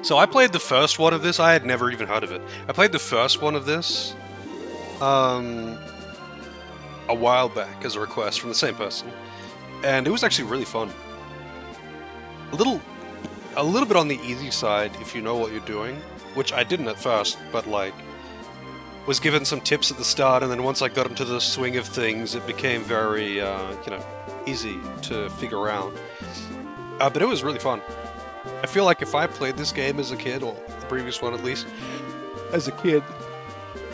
So I played the first one of this. I had never even heard of it. I played the first one of this a while back as a request from the same person, and it was actually really fun. A little bit on the easy side if you know what you're doing, which I didn't at first, but like was given some tips at the start, and then once I got into the swing of things, it became very you know, easy to figure out. But it was really fun. I feel like if I played this game as a kid, or the previous one at least, as a kid,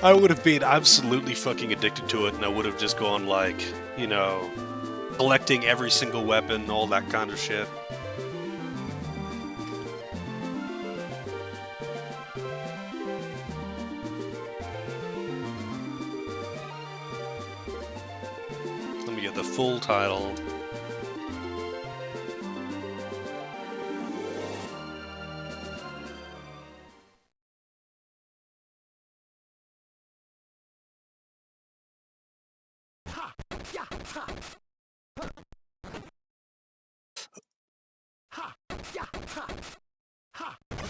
I would have been absolutely fucking addicted to it, and I would have just gone like, you know, collecting every single weapon, all that kind of shit. Let me get the full title.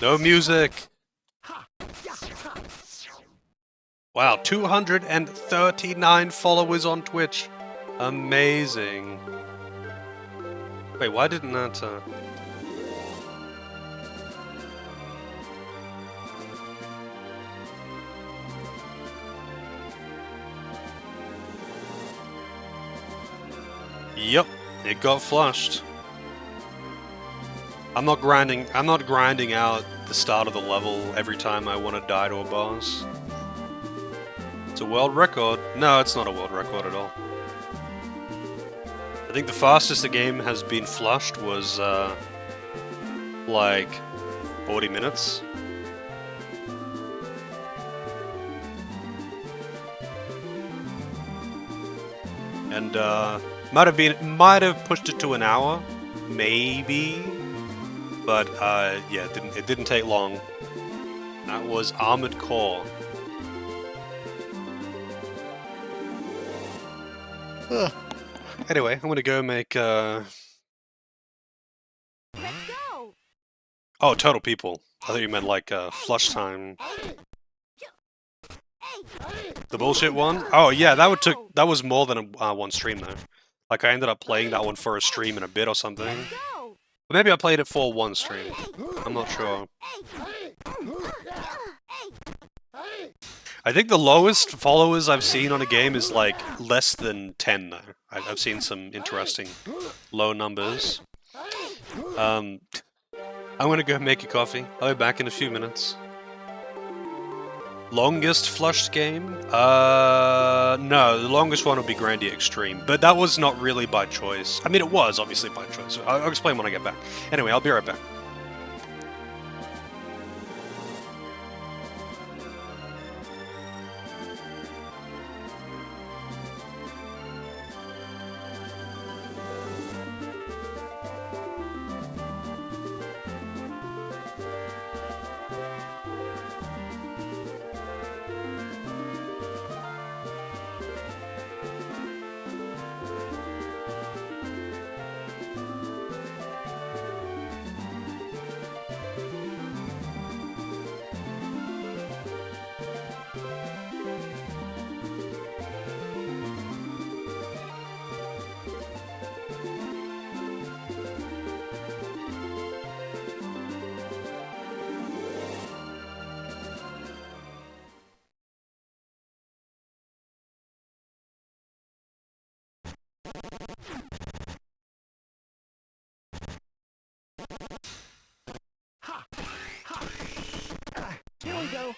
No music! Wow, 239 followers on Twitch. Amazing. Wait, why didn't that, Yep, it got flushed. I'm not grinding out the start of the level every time I want to die to a boss. It's a world record. No, it's not a world record at all. I think the fastest the game has been flushed was, like, 40 minutes. And, might have pushed it to an hour, maybe. But, yeah, it didn't take long. That was Armored Core. Anyway, I'm gonna go make, Let's go. Oh, Total People. I thought you meant, like, Flush Time. The bullshit one? Oh, yeah, that was more than one stream, though. Like, I ended up playing that one for a stream in a bit or something. But maybe I played it for one stream. I'm not sure. I think the lowest followers I've seen on a game is like less than 10 though. I've seen some interesting low numbers. I'm gonna go make a coffee. I'll be back in a few minutes. Longest flushed game? No, the longest one would be Grandia Extreme, but that was not really by choice. I mean, it was obviously by choice. I'll explain when I get back. Anyway, I'll be right back. Here we go.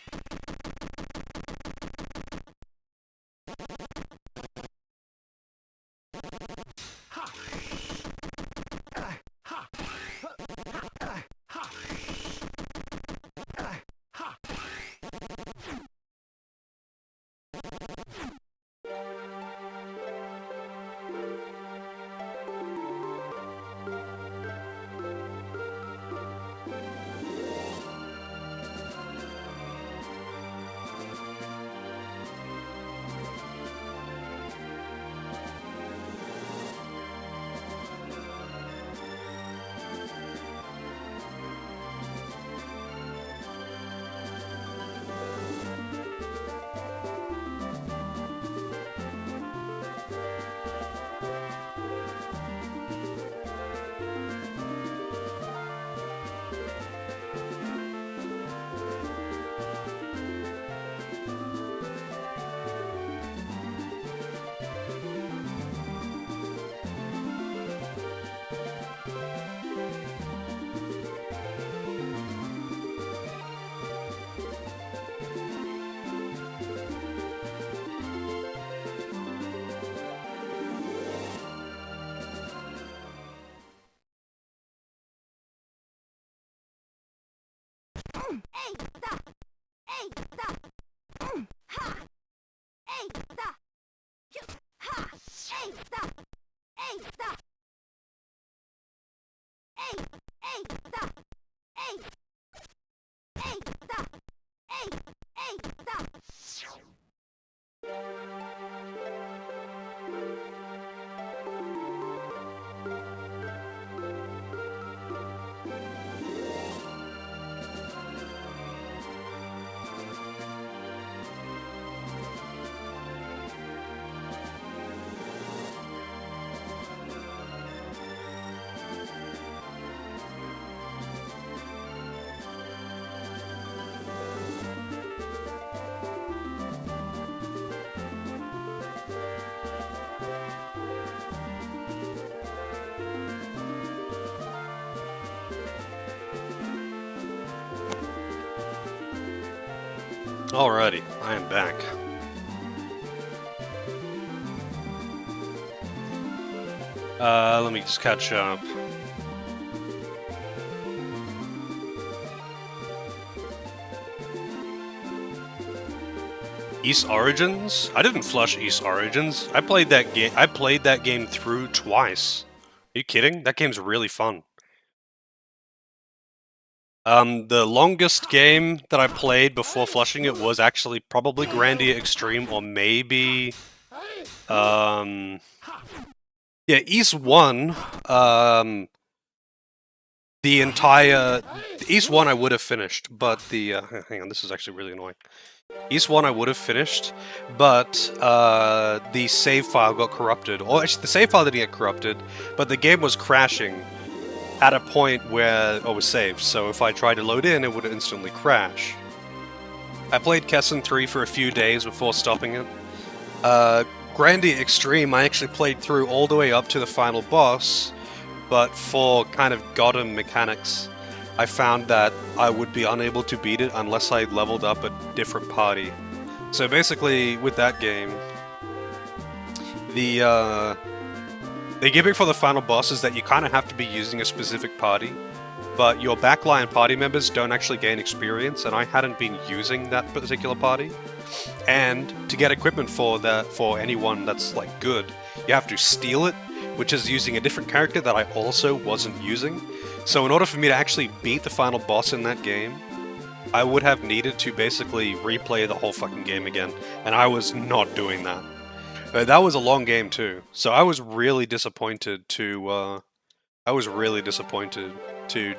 Alrighty, I am back. Let me just catch up. East Origins? I didn't flush East Origins. I played that game through twice. Are you kidding? That game's really fun. The longest game that I played before flushing it was actually probably Grandia Extreme, or maybe yeah, East 1, the entire East 1 I would have finished, but the hang on, this is actually really annoying. East 1 I would have finished, but the save file got corrupted. Or actually, the save file didn't get corrupted, but the game was crashing at a point where it was saved, so if I tried to load in, it would instantly crash. I played Kessen 3 for a few days before stopping it. Grandia Extreme, I actually played through all the way up to the final boss, but for kind of Gotham mechanics, I found that I would be unable to beat it unless I leveled up a different party. So basically, with that game, the gimmick for the final boss is that you kind of have to be using a specific party, but your backline party members don't actually gain experience, and I hadn't been using that particular party. And to get equipment for anyone that's like good, you have to steal it, which is using a different character that I also wasn't using. So in order for me to actually beat the final boss in that game, I would have needed to basically replay the whole fucking game again, and I was not doing that. That was a long game too, so I was really disappointed to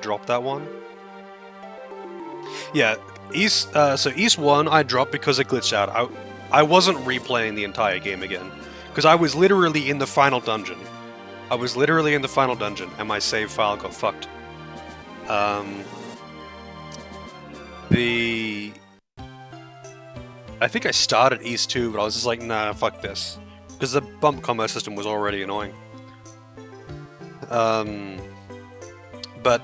drop that one. Yeah, so East 1 I dropped because it glitched out. I wasn't replaying the entire game again, because I was literally in the final dungeon. And my save file got fucked. I think I started East 2, but I was just like, nah, fuck this. Because the bump combo system was already annoying. But,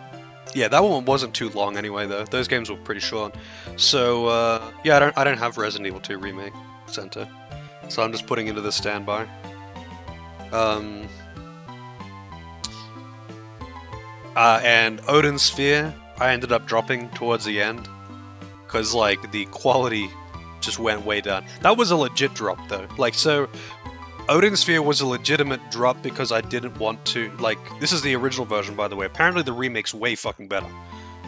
yeah, that one wasn't too long anyway, though. Those games were pretty short. So, yeah, I don't have Resident Evil 2 Remake Center. So I'm just putting into the standby. And Odin Sphere, I ended up dropping towards the end. Because, like, the quality just went way down. That was a legit drop, though. Like, so, Odin Sphere was a legitimate drop because I didn't want to, like, this is the original version, by the way. Apparently the remake's way fucking better.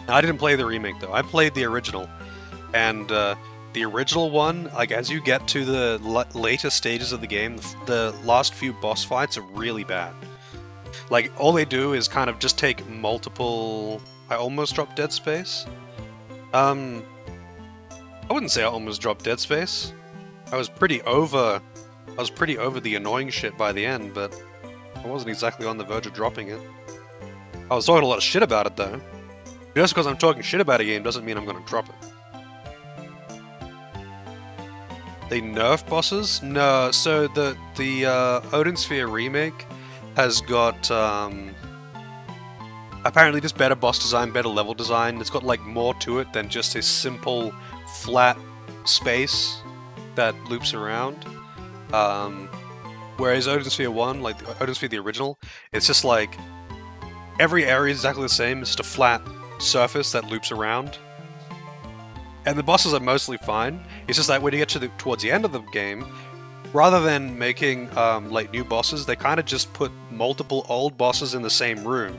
Now, I didn't play the remake, though. I played the original. And, the original one, like, as you get to the later stages of the game, the last few boss fights are really bad. Like, all they do is kind of just take multiple... I almost dropped Dead Space. I wouldn't say I almost dropped Dead Space. I was pretty over the annoying shit by the end, but I wasn't exactly on the verge of dropping it. I was talking a lot of shit about it, though. Just because I'm talking shit about a game doesn't mean I'm going to drop it. They nerf bosses? No, so the Odin Sphere remake has got apparently just better boss design, better level design. It's got like more to it than just a simple flat space that loops around. Whereas Odin Sphere 1, like Odin Sphere the original, it's just like every area is exactly the same. It's just a flat surface that loops around. and the bosses are mostly fine. It's just that when you get towards the end of the game, rather than making like new bosses, they kind of just put multiple old bosses in the same room,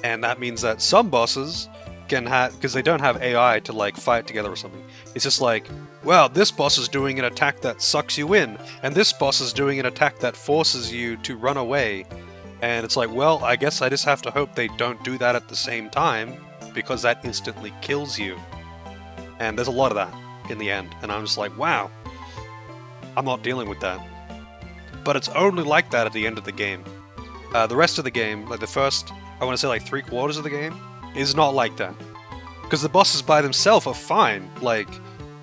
and that means that some bosses can have, because they don't have AI to like fight together or something. It's just like, well, this boss is doing an attack that sucks you in, and this boss is doing an attack that forces you to run away. And it's like, well, I guess I just have to hope they don't do that at the same time, because that instantly kills you. And there's a lot of that in the end, and I'm just like, wow, I'm not dealing with that. But it's only like that at the end of the game. The rest of the game, like the first, I want to say like 3/4 of the game, is not like that. Because the bosses by themselves are fine. Like,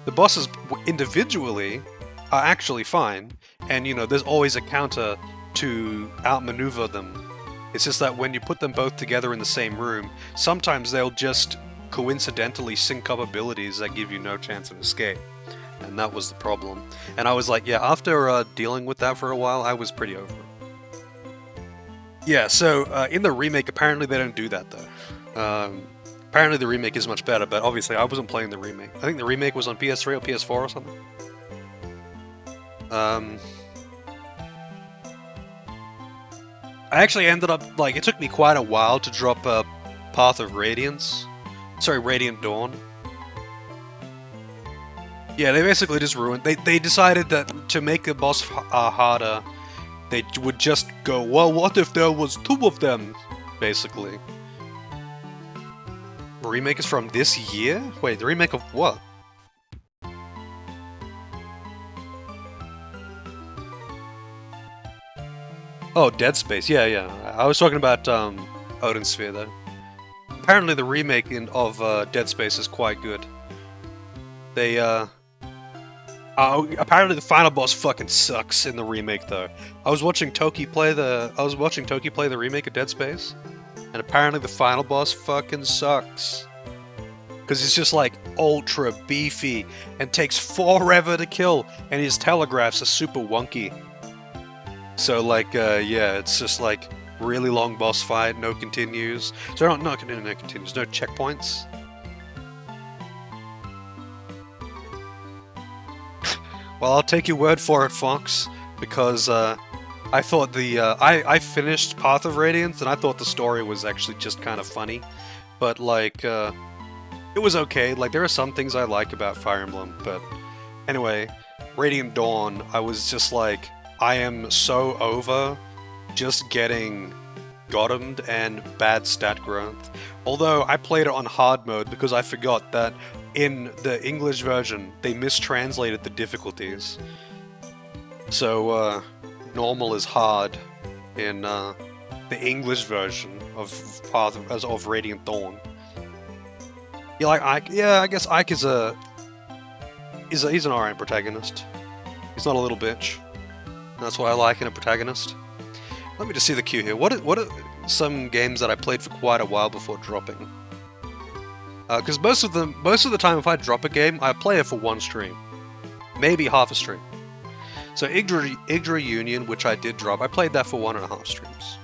the bosses individually are actually fine, and you know, there's always a counter to outmaneuver them. It's just that when you put them both together in the same room, sometimes they'll just coincidentally sync up abilities that give you no chance of escape. And that was the problem. And I was like, yeah, after dealing with that for a while, I was pretty over it. Yeah, so in the remake, apparently they don't do that though. Apparently the remake is much better, but obviously I wasn't playing the remake. I think the remake was on PS3 or PS4 or something. I actually ended up, like, it took me quite a while to drop Path of Radiance. Sorry, Radiant Dawn. Yeah, they basically just ruined... They decided that to make the boss harder, they would just go, well, what if there was 2 of them? Basically. The remake is from this year? Wait, the remake of what? Oh, Dead Space. Yeah, yeah. I was talking about Odin Sphere, though. Apparently the remake of Dead Space is quite good. They, apparently the final boss fucking sucks in the remake, though. I was watching Toki play the remake of Dead Space, and apparently the final boss fucking sucks. Because he's just like ultra beefy and takes forever to kill, and his telegraphs are super wonky. So like, yeah, it's just like really long boss fight, no continues. So no continues, no checkpoints. Well, I'll take your word for it, Fox, because I thought I finished Path of Radiance, and I thought the story was actually just kind of funny, but like, it was okay. Like, there are some things I like about Fire Emblem, but anyway, Radiant Dawn, I was just like, I am so over just getting bottomed and bad stat growth. Although I played it on hard mode because I forgot that in the English version they mistranslated the difficulties. So normal is hard in the English version of Radiant Dawn. You like Ike? Yeah, I guess Ike is he's an alright protagonist. He's not a little bitch. That's what I like in a protagonist. Let me just see the queue here. What are some games that I played for quite a while before dropping? Because most of the time, if I drop a game, I play it for one stream, maybe half a stream. So Yggdra Union, which I did drop, I played that for 1.5 streams.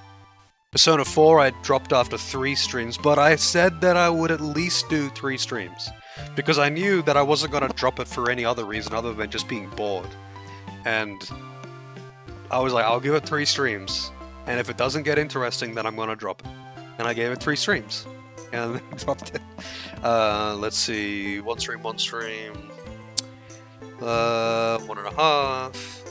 Persona 4 I dropped after 3 streams, but I said that I would at least do 3 streams, because I knew that I wasn't going to drop it for any other reason other than just being bored. And I was like, I'll give it 3 streams, and if it doesn't get interesting, then I'm gonna drop it. And I gave it 3 streams, and then dropped it. Let's see, 1 stream, 1.5.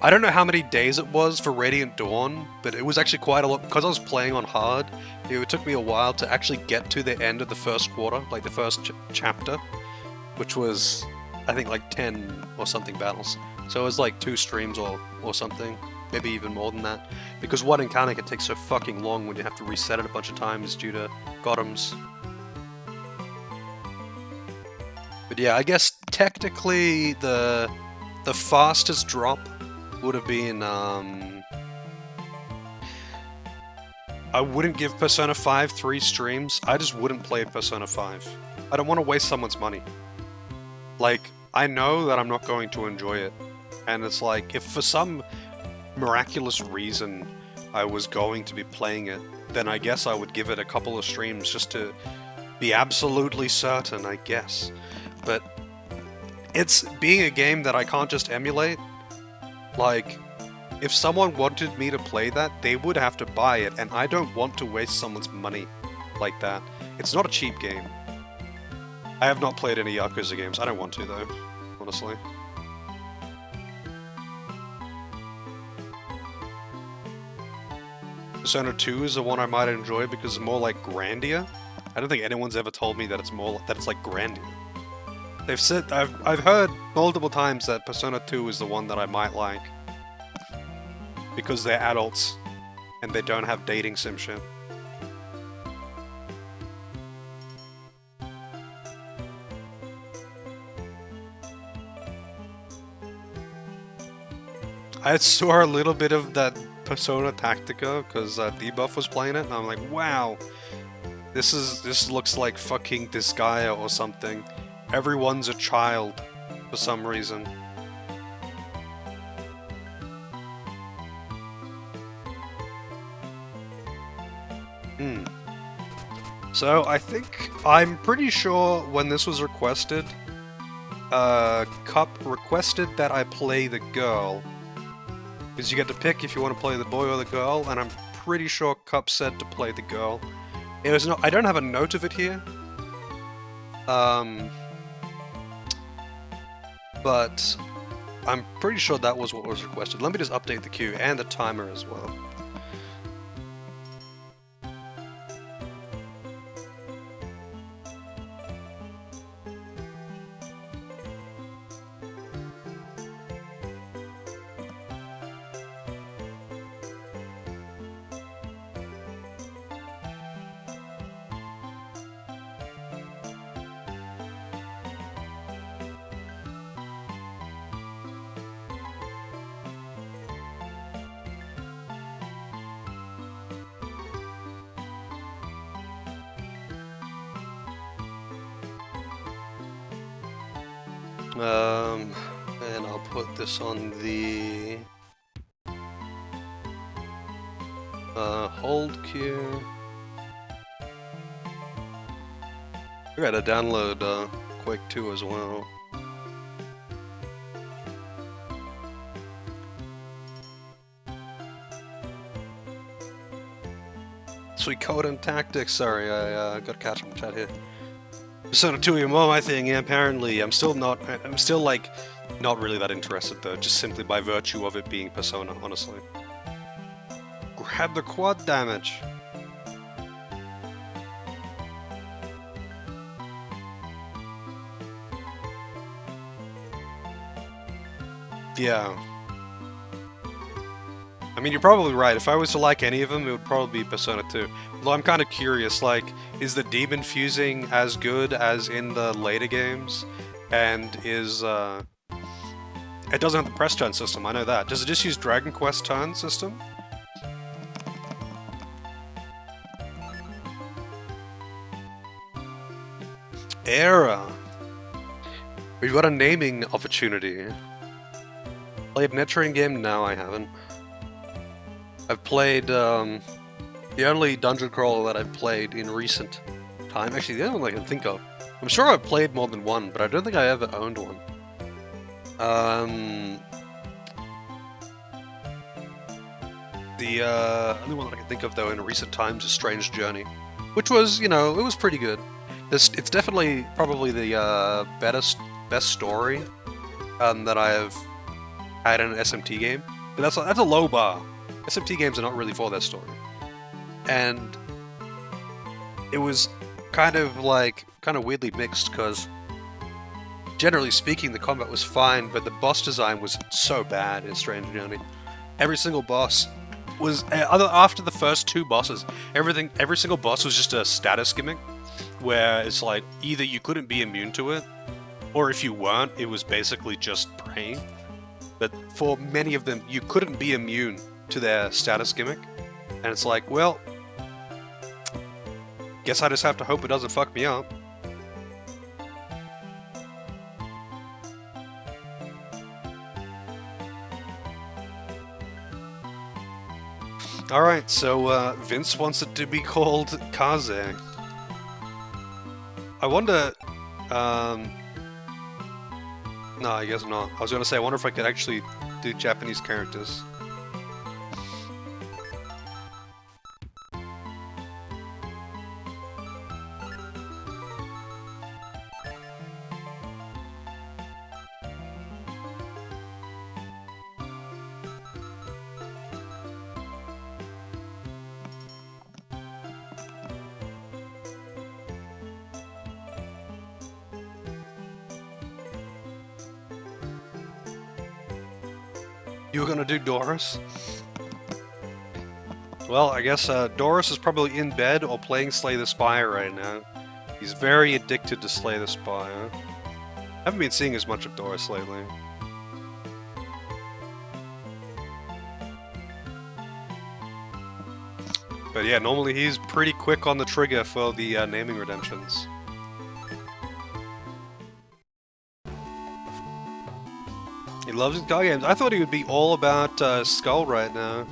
I don't know how many days it was for Radiant Dawn, but it was actually quite a lot, because I was playing on hard. It took me a while to actually get to the end of the first quarter, like the first chapter, which was, I think, like 10 or something battles. So it was like 2 streams or something, maybe even more than that. Because one encounter can take so fucking long when you have to reset it a bunch of times due to Gotems. But yeah, I guess technically the fastest drop would have been, I wouldn't give Persona 5 3 streams, I just wouldn't play Persona 5. I don't want to waste someone's money. Like, I know that I'm not going to enjoy it, and it's like, if for some miraculous reason I was going to be playing it, then I guess I would give it a couple of streams just to be absolutely certain, I guess. But it's being a game that I can't just emulate. Like, if someone wanted me to play that, they would have to buy it, and I don't want to waste someone's money like that. It's not a cheap game. I have not played any Yakuza games. I don't want to, though, honestly. Persona 2 is the one I might enjoy because it's more like Grandia. I don't think anyone's ever told me that it's like Grandia. They've said I've heard multiple times that Persona 2 is the one that I might like because they're adults and they don't have dating sim shit. I saw a little bit of that Persona Tactica because Debuff was playing it, and I'm like, wow, this looks like fucking Disgaea or something. Everyone's a child for some reason. So I'm pretty sure when this was requested, Cup requested that I play the girl. Because you get to pick if you want to play the boy or the girl, and I'm pretty sure Cup said to play the girl. It was not. I don't have a note of it here. But I'm pretty sure that was what was requested. Let me just update the queue and the timer as well. And I'll put this on the hold queue. I gotta download Quake 2 as well. Sweet code and tactics. Sorry, I got to catch up chat here. Persona 2 your mom, I think. Yeah, apparently, I'm still like not really that interested though, just simply by virtue of it being Persona, honestly. Grab the quad damage. Yeah. I mean, you're probably right. If I was to like any of them, it would probably be Persona 2. Although I'm kind of curious, like, is the demon fusing as good as in the later games? And is, it doesn't have the press turn system, I know that. Does it just use Dragon Quest turn system? Era! We've got a naming opportunity. Played an Etrian game? No, I haven't. I've played, the only dungeon crawler that I've played in recent time, actually the only one I can think of. I'm sure I've played more than one, but I don't think I ever owned one. The only one that I can think of though in recent times is Strange Journey, which was, you know, it was pretty good. It's definitely probably the best story that I have had in an SMT game, but that's a low bar. SMT games are not really for their story. And it was kind of weirdly mixed, because generally speaking the combat was fine, but the boss design was so bad in Strange Journey. Every single boss was, after the first two bosses, every single boss was just a status gimmick, where it's like, either you couldn't be immune to it, or if you weren't, it was basically just praying. But for many of them, you couldn't be immune to their status gimmick, and it's like, well, guess I just have to hope it doesn't fuck me up. Alright, so Vince wants it to be called Kaze. I wonder... No, I guess not. I was gonna say, I wonder if I could actually do Japanese characters. You were gonna do Doris? Well, I guess Doris is probably in bed or playing Slay the Spire right now. He's very addicted to Slay the Spire. I haven't been seeing as much of Doris lately. But yeah, normally he's pretty quick on the trigger for the naming redemptions. He loves his card games. I thought he would be all about Skull right now.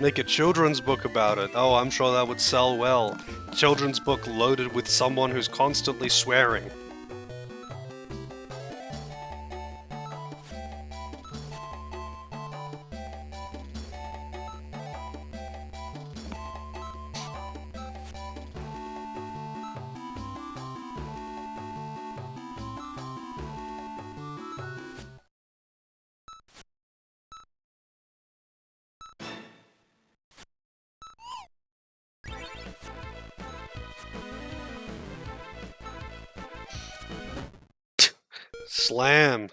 Make a children's book about it. Oh, I'm sure that would sell well. Children's book loaded with someone who's constantly swearing. Slam.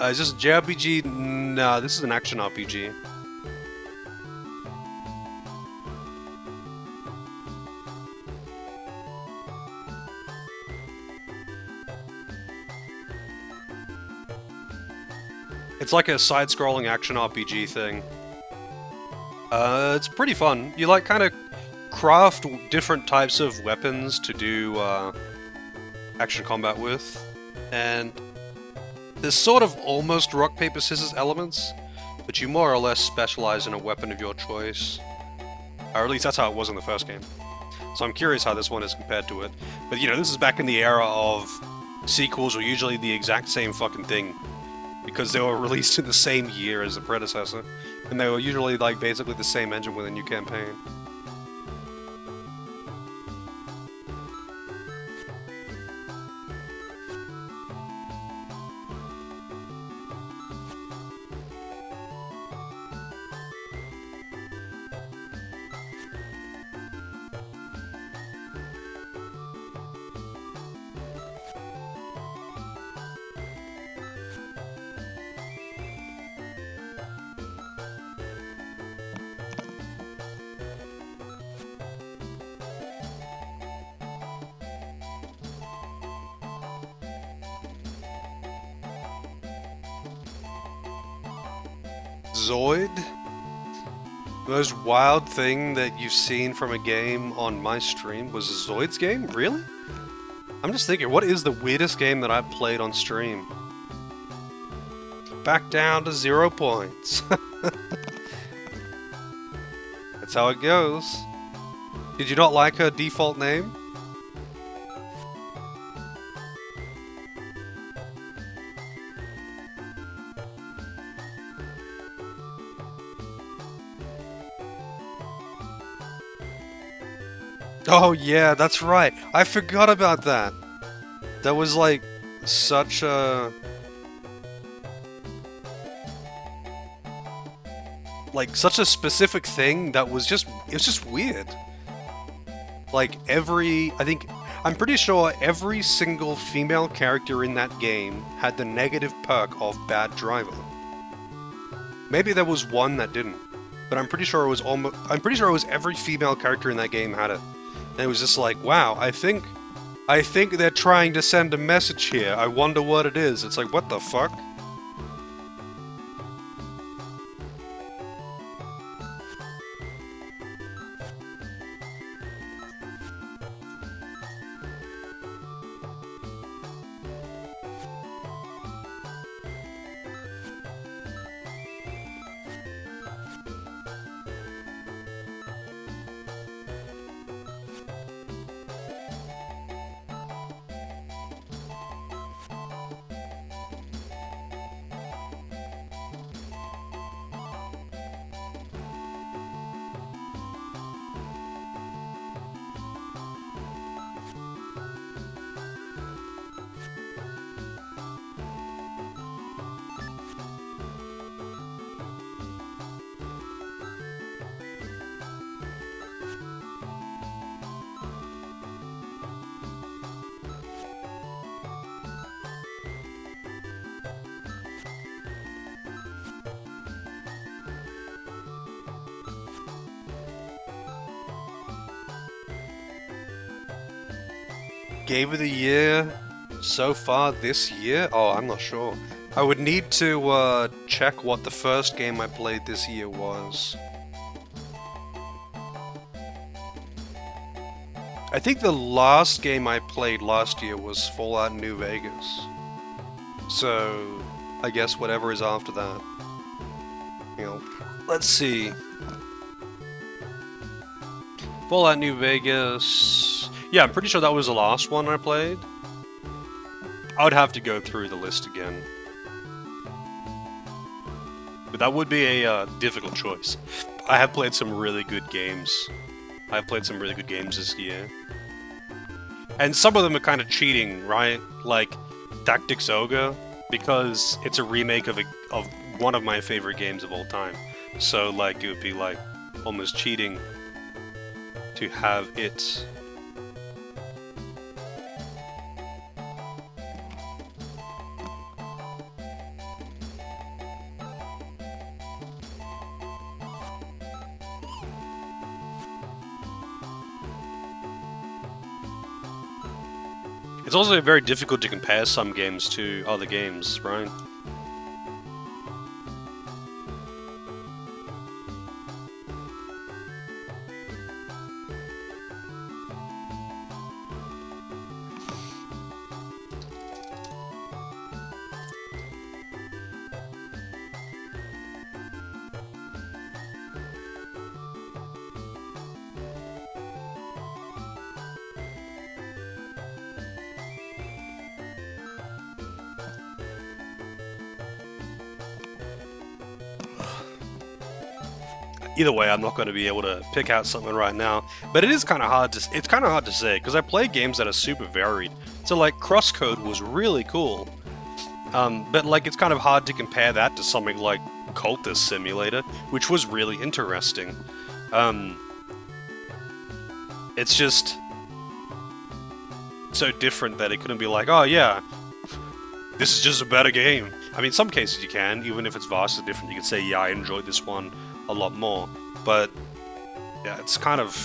Is this a JRPG? No, this is an action RPG. It's like a side-scrolling action RPG thing. It's pretty fun. You like kind of craft different types of weapons to do action combat with, and there's sort of almost rock paper scissors elements, but you more or less specialize in a weapon of your choice. Or at least that's how it was in the first game. So I'm curious how this one is compared to it. But you know, this is back in the era of sequels were usually the exact same fucking thing, because they were released in the same year as the predecessor, and they were usually like basically the same engine with a new campaign. Zoid? The most wild thing that you've seen from a game on my stream was Zoid's game? Really? I'm just thinking, what is the weirdest game that I've played on stream? Back down to 0 points. That's how it goes. Did you not like her default name? Oh yeah, that's right. I forgot about that. That was like such a like such a specific thing that was just it was just weird. Like I'm pretty sure every single female character in that game had the negative perk of bad driver. Maybe there was one that didn't, but I'm pretty sure it was every female character in that game had it. And it was just like, wow, I think they're trying to send a message here. I wonder what it is. It's like, what the fuck? Game of the year so far this year? Oh, I'm not sure. I would need to check what the first game I played this year was. I think the last game I played last year was Fallout New Vegas. So, I guess whatever is after that. You know, let's see. Fallout New Vegas... Yeah, I'm pretty sure that was the last one I played. I would have to go through the list again. But that would be a difficult choice. I have played some really good games. I've played some really good games this year. And some of them are kind of cheating, right? Like Tactics Ogre, because it's a remake of one of my favorite games of all time. So like it would be like almost cheating to have it. It's also very difficult to compare some games to other games, right? Either way, I'm not going to be able to pick out something right now, but it is kind of hard to. It's kind of hard to say because I play games that are super varied. So like Crosscode was really cool, but like it's kind of hard to compare that to something like Cultist Simulator, which was really interesting. It's just so different that it couldn't be like, oh yeah, this is just a better game. I mean, some cases you can, even if it's vastly different, you could say, yeah, I enjoyed this one a lot more. But yeah, it's kind of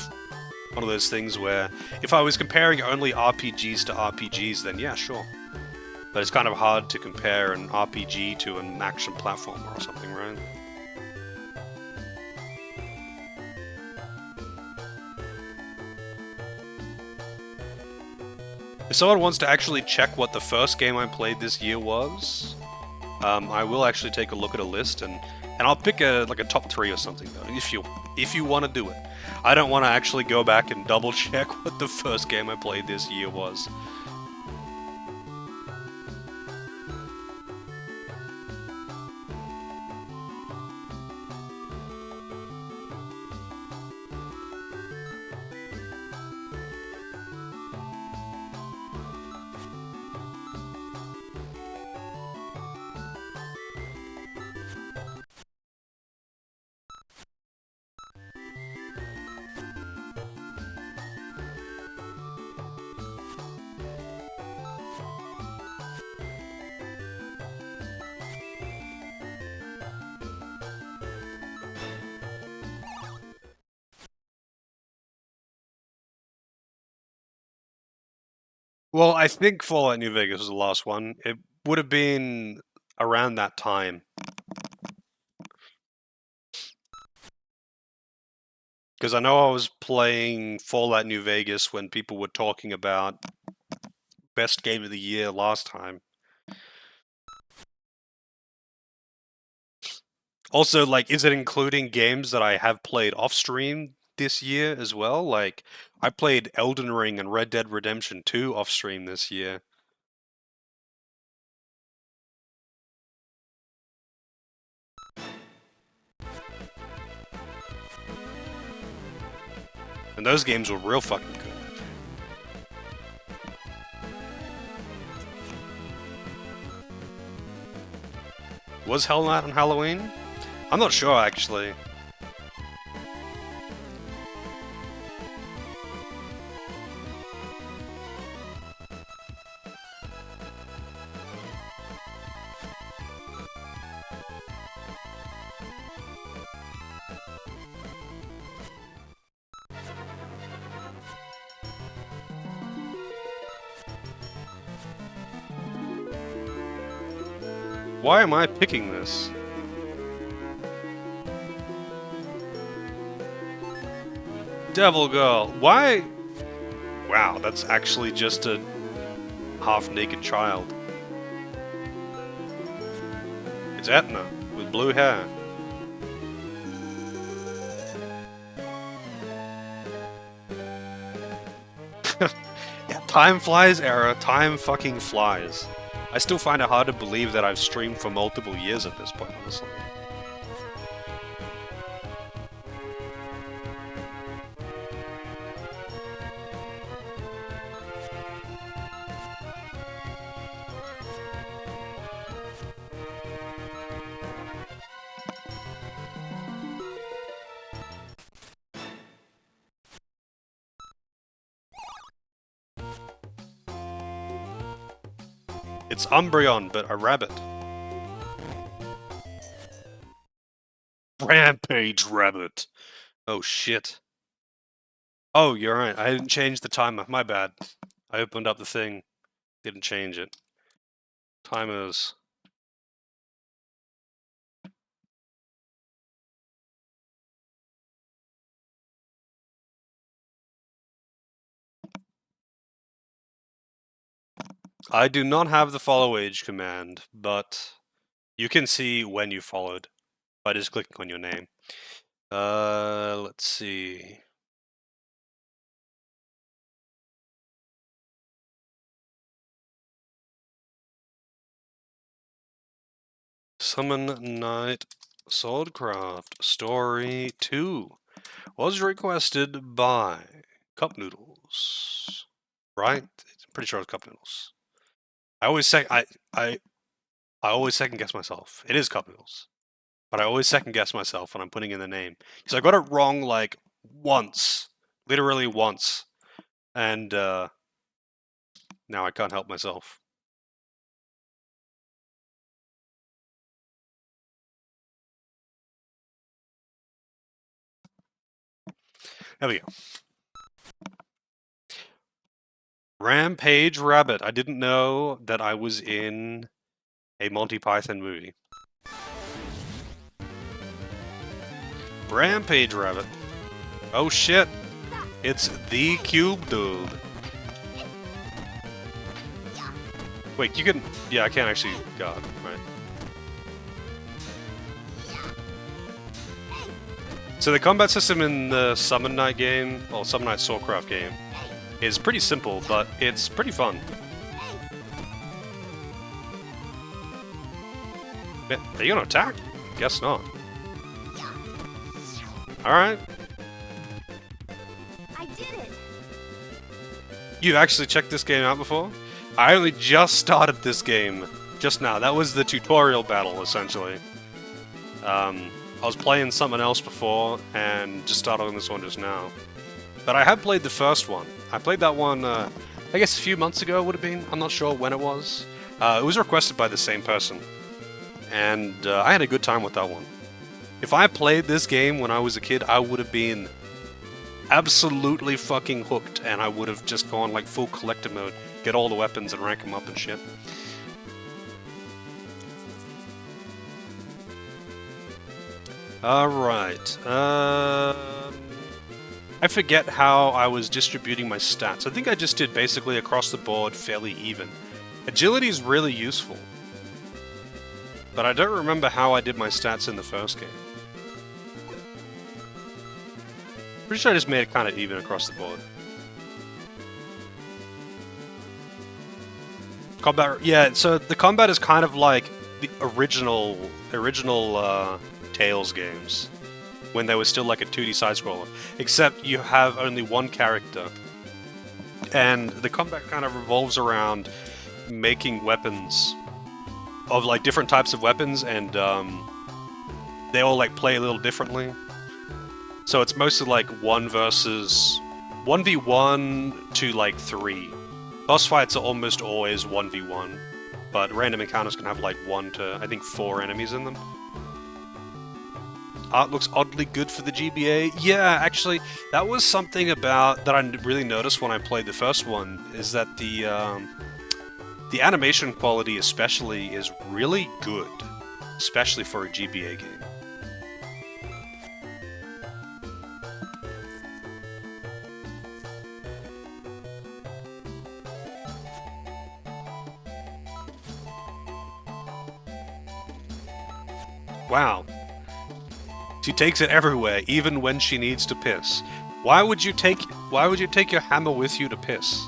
one of those things where if I was comparing only RPGs to RPGs, then yeah, sure. But it's kind of hard to compare an RPG to an action platformer or something, right? If someone wants to actually check what the first game I played this year was, I will actually take a look at a list and I'll pick a top 3 or something though, if you want to do it. I don't want to actually go back and double check what the first game I played this year was. Well, I think Fallout New Vegas was the last one. It would have been around that time. Because I know I was playing Fallout New Vegas when people were talking about best game of the year last time. Also, like, is it including games that I have played off stream this year as well? Like, I played Elden Ring and Red Dead Redemption 2 off stream this year. And those games were real fucking good. Was Hell Night on Halloween? I'm not sure, actually. Why am I picking this? Devil Girl. Why? Wow, that's actually just a half-naked child. It's Etna with blue hair. Yeah, time flies, Era. Time fucking flies. I still find it hard to believe that I've streamed for multiple years at this point, honestly. It's Umbreon, but a rabbit. Rampage Rabbit. Oh shit. Oh, you're right. I didn't change the timer. My bad. I opened up the thing. Didn't change it. Timers. I do not have the follow age command, but you can see when you followed by just clicking on your name. Let's see. Summon Night Swordcraft Story 2 was requested by Cupnoodles. Right? I'm pretty sure it's Cupnoodles. I always say I always second guess myself. It is Cupnoodles. But I always second guess myself when I'm putting in the name. Because I got it wrong like once. Literally once. And now I can't help myself. There we go. Rampage Rabbit. I didn't know that I was in a Monty Python movie. Rampage Rabbit. Oh shit. It's the Cube Dude. Wait, you can... Yeah, I can't actually... God, right. So the combat system in the Summon Night game, well, Summon Night Swordcraft game, is pretty simple, but it's pretty fun. Are you gonna attack? Guess not. Alright. I did it. You've actually checked this game out before? I only just started this game just now. That was the tutorial battle, essentially. I was playing something else before, and just started on this one just now. But I have played the first one. I played that one, I guess a few months ago it would have been. I'm not sure when it was. It was requested by the same person. And I had a good time with that one. If I played this game when I was a kid, I would have been absolutely fucking hooked, and I would have just gone like full collector mode get all the weapons and rank them up and shit. Alright, I forget how I was distributing my stats. I think I just did basically across the board fairly even. Agility is really useful, but I don't remember how I did my stats in the first game. Pretty sure I just made it kind of even across the board. Combat, yeah, so the combat is kind of like the original Tales games, when they were still like a 2D side-scroller, except you have only one character, and the combat kind of revolves around making weapons of like different types of weapons, and they all like play a little differently. So it's mostly like 1v1 to like 3. Boss fights are almost always 1v1, but random encounters can have like 1 to I think 4 enemies in them. Art looks oddly good for the GBA. Yeah, actually, that was something about that I really noticed when I played the first one, is that the animation quality especially is really good, especially for a GBA game. Wow. She takes it everywhere, even when she needs to piss. Why would you take your hammer with you to piss?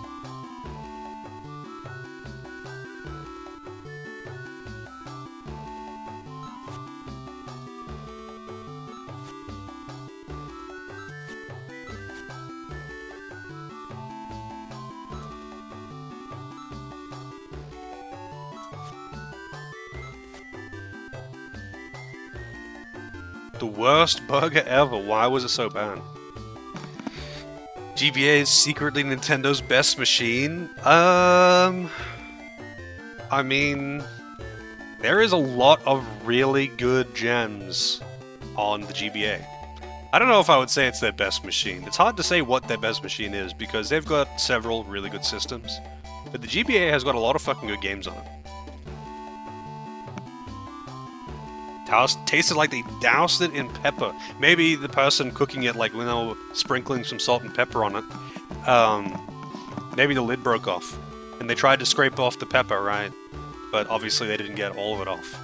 The worst burger ever. Why was it so bad? GBA is secretly Nintendo's best machine? I mean, there is a lot of really good gems on the GBA. I don't know if I would say it's their best machine. It's hard to say what their best machine is, because they've got several really good systems. But the GBA has got a lot of fucking good games on it. Tasted like they doused it in pepper. Maybe the person cooking it, like when they were sprinkling some salt and pepper on it, maybe the lid broke off. And they tried to scrape off the pepper, right? But obviously they didn't get all of it off.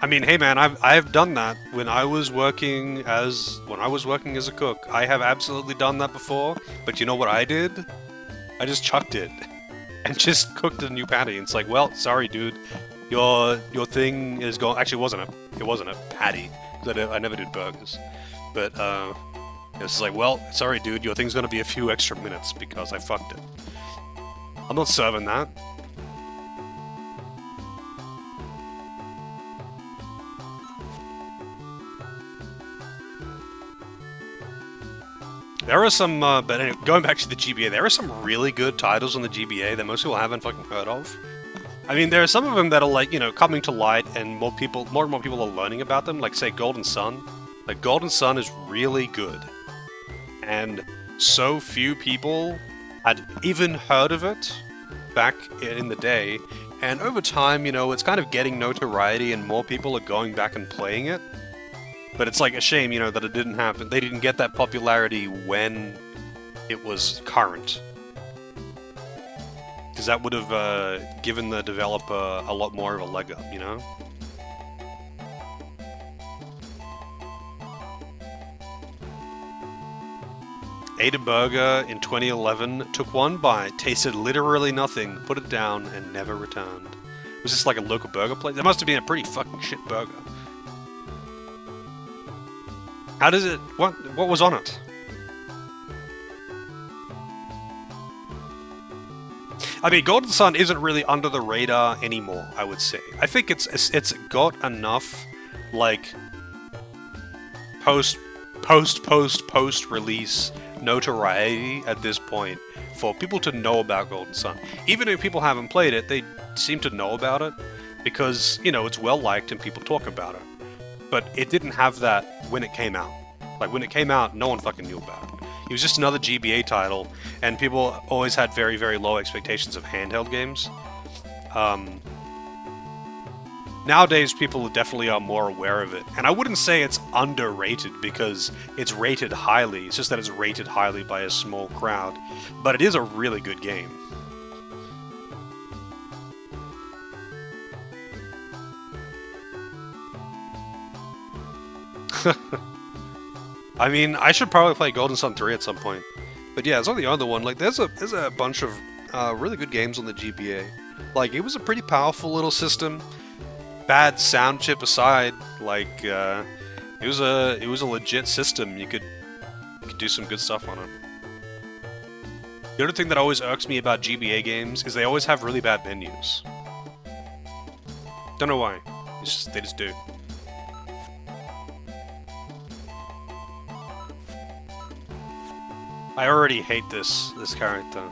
I mean, hey man, I've done that when I was working as a cook. I have absolutely done that before, but you know what I did? I just chucked it and just cooked a new patty. It's like, well, sorry, dude, your thing is going. Actually, it wasn't a patty, because I never did burgers. But it's like, well, sorry, dude, your thing's gonna be a few extra minutes because I fucked it. I'm not serving that. There are some, but anyway, going back to the GBA, there are some really good titles on the GBA that most people haven't fucking heard of. I mean, there are some of them that are like, you know, coming to light, and more and more people are learning about them. Like, say, Golden Sun. Like, Golden Sun is really good, and so few people had even heard of it back in the day. And over time, you know, it's kind of getting notoriety, and more people are going back and playing it. But it's like a shame, you know, that it didn't happen. They didn't get that popularity when it was current. Because that would have given the developer a lot more of a leg up, you know? Ate a burger in 2011, took one bite, tasted literally nothing, put it down, and never returned. Was this like a local burger place? That must have been a pretty fucking shit burger. How does it... What was on it? I mean, Golden Sun isn't really under the radar anymore, I would say. I think it's got enough, like, post-release notoriety at this point for people to know about Golden Sun. Even if people haven't played it, they seem to know about it. because, you know, it's well liked and people talk about it. But it didn't have that when it came out. Like, when it came out, no one fucking knew about it. It was just another GBA title, and people always had very, very low expectations of handheld games. Nowadays, people definitely are more aware of it. And I wouldn't say it's underrated, because it's rated highly. It's just that it's rated highly by a small crowd. But it is a really good game. I mean, I should probably play Golden Sun 3 at some point. But yeah, it's on the other one. Like, there's a bunch of really good games on the GBA. Like, it was a pretty powerful little system. Bad sound chip aside, like, it was a legit system. You could do some good stuff on it. The other thing that always irks me about GBA games is they always have really bad menus. Don't know why. They just do. I already hate this character.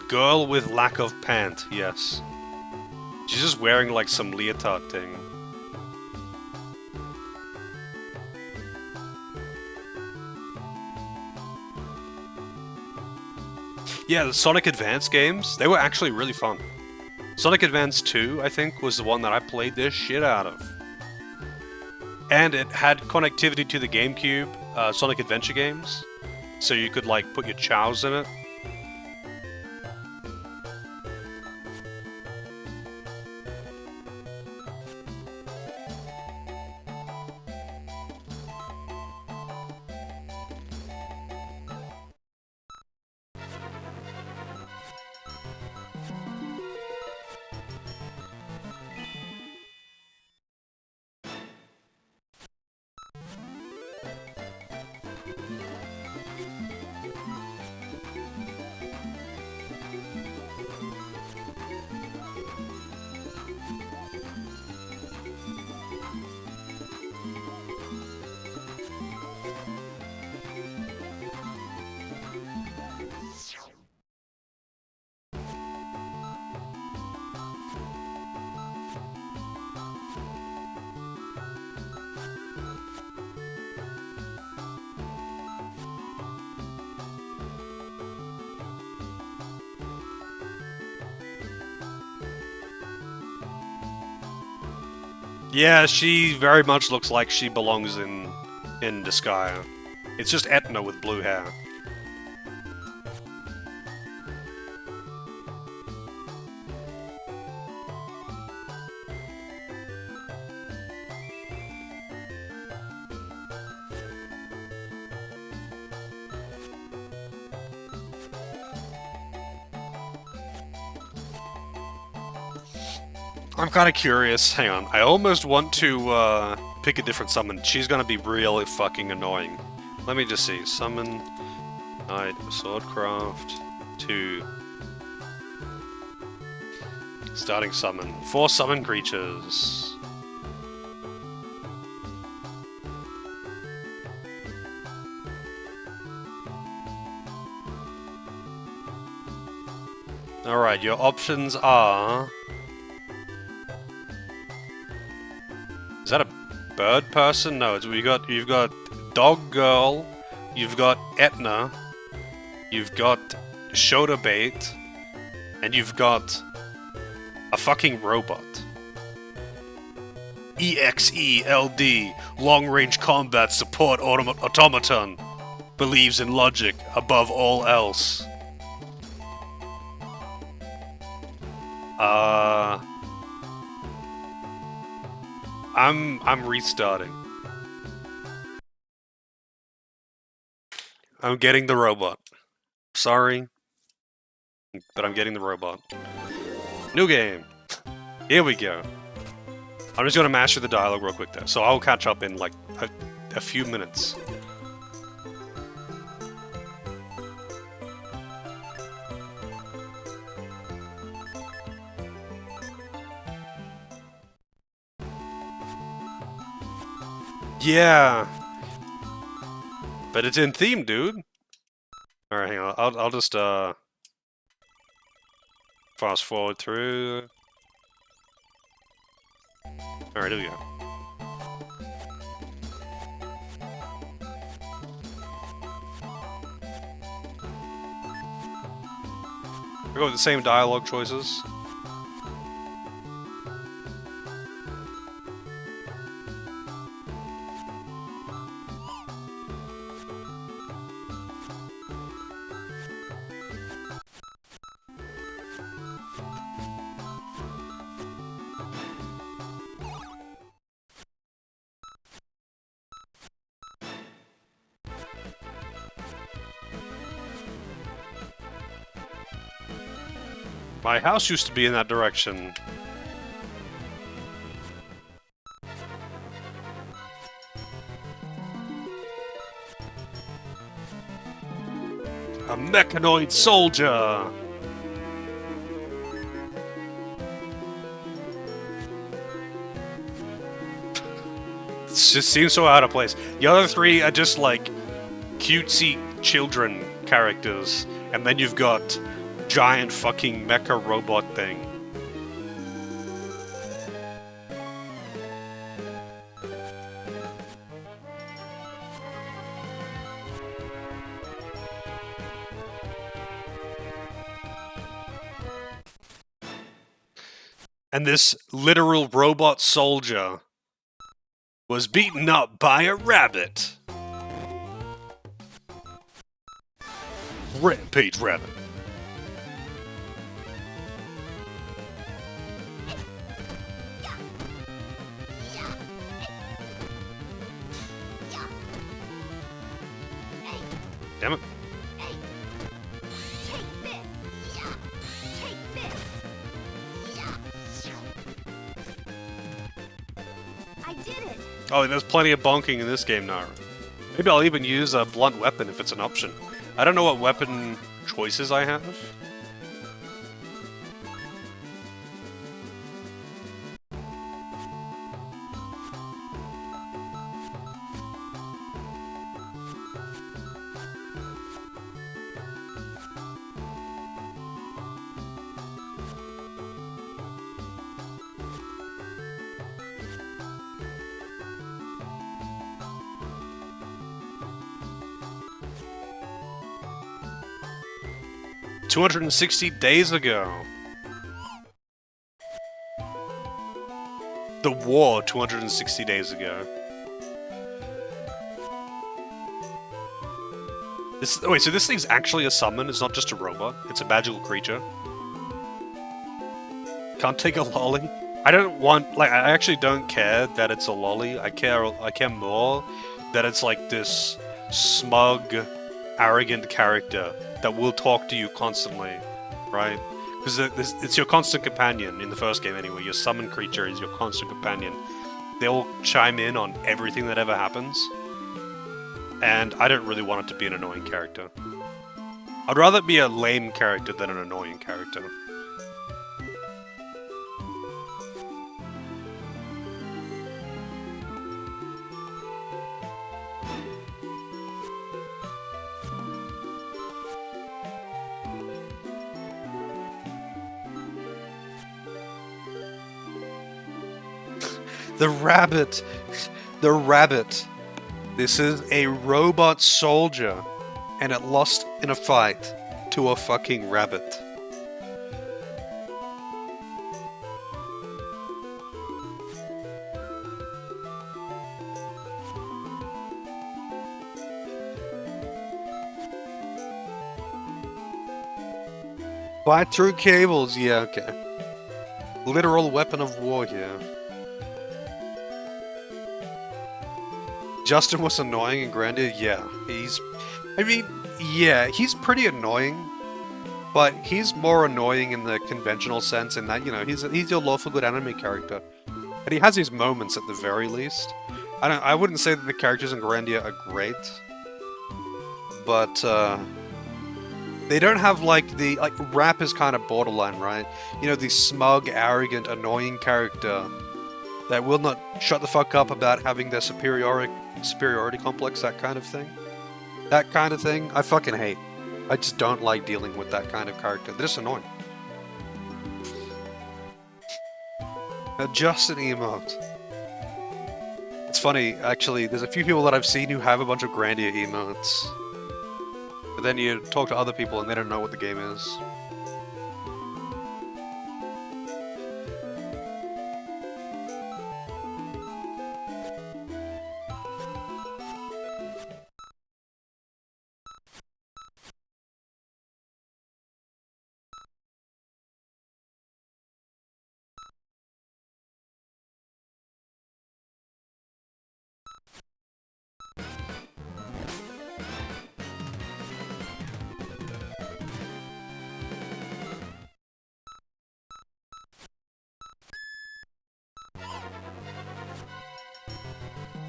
Girl with lack of pant, yes. She's just wearing like some leotard thing. Yeah, the Sonic Advance games, they were actually really fun. Sonic Advance 2, I think, was the one that I played the shit out of. And it had connectivity to the GameCube Sonic Adventure games, so you could like put your chows in it. Yeah, she very much looks like she belongs in Disgaea. It's just Etna with blue hair. I'm kind of curious. Hang on. I almost want to pick a different summon. She's gonna be really fucking annoying. Let me just see. Summon Knight Swordcraft 2. Starting summon. 4 summon creatures. Alright, your options are... Is that a bird person? No, you've got Dog Girl, you've got Etna, you've got Shoulder Bait, and you've got a fucking robot. EXELD, long-range combat support automaton. Believes in logic above all else. I'm restarting. I'm getting the robot. Sorry, but I'm getting the robot. New game. Here we go. I'm just gonna master the dialogue real quick though, so I'll catch up in like a few minutes. Yeah, but it's in theme, dude. All right, hang on. I'll just fast forward through. All right, here we go. We go with the same dialogue choices. My house used to be in that direction. A mechanoid soldier! It just seems so out of place. The other three are just like cutesy children characters, and then you've got giant fucking mecha robot thing. And this literal robot soldier was beaten up by a rabbit. Rampage rabbit. Damn it. I did it. Oh, and there's plenty of bonking in this game now. Maybe I'll even use a blunt weapon if it's an option. I don't know what weapon choices I have. $260 days ago. The war 260 days ago. Wait, so this thing's actually a summon? It's not just a robot? It's a magical creature? Can't take a lolly? I don't want, like, I actually don't care that it's a lolly. I care more that it's like this smug, arrogant character that will talk to you constantly, right? Because it's your constant companion in the first game anyway. Your summon creature is your constant companion. They'll chime in on everything that ever happens. And I don't really want it to be an annoying character. I'd rather it be a lame character than an annoying character. The rabbit! The rabbit! This is a robot soldier, and it lost in a fight to a fucking rabbit. Fight through cables, yeah, okay. Literal weapon of war here. Justin was annoying in Grandia, yeah. He's pretty annoying, but he's more annoying in the conventional sense in that, you know, he's your lawful good anime character. But he has his moments at the very least. I wouldn't say that the characters in Grandia are great, but they don't have Rap is kind of borderline, right? You know, the smug, arrogant, annoying character that will not shut the fuck up about having their superiority complex, that kind of thing. That kind of thing, I fucking hate. I just don't like dealing with that kind of character. They're just annoying. Just an emote. It's funny, actually, there's a few people that I've seen who have a bunch of Grandia emotes. But then you talk to other people and they don't know what the game is.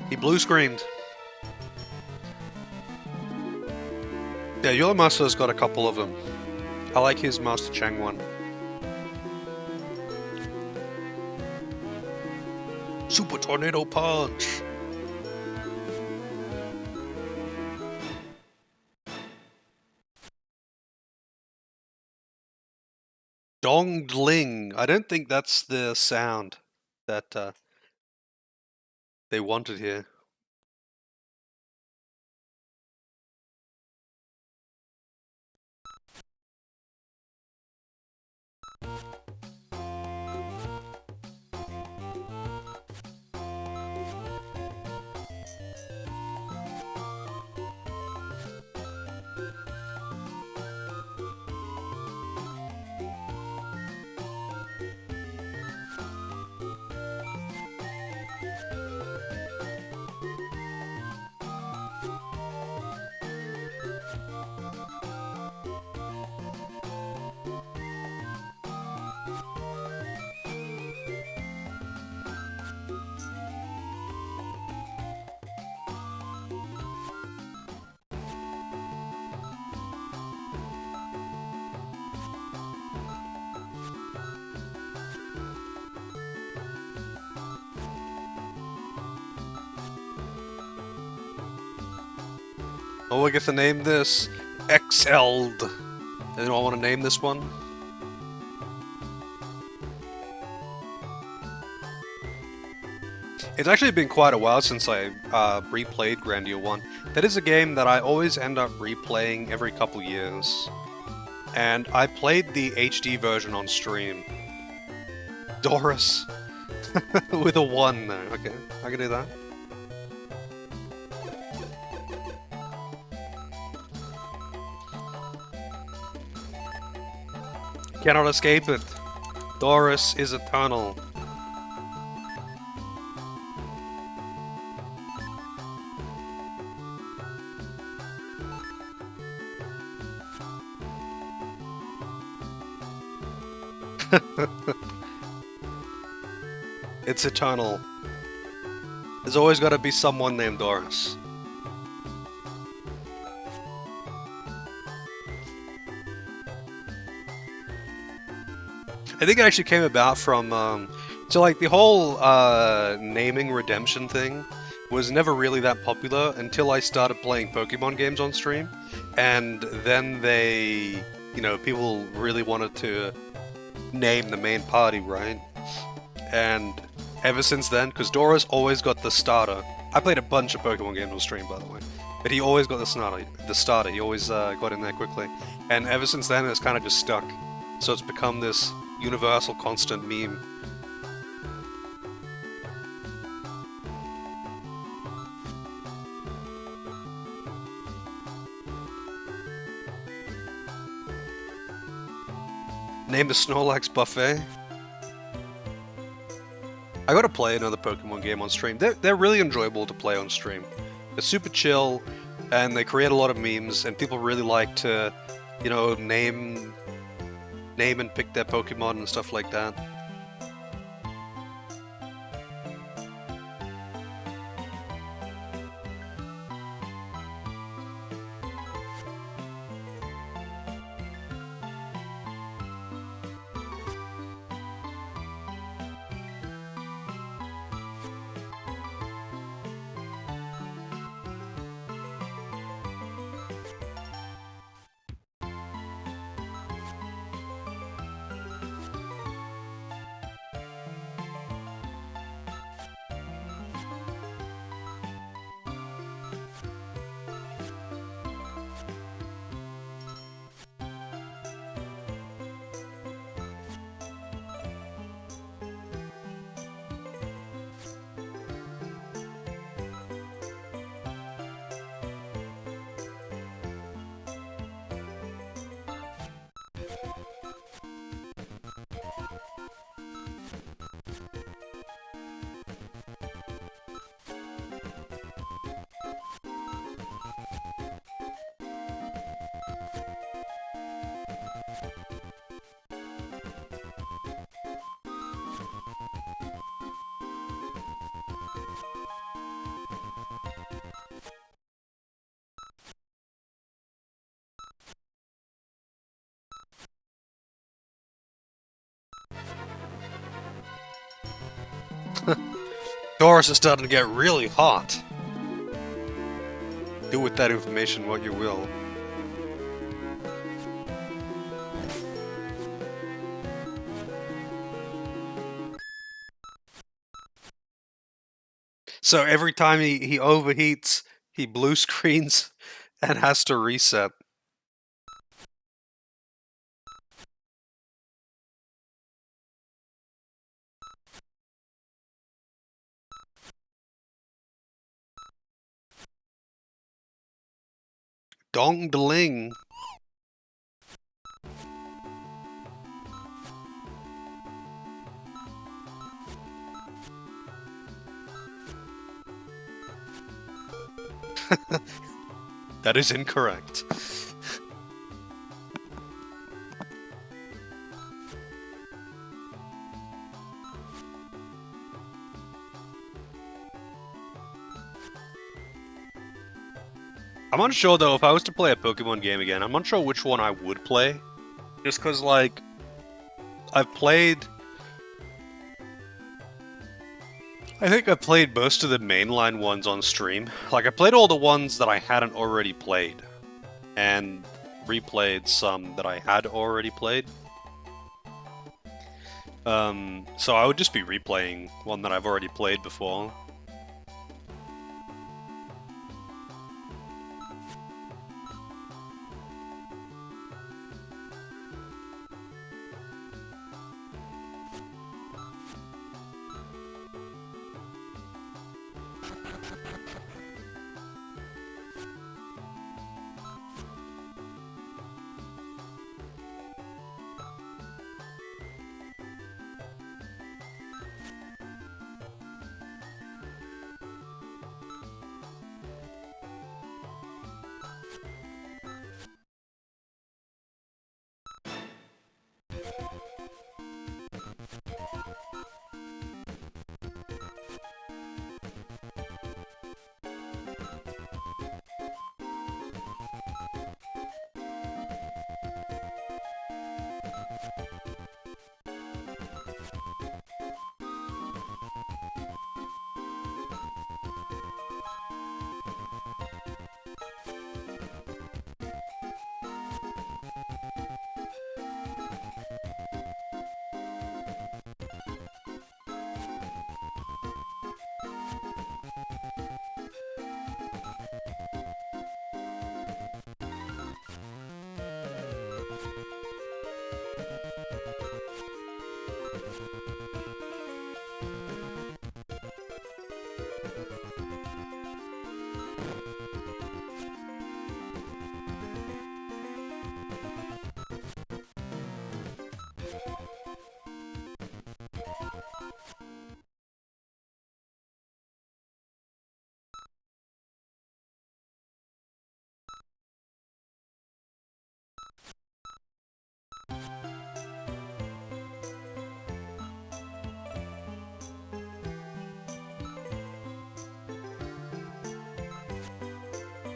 He blue screened. Yeah, Yolo Master's got a couple of them. I like his Master Chang one. Super Tornado Punch! Dongling! I don't think that's the sound that they wanted here. Oh, I get to name this Excelled. Anyone want to name this one? It's actually been quite a while since I replayed Grandia 1. That is a game that I always end up replaying every couple years. And I played the HD version on stream. Doris. With a 1 though. Okay, I can do that. Cannot escape it. Doris is eternal. It's eternal. There's always gotta be someone named Doris. I think it actually came about from, so like the whole naming redemption thing was never really that popular until I started playing Pokemon games on stream, and then they, you know, people really wanted to name the main party, right? And ever since then, because Doris always got the starter. I played a bunch of Pokemon games on stream, by the way, but he always got the starter. He always got in there quickly, and ever since then, it's kind of just stuck. So it's become this universal constant meme. Name the Snorlax buffet. I gotta play another Pokemon game on stream. They're really enjoyable to play on stream. They're super chill, and they create a lot of memes, and people really like to, you know, name and pick their Pokemon and stuff like that. Doris is starting to get really hot. Do with that information what you will. So every time he overheats, he blue screens and has to reset. Dong Dling. That is incorrect. I'm unsure though, if I was to play a Pokemon game again, I'm unsure which one I would play. Just cause like, I've played... I think I played most of the mainline ones on stream. Like, I played all the ones that I hadn't already played. And replayed some that I had already played. So I would just be replaying one that I've already played before.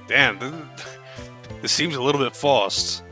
Damn, this seems a little bit forced.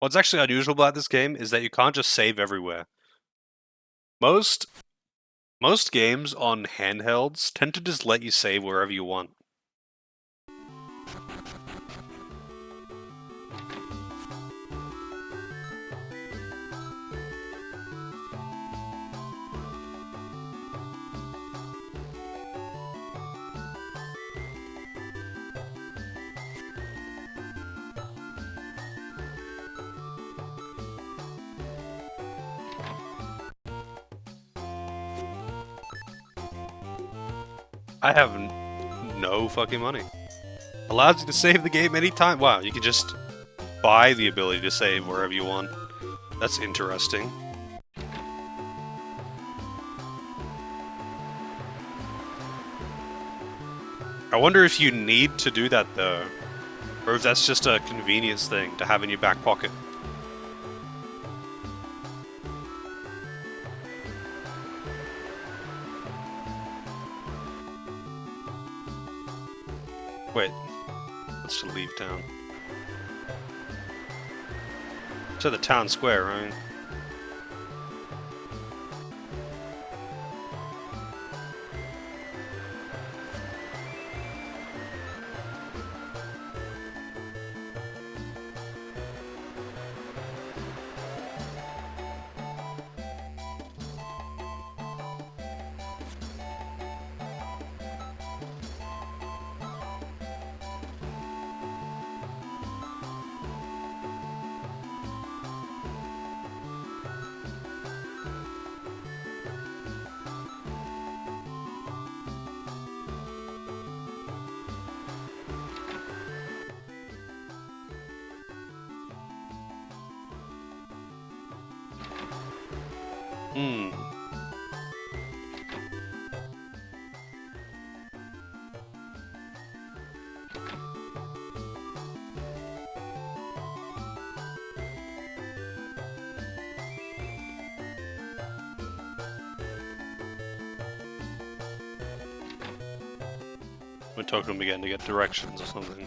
What's actually unusual about this game is that you can't just save everywhere. Most games on handhelds tend to just let you save wherever you want. I have no fucking money. Allows you to save the game anytime. Wow, you can just buy the ability to save wherever you want. That's interesting. I wonder if you need to do that though, or if that's just a convenience thing to have in your back pocket. Wait, let's leave town. To the town square, right? Hmm. We're talking to him again to get directions or something.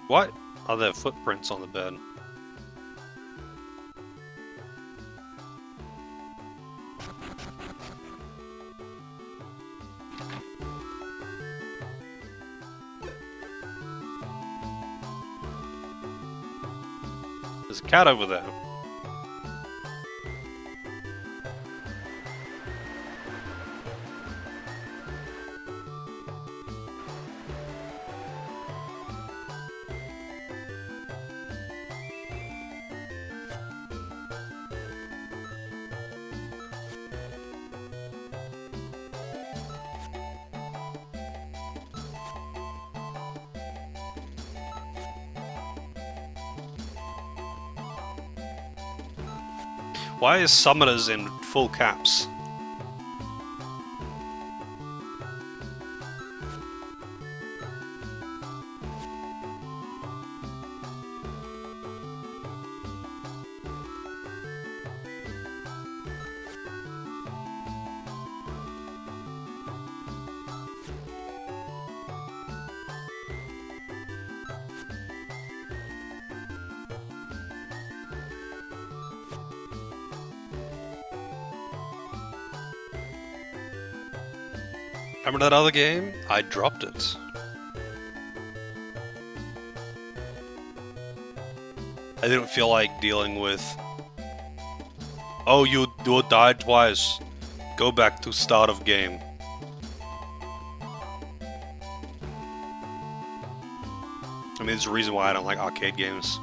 What are there footprints on the bed? There's a cat over there. Why is summoners in full caps? Remember that other game? I dropped it. I didn't feel like dealing with... Oh, you died twice. Go back to start of game. I mean, there's a reason why I don't like arcade games.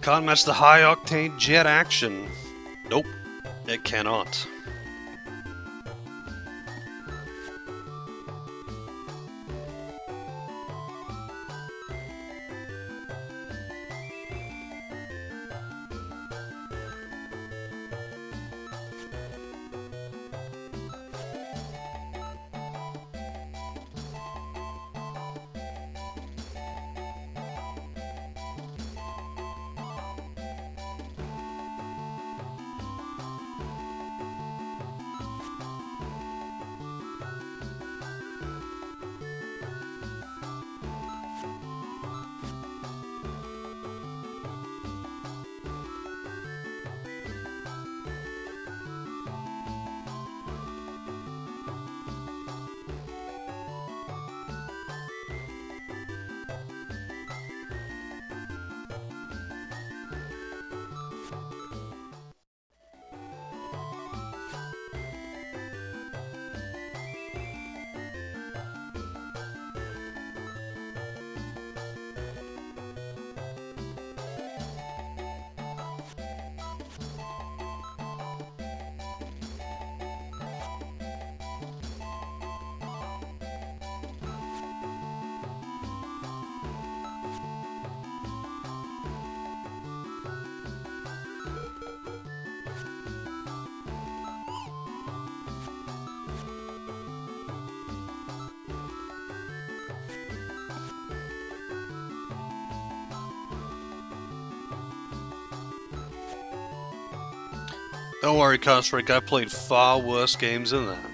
Can't match the high-octane jet action. Nope, it cannot. Don't worry, Counter-Strike, I played far worse games than that.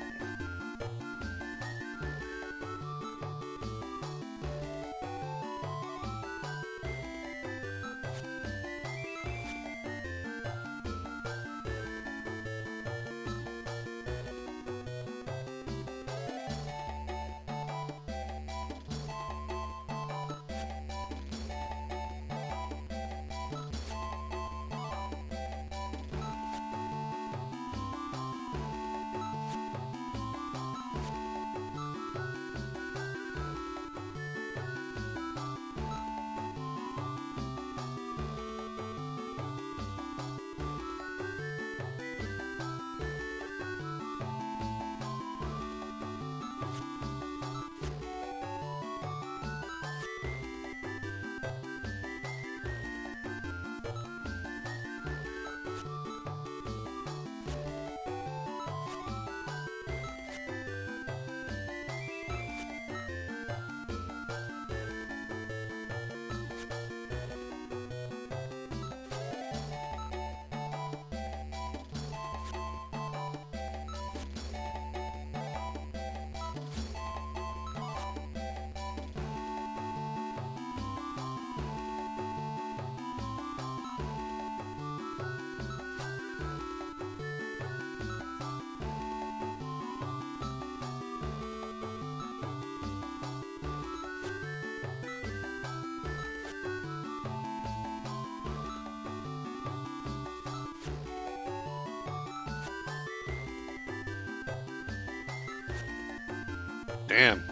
Damn.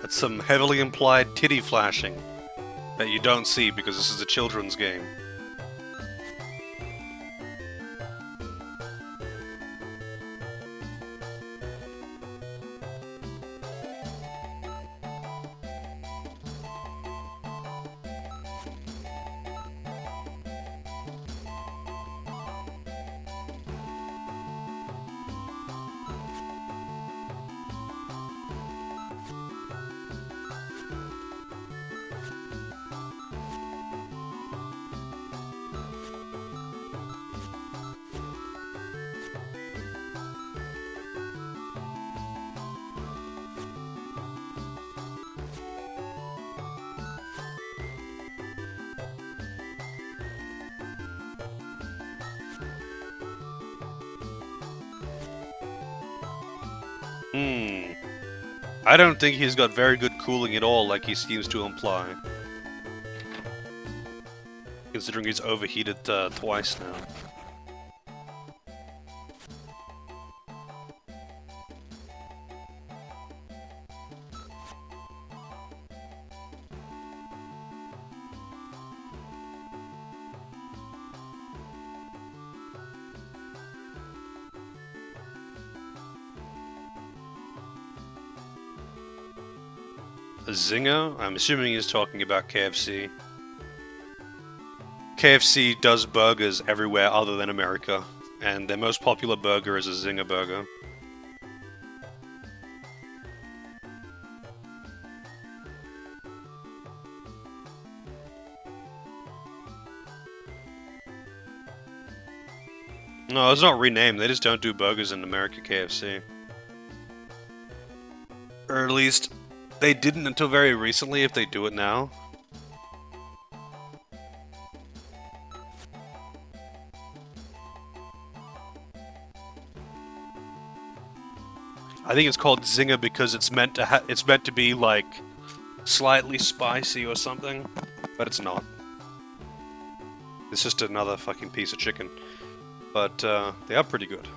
That's some heavily implied titty flashing that you don't see because this is a children's game. Hmm. I don't think he's got very good cooling at all, like he seems to imply. Considering he's overheated twice now. A zinger? I'm assuming he's talking about KFC. KFC does burgers everywhere other than America, and their most popular burger is a zinger burger. No, it's not renamed, they just don't do burgers in America KFC. Or at least, they didn't until very recently, if they do it now. I think it's called Zinger because it's meant to be like slightly spicy or something, but it's not. It's just another fucking piece of chicken. But they are pretty good.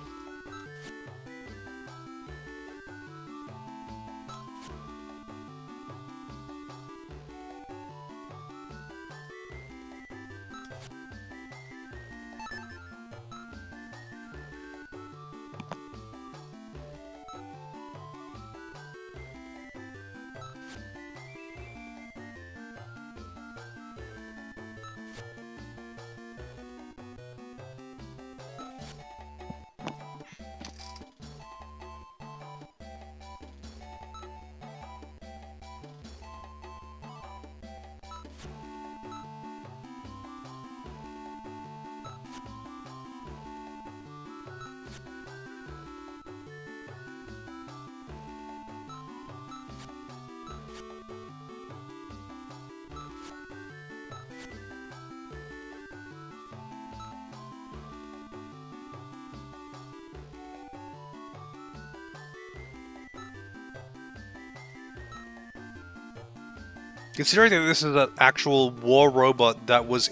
Considering that this is an actual war robot that was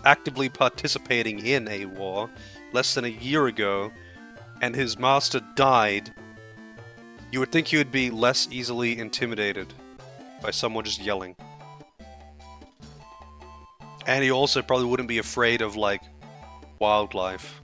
actively participating in a war less than a year ago, and his master died, you would think he would be less easily intimidated by someone just yelling. And he also probably wouldn't be afraid of, like, wildlife.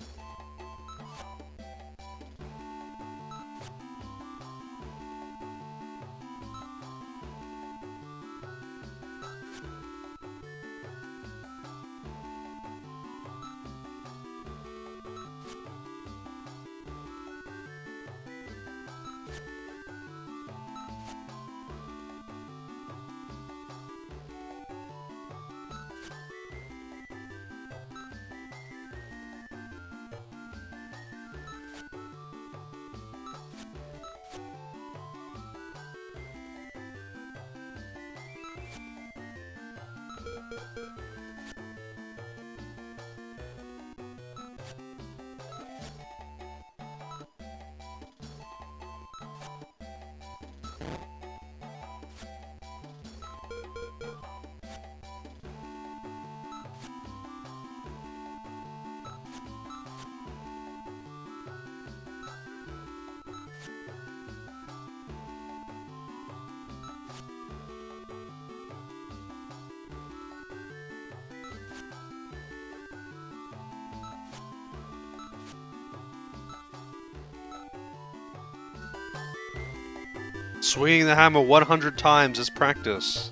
Swinging the hammer 100 times is practice.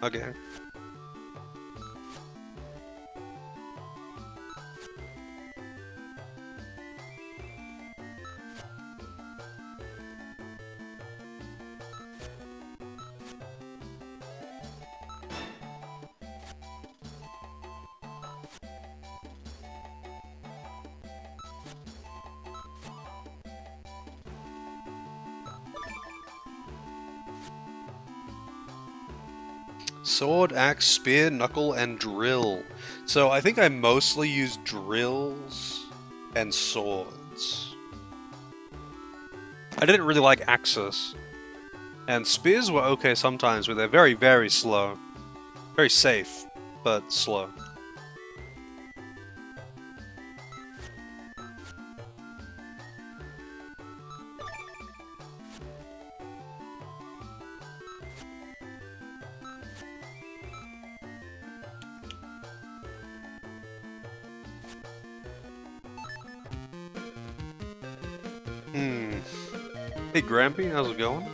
Okay. Sword, axe, spear, knuckle, and drill. So I think I mostly use drills and swords. I didn't really like axes. And spears were okay sometimes, but they're very, very slow. Very safe, but slow. Hey Grampy, how's it going?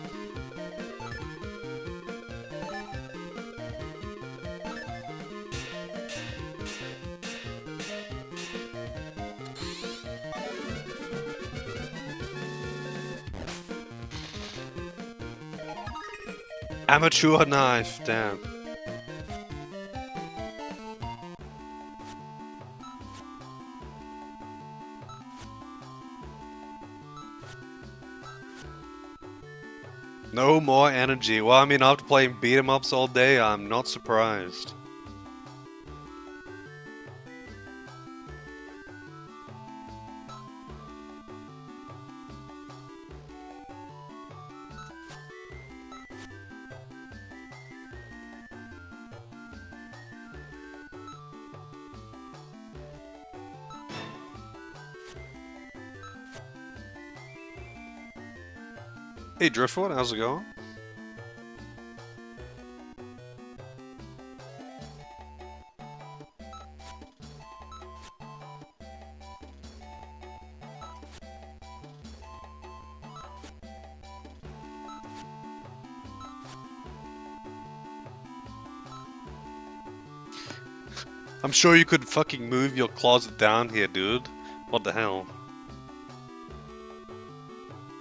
Amateur knife, damn. No more energy. Well, I mean, after playing beat 'em ups all day, I'm not surprised. Hey Driftwood, how's it going? I'm sure you could fucking move your closet down here, dude. What the hell?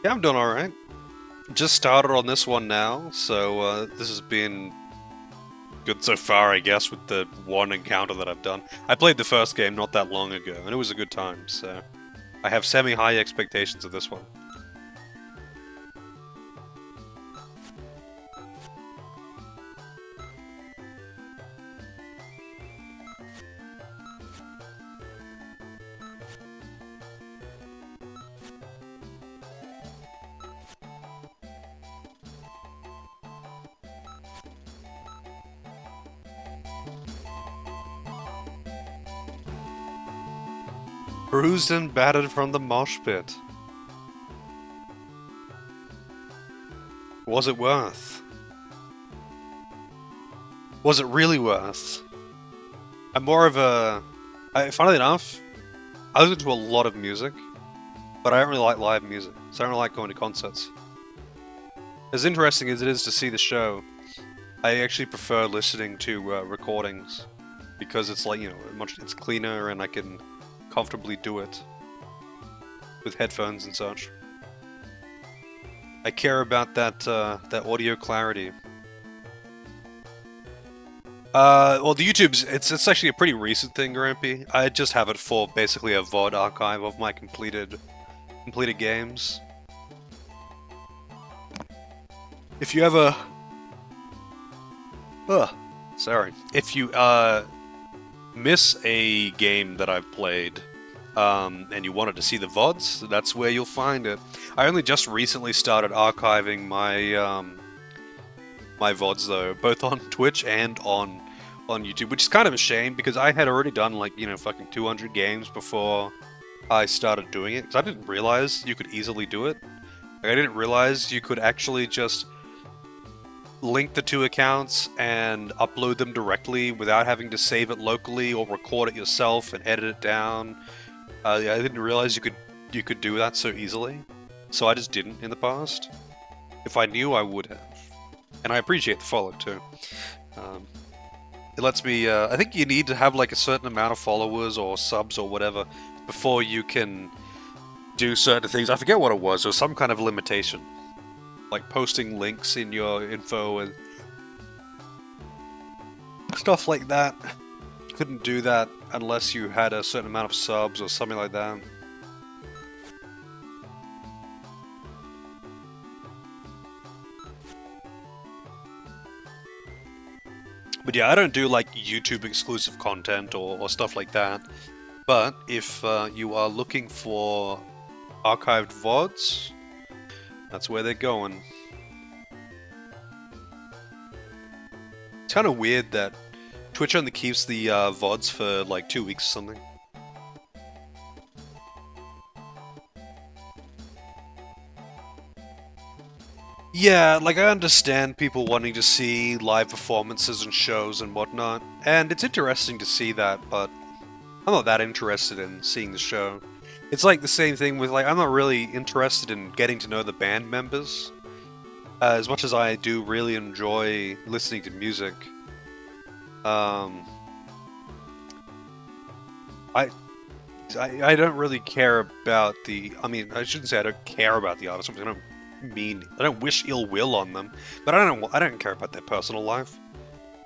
Yeah, I'm doing alright. Just started on this one now, so this has been good so far, I guess, with the one encounter that I've done. I played the first game not that long ago, and it was a good time, so I have semi-high expectations of this one. Bruised and battered from the mosh pit. Was it worth? Was it really worth? I'm more of a... funnily enough, I listen to a lot of music, but I don't really like live music, so I don't really like going to concerts. As interesting as it is to see the show, I actually prefer listening to recordings, because it's like, you know, it's cleaner and I can comfortably do it with headphones and such. I care about that that audio clarity. Well, the YouTube's it's actually a pretty recent thing, Grampy. I just have it for basically a VOD archive of my completed games. If you ever, sorry, if you miss a game that I've played, and you wanted to see the VODs, that's where you'll find it. I only just recently started archiving my my VODs though, both on Twitch and on YouTube, which is kind of a shame because I had already done like, you know, fucking 200 games before I started doing it, because I didn't realize you could easily do it. Like, I didn't realize you could actually just link the two accounts and upload them directly without having to save it locally or record it yourself and edit it down. Yeah, I didn't realize you could do that so easily, so I just didn't in the past. If I knew, I would have. And I appreciate the follow too. It lets me. I think you need to have like a certain amount of followers or subs or whatever before you can do certain things. I forget what it was. There was some kind of limitation, like posting links in your info and stuff like that. You couldn't do that unless you had a certain amount of subs or something like that. But yeah, I don't do like YouTube exclusive content or stuff like that. But if you are looking for archived VODs, That's where they're going. It's kind of weird that Twitch only keeps the VODs for like 2 weeks or something. Yeah, like I understand people wanting to see live performances and shows and whatnot, and it's interesting to see that, but I'm not that interested in seeing the show. It's like the same thing with like I'm not really interested in getting to know the band members as much as I do really enjoy listening to music. I I don't really care about the. I mean, I shouldn't say I don't care about the artist. I don't wish ill will on them, but I don't care about their personal life.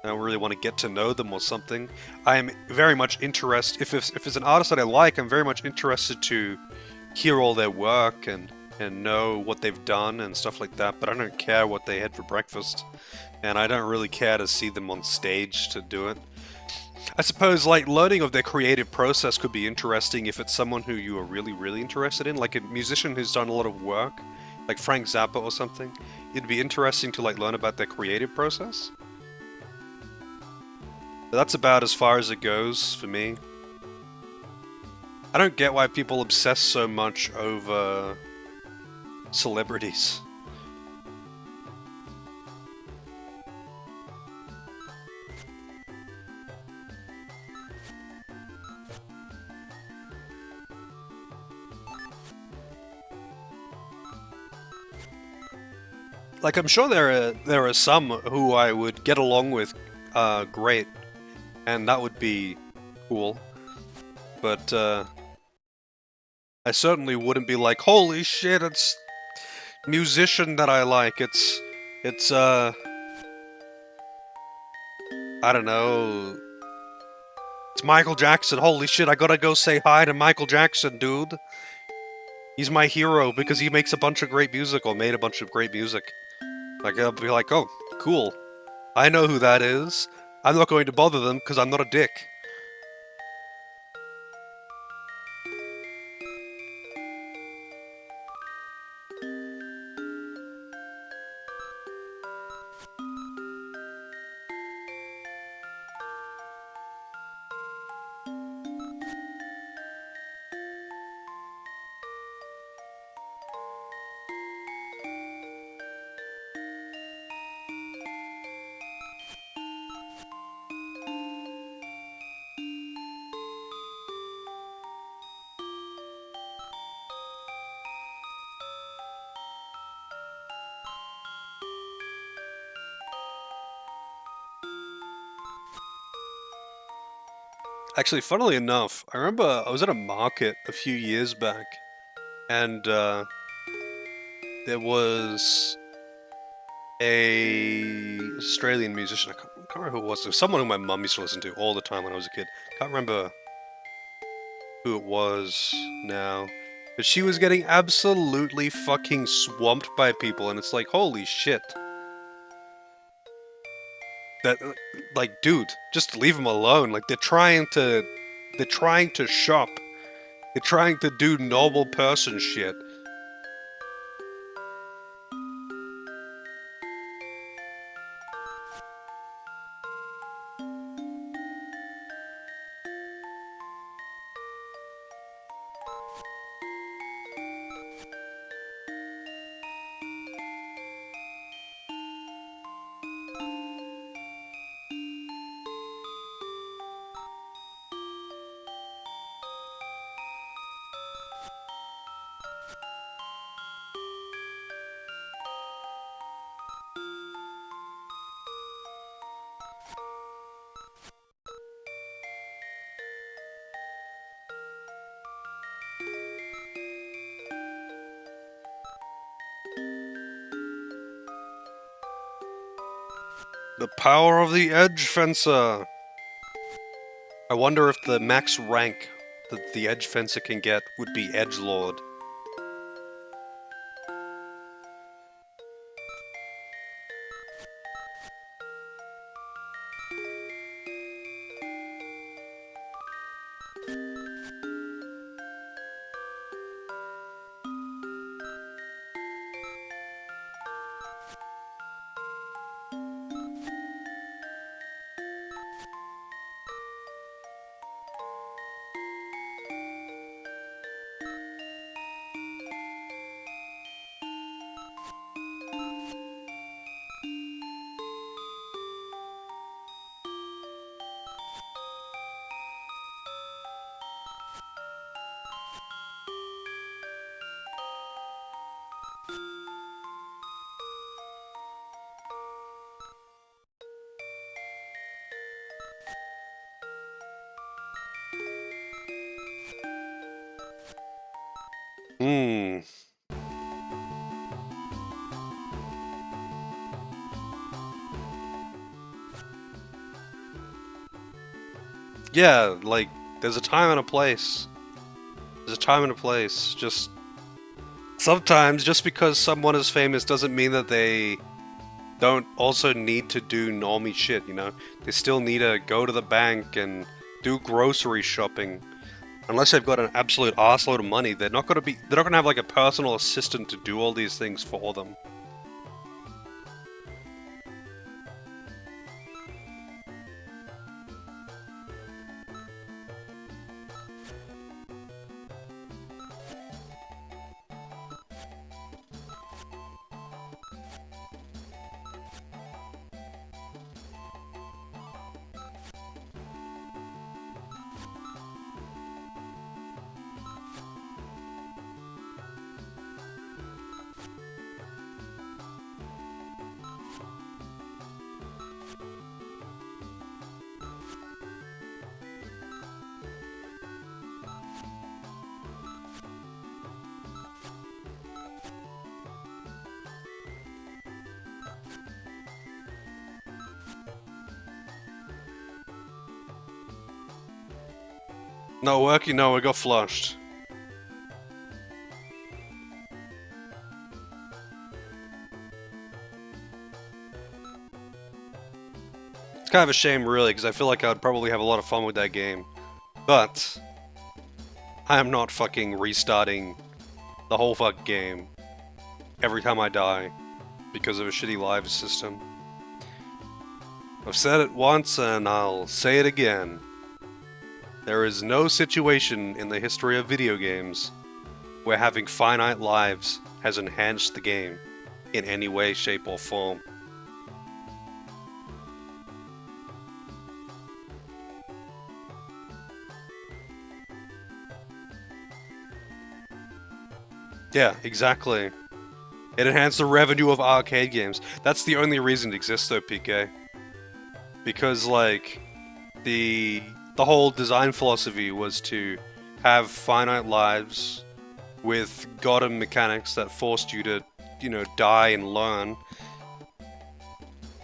I don't really want to get to know them or something. I am very much interested. If it's an artist that I like, I'm very much interested to hear all their work and know what they've done and stuff like that. But I don't care what they had for breakfast, and I don't really care to see them on stage to do it. I suppose, like, learning of their creative process could be interesting if it's someone who you are really, really interested in, like a musician who's done a lot of work, like Frank Zappa or something. It'd be interesting to, like, learn about their creative process. But that's about as far as it goes for me. I don't get why people obsess so much over celebrities. Like, I'm sure there are some who I would get along with great, and that would be cool. But I certainly wouldn't be like, holy shit, it's musician that I like. It's I don't know. It's Michael Jackson. Holy shit, I gotta go say hi to Michael Jackson, dude. He's my hero because he makes a bunch of great music or made a bunch of great music. Like, I'll be like, oh, cool. I know who that is. I'm not going to bother them because I'm not a dick. Actually, funnily enough, I remember I was at a market a few years back, and there was a Australian musician. I can't remember who it was. It was someone who my mum used to listen to all the time when I was a kid. Can't remember who it was now. But she was getting absolutely fucking swamped by people, and it's like, holy shit. That, like, dude, just leave them alone. Like, they're trying to shop. They're trying to do normal person shit. The power of the edge fencer. I wonder if the max rank that the edge fencer can get would be edgelord. Hmm. Yeah, like, there's a time and a place. There's a time and a place. Just sometimes, just because someone is famous doesn't mean that they don't also need to do normie shit, you know? They still need to go to the bank and do grocery shopping. Unless they've got an absolute arseload of money, they're not gonna have like a personal assistant to do all these things for them. Not working? No, we got flushed. It's kind of a shame, really, because I feel like I'd probably have a lot of fun with that game. But I am not fucking restarting the whole fuck game every time I die because of a shitty live system. I've said it once and I'll say it again. There is no situation in the history of video games where having finite lives has enhanced the game in any way, shape, or form. Yeah, exactly. It enhanced the revenue of arcade games. That's the only reason it exists though, PK. Because like the whole design philosophy was to have finite lives with goddamn mechanics that forced you to, you know, die and learn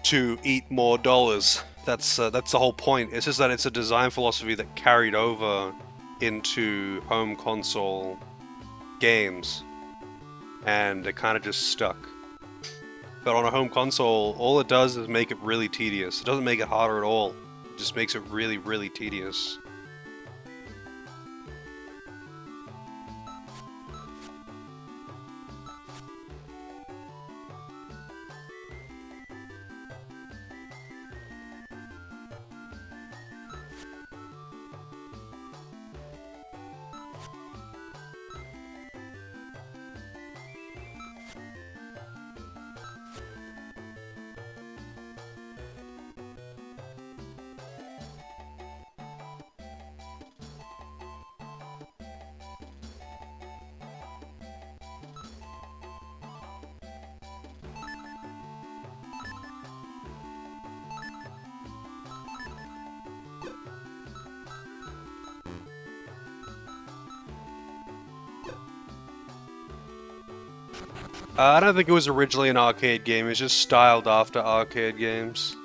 to eat more dollars. That's the whole point. It's just that it's a design philosophy that carried over into home console games, and it kind of just stuck. But on a home console, all it does is make it really tedious. It doesn't make it harder at all. It just makes it really, really tedious. I don't think it was originally an arcade game, it's just styled after arcade games.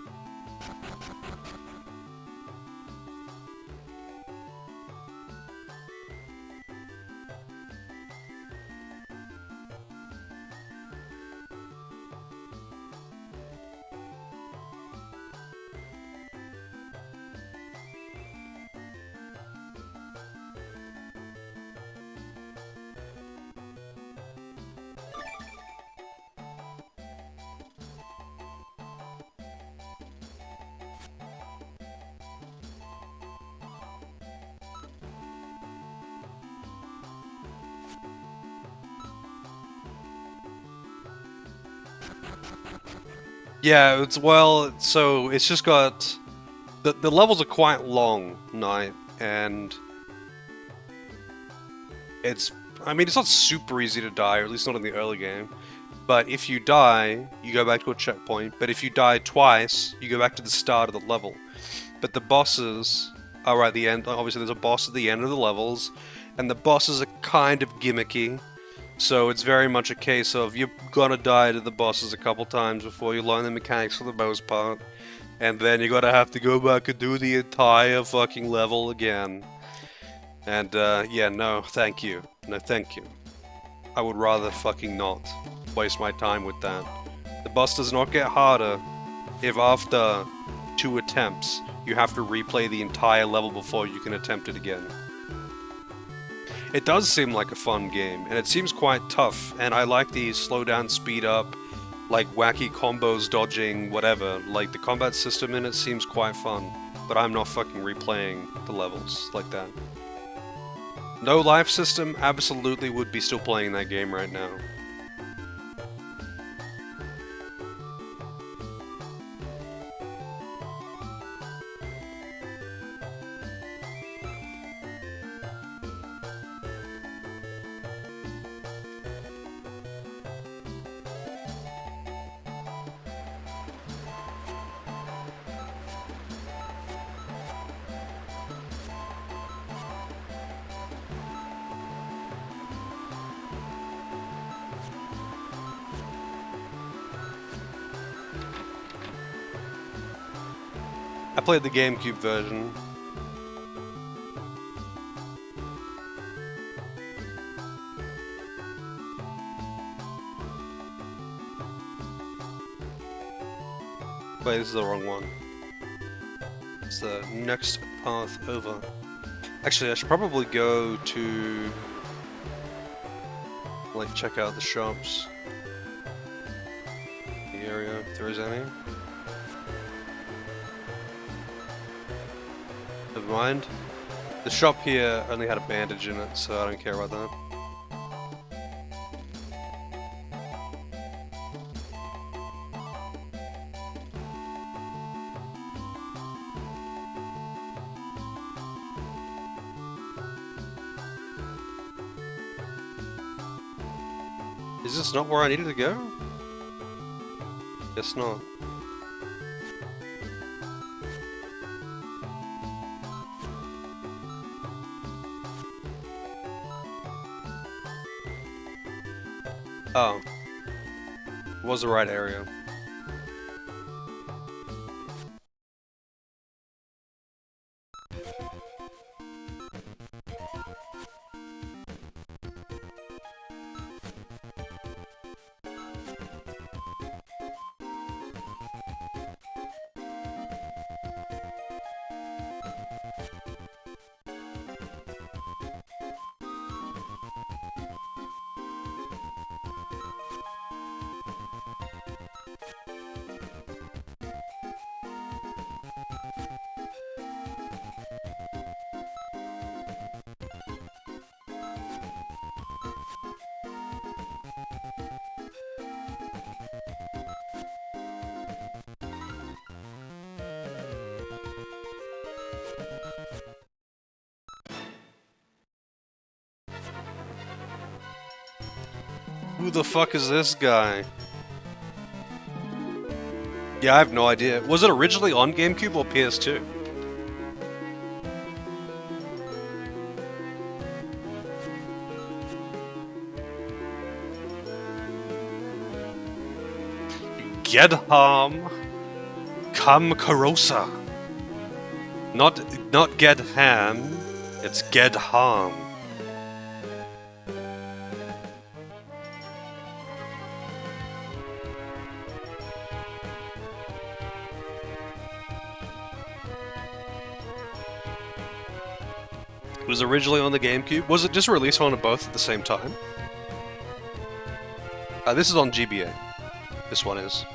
Yeah, so it's just got the levels are quite long, night, and I mean, it's not super easy to die, or at least not in the early game. But if you die, you go back to a checkpoint. But if you die twice, you go back to the start of the level. But the bosses are at the end. Obviously, there's a boss at the end of the levels, and the bosses are kind of gimmicky. So it's very much a case of you're gonna die to the bosses a couple times before you learn the mechanics for the most part. And then you're gonna have to go back and do the entire fucking level again. And yeah, no, thank you. No, thank you. I would rather fucking not waste my time with that. The boss does not get harder if after 2 attempts you have to replay the entire level before you can attempt it again. It does seem like a fun game, and it seems quite tough, and I like the slow down, speed up, like wacky combos, dodging, whatever. Like the combat system in it seems quite fun, but I'm not fucking replaying the levels like that. No life system, absolutely would be still playing that game right now. I played the GameCube version. Wait, this is the wrong one. It's the next path over. Actually, I should probably go to... like, check out the shops. The area, if there is any. Never mind. The shop here only had a bandage in it, so I don't care about that. Is this not where I needed to go? Guess not. Oh. It was the right area. Who the fuck is this guy? Yeah, I have no idea. Was it originally on GameCube or PS2? Gedham Kam Karosa. Not Gedham, it's Gedham. It was originally on the GameCube. Was it just released on both at the same time? This is on GBA. This one is.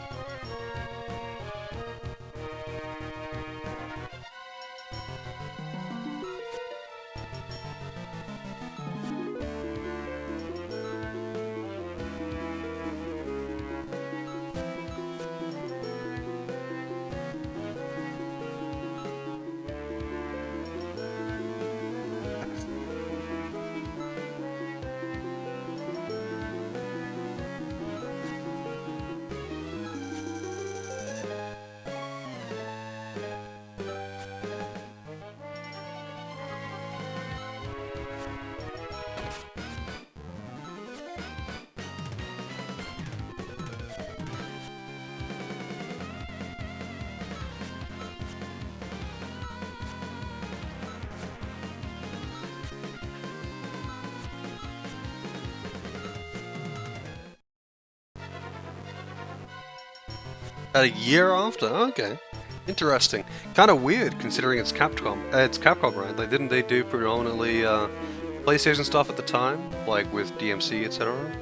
A year after? Okay. Interesting. Kind of weird considering it's Capcom. It's Capcom, right? Like, didn't they do predominantly PlayStation stuff at the time, like with DMC, etc.?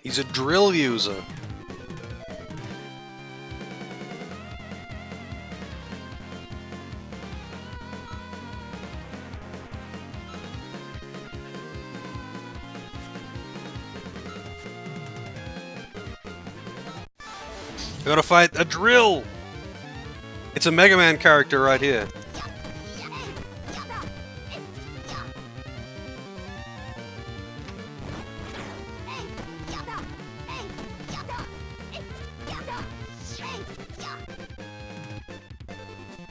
He's a drill user. I gotta fight a drill! It's a Mega Man character right here.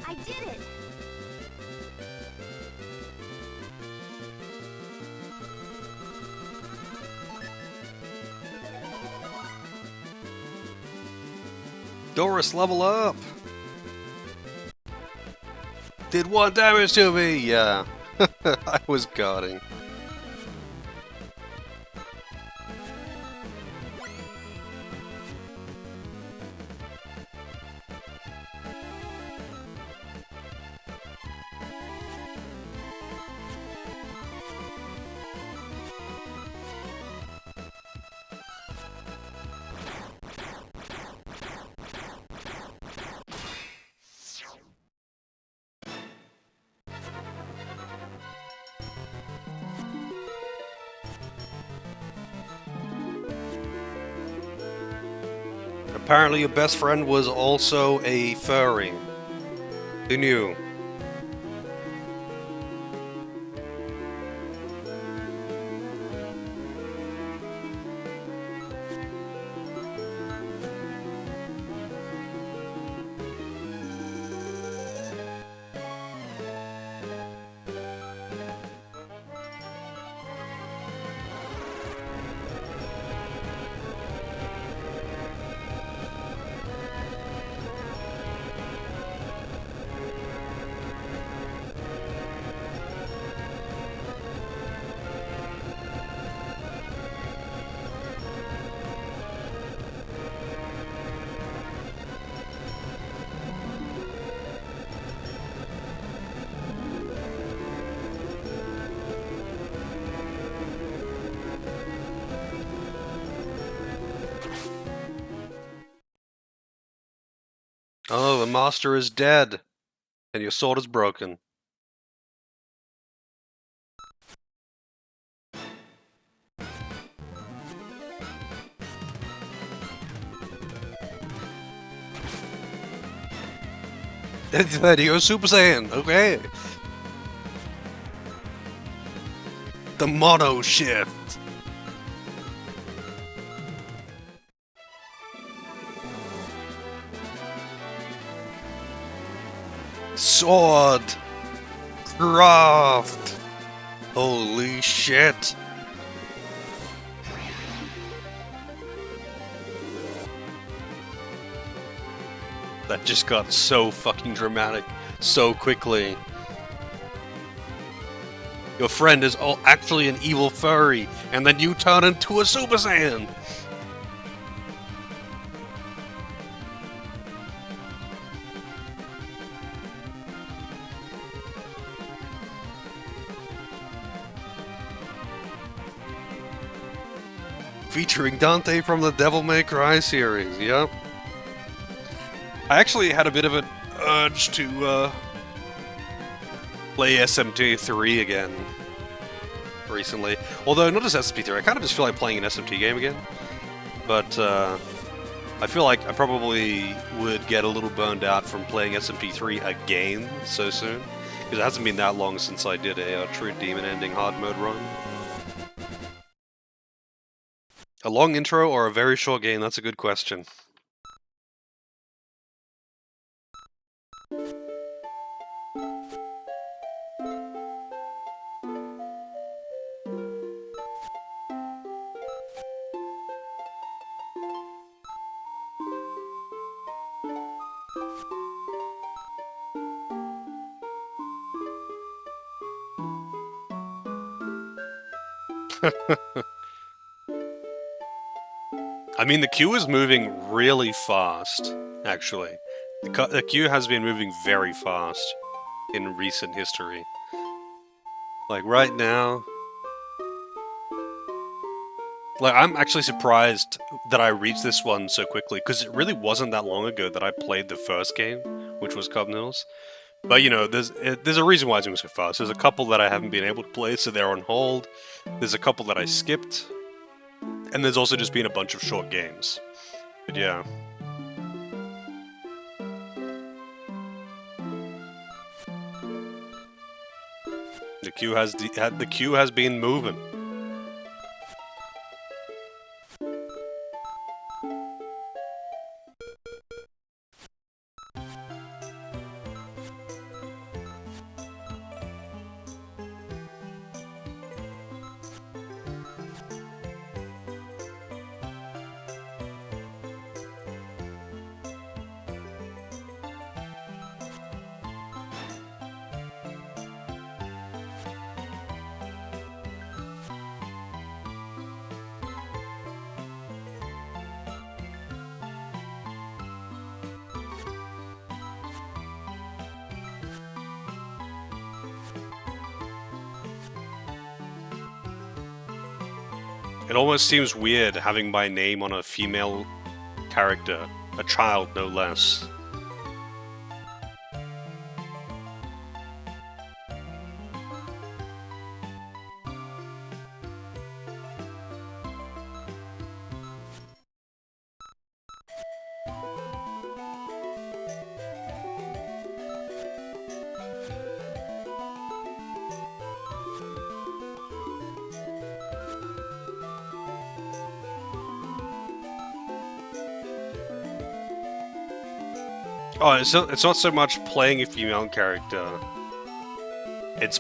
I did it! Doris, level up! Did 1 damage to me! Yeah. I was guarding. Apparently your best friend was also a furry. Who knew? Oh, the master is dead, and your sword is broken. Then you go Super Saiyan, okay. The mono shift. Sword Craft. Holy shit. That just got so fucking dramatic so quickly. Your friend is actually an evil furry, and then you turn into a Super Saiyan! Featuring Dante from the Devil May Cry series, yep. I actually had a bit of an urge to play SMT3 again recently. Although, not just SMT3, I kind of just feel like playing an SMT game again. But I feel like I probably would get a little burned out from playing SMT3 again so soon. Because it hasn't been that long since I did a true demon ending hard mode run. A long intro or a very short game? That's a good question. I mean, the queue is moving really fast, actually. The queue has been moving very fast in recent history. Like, right now... Like, I'm actually surprised that I reached this one so quickly, because it really wasn't that long ago that I played the first game, which was Cupnoodles. But, you know, there's a reason why it's moving so fast. There's a couple that I haven't been able to play, so they're on hold. There's a couple that I skipped. And there's also just been a bunch of short games. But yeah. The queue has been moving. It almost seems weird having my name on a female character, a child no less. Oh, it's not so much playing a female character. It's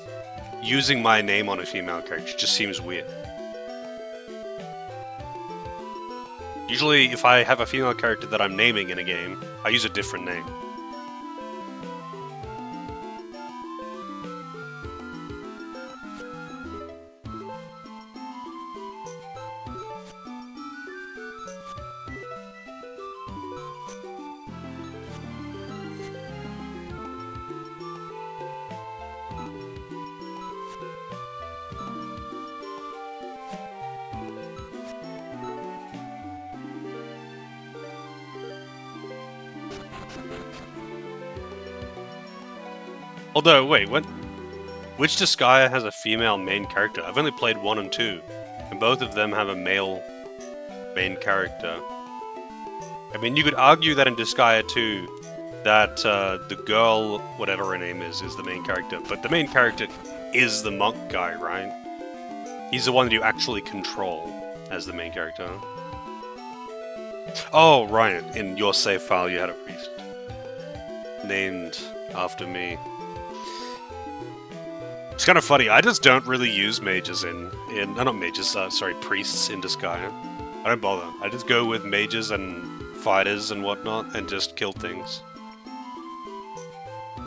using my name on a female character. It just seems weird. Usually, if I have a female character that I'm naming in a game, I use a different name. Although, wait, which Disgaea has a female main character? I've only played 1 and 2, and both of them have a male main character. I mean, you could argue that in Disgaea 2, that the girl, whatever her name is the main character, but the main character is the monk guy, right? He's the one that you actually control as the main character. Oh, right, in your save file you had a priest named after me. It's kind of funny, I just don't really use mages not mages, sorry, priests in Disgaea. I don't bother. I just go with mages and fighters and whatnot and just kill things.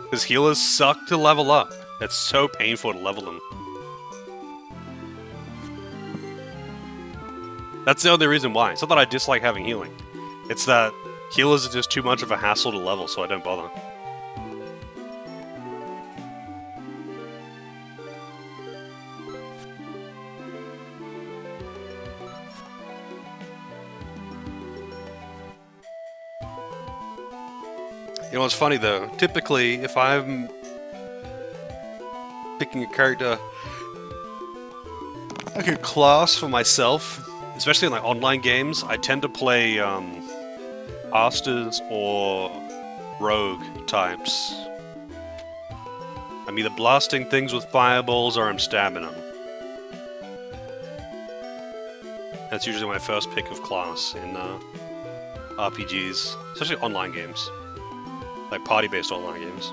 Because healers suck to level up. It's so painful to level them. That's the only reason why. It's not that I dislike having healing. It's that healers are just too much of a hassle to level, so I don't bother. You know what's funny though? Typically, if I'm picking a character, like a class for myself, especially in like online games, I tend to play casters or rogue types. I'm either blasting things with fireballs or I'm stabbing them. That's usually my first pick of class in RPGs, especially online games, like party-based online games.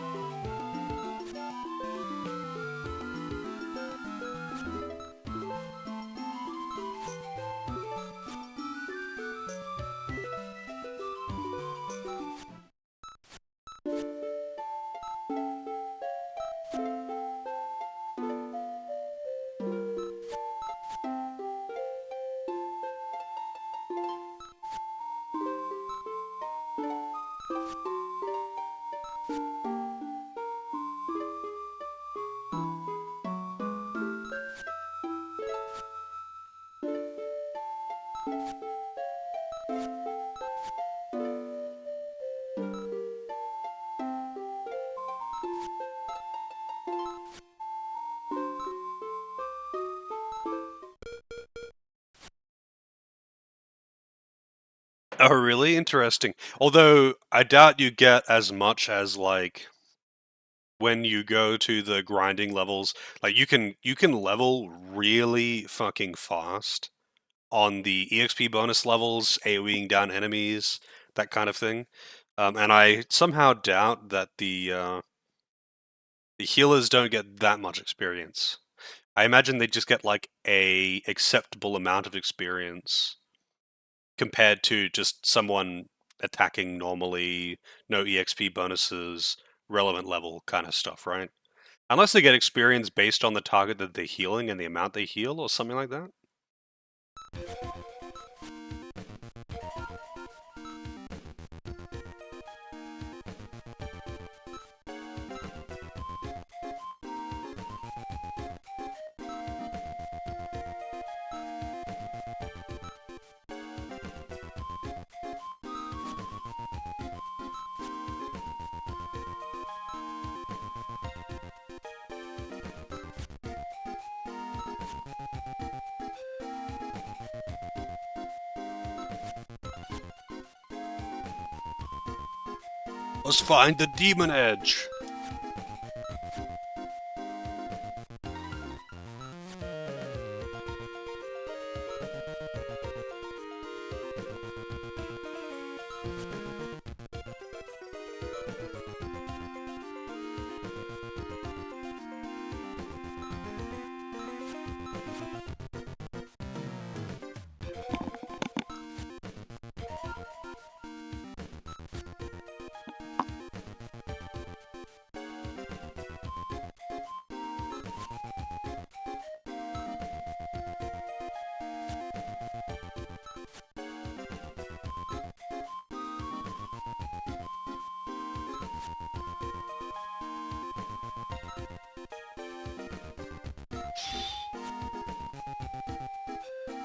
Oh, really? Interesting. Although, I doubt you get as much as, like, when you go to the grinding levels. Like, you can level really fucking fast on the EXP bonus levels, AoEing down enemies, that kind of thing. And I somehow doubt that the healers don't get that much experience. I imagine they just get, like, a acceptable amount of experience compared to just someone attacking normally, no EXP bonuses, relevant level kind of stuff, right? Unless they get experience based on the target that they're healing and the amount they heal or something like that. Let's find the demon edge.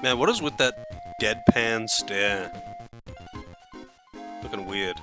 Man, what is with that deadpan stare? Looking weird.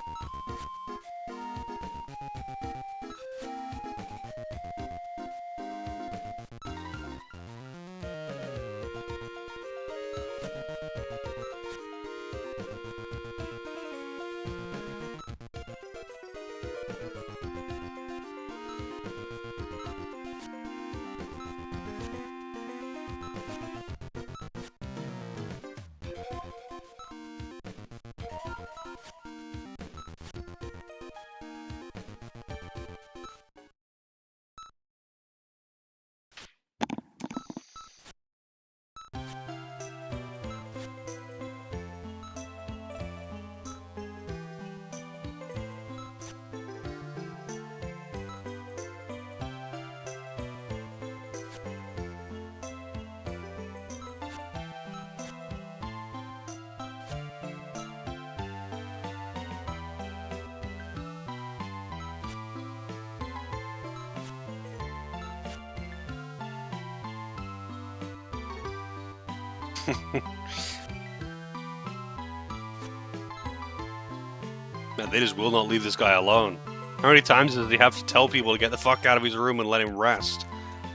Man, No, they just will not leave this guy alone. How many times does he have to tell people to get the fuck out of his room and let him rest?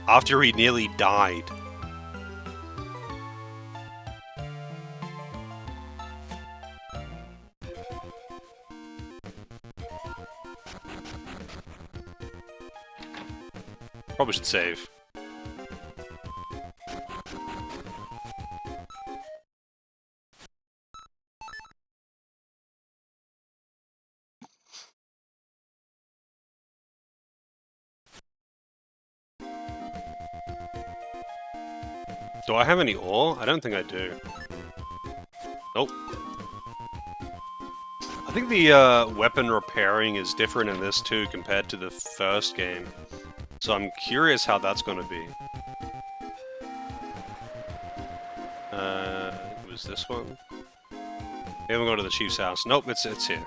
After he nearly died. Probably should save. Do I have any ore? I don't think I do. Nope. I think the weapon repairing is different in this too compared to the first game. So I'm curious how that's going to be. Was this one? We haven't gone to the chief's house. Nope, it's here.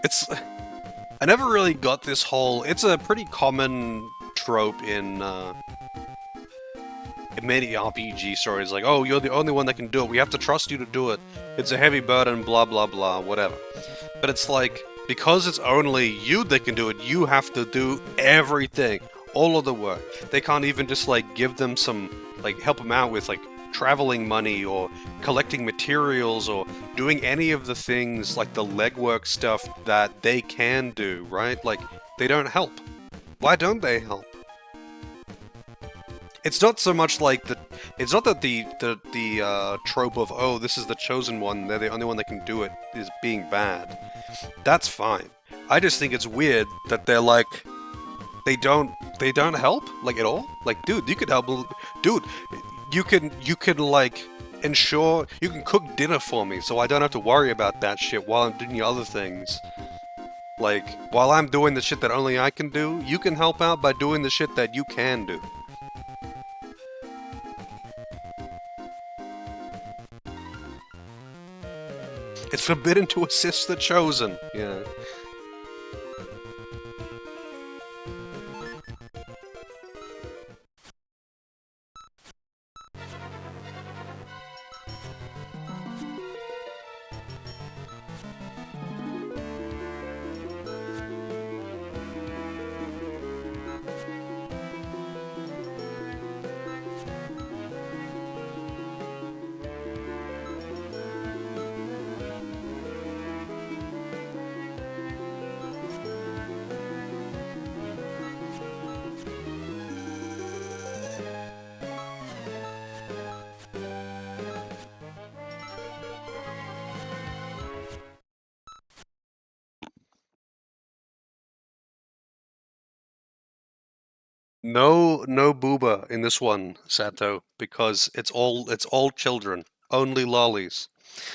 It's... I never really got this whole... It's a pretty common trope in many RPG stories, like, oh, you're the only one that can do it, we have to trust you to do it, it's a heavy burden, blah blah blah, whatever. But it's like, because it's only you that can do it, you have to do everything, all of the work. They can't even just, like, give them some, like, help them out with, like, traveling money, or collecting materials, or doing any of the things, like the legwork stuff that they can do, right? Like, they don't help. Why don't they help? It's not so much like the... It's not that the trope of, oh, this is the chosen one, they're the only one that can do it, is being bad. That's fine. I just think it's weird that they're like... They don't help? Like, at all? Like, dude, you could help... Dude, you can, like, ensure... You can cook dinner for me, so I don't have to worry about that shit while I'm doing other things. Like, while I'm doing the shit that only I can do, you can help out by doing the shit that you can do. It's forbidden to assist the chosen. Yeah. No booba in this one, Sato, because it's all children. Only lollies.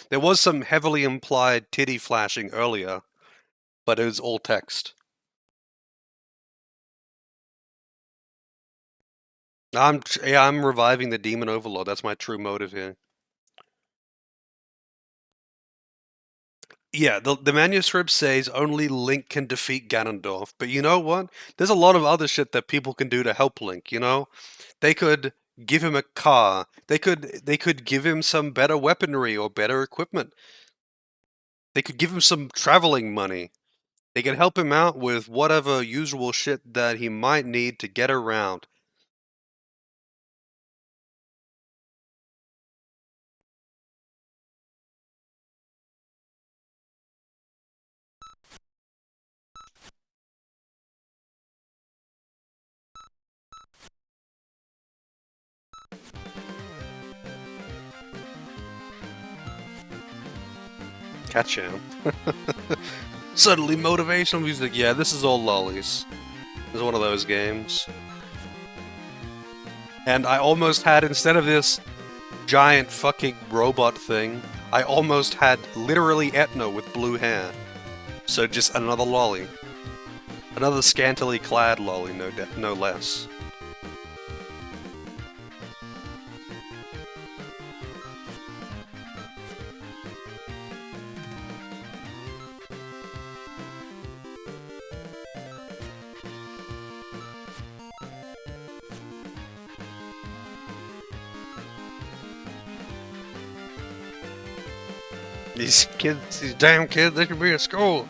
There was some heavily implied titty flashing earlier, but it was all text. I'm reviving the Demon Overlord. That's my true motive here. Yeah, the manuscript says only Link can defeat Ganondorf, but you know what? There's a lot of other shit that people can do to help Link, you know? They could give him a car. They could give him some better weaponry or better equipment. They could give him some traveling money. They could help him out with whatever usual shit that he might need to get around. Catchamp. Suddenly motivational music. Yeah, this is all lollies. This is one of those games. And I almost had, instead of this giant fucking robot thing, I almost had literally Etna with blue hair. So just another lolly. Another scantily clad lolly, no less. These kids, these damn kids, they should be at school.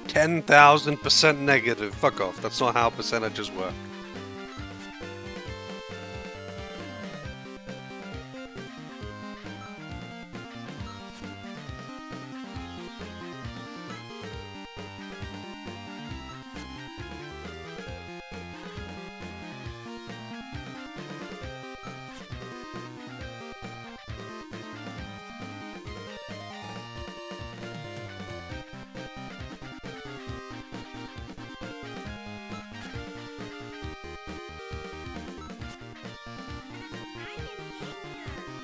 $10,000% negative. Fuck off. That's not how percentages work.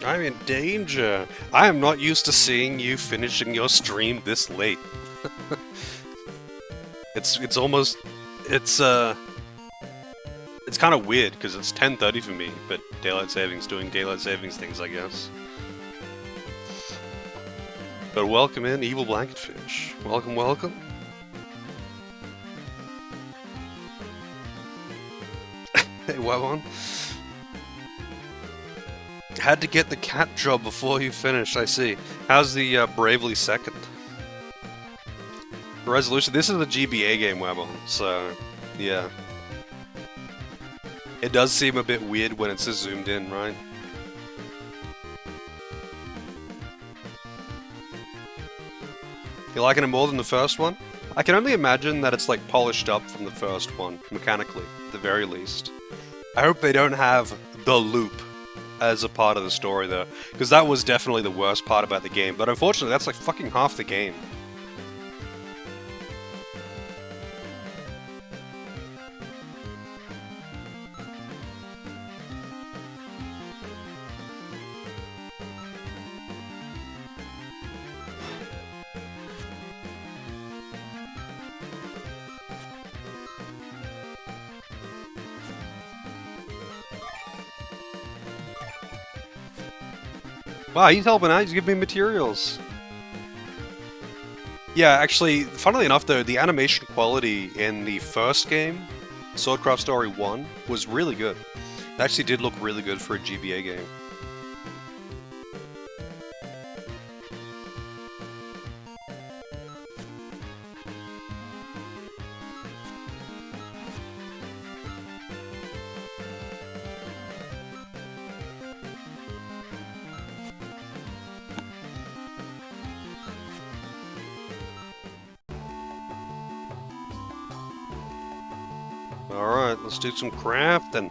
I'm in danger. I am not used to seeing you finishing your stream this late. it's almost it's kind of weird because it's 10:30 for me, but daylight savings doing daylight savings things, I guess. But welcome in, Evil Blanketfish. Welcome, welcome. Hey, Webon. Had to get the cat job before you finished, I see. How's the Bravely Second? Resolution, this is a GBA game, Webon, so yeah. It does seem a bit weird when it's just zoomed in, right? You liking it more than the first one? I can only imagine that it's like polished up from the first one, mechanically, at the very least. I hope they don't have the loop as a part of the story though, because that was definitely the worst part about the game, but unfortunately that's like fucking half the game. Wow, he's helping out, he's giving me materials. Yeah, actually, funnily enough though, the animation quality in the first game, Swordcraft Story 1, was really good. It actually did look really good for a GBA game. Alright, let's do some crafting.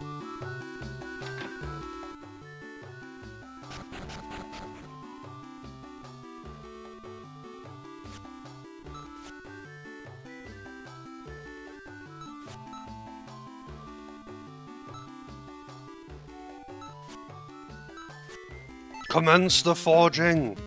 Commence the forging!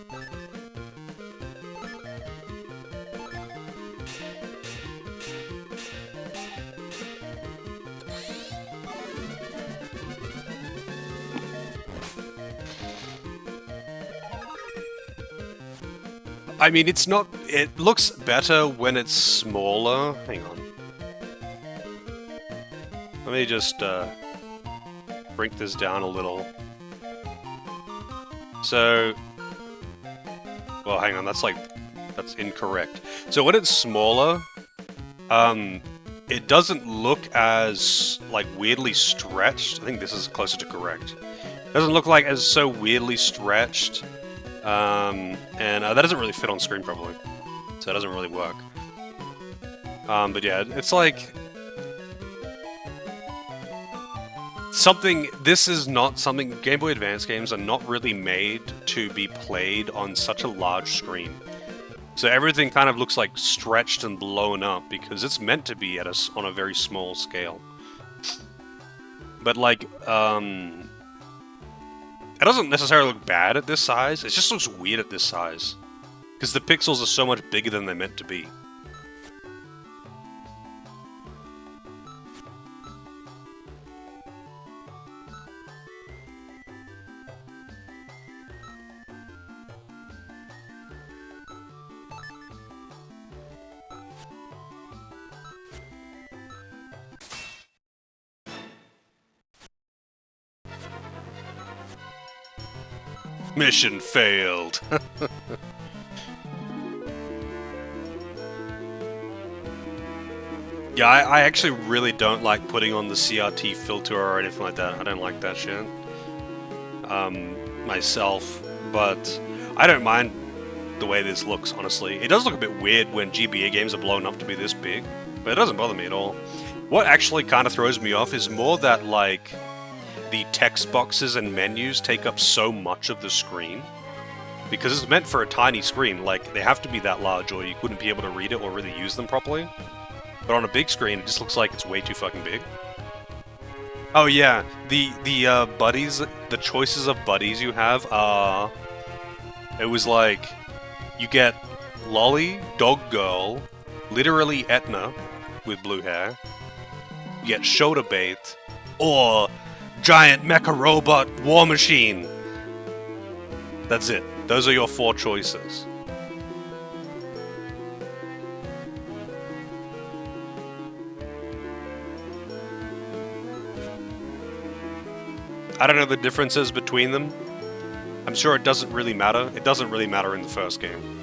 I mean, it's not... It looks better when it's smaller. Hang on. Let me just break this down a little. So, well, hang on, that's incorrect. So when it's smaller, it doesn't look as, like, weirdly stretched. I think this is closer to correct. It doesn't look like as so weirdly stretched, and that doesn't really fit on screen properly, so it doesn't really work. But yeah, it's like something. This is not something. Game Boy Advance games are not really made to be played on such a large screen. So everything kind of looks like stretched and blown up because it's meant to be on a very small scale. But like, it doesn't necessarily look bad at this size. It just looks weird at this size because the pixels are so much bigger than they're meant to be. Mission failed. Yeah, I actually really don't like putting on the CRT filter or anything like that. I don't like that shit. Myself, but I don't mind the way this looks, honestly. It does look a bit weird when GBA games are blown up to be this big, but it doesn't bother me at all. What actually kind of throws me off is more that, like, the text boxes and menus take up so much of the screen. Because it's meant for a tiny screen, like, they have to be that large or you couldn't be able to read it or really use them properly. But on a big screen, it just looks like it's way too fucking big. Oh yeah, the buddies, the choices of buddies you have are... It was like, you get Lolly, Dog Girl, literally Etna, with blue hair. You get Shoulder Bait, or Giant Mecha Robot War Machine. That's it. Those are your 4 choices. I don't know the differences between them. I'm sure it doesn't really matter. It doesn't really matter in the first game.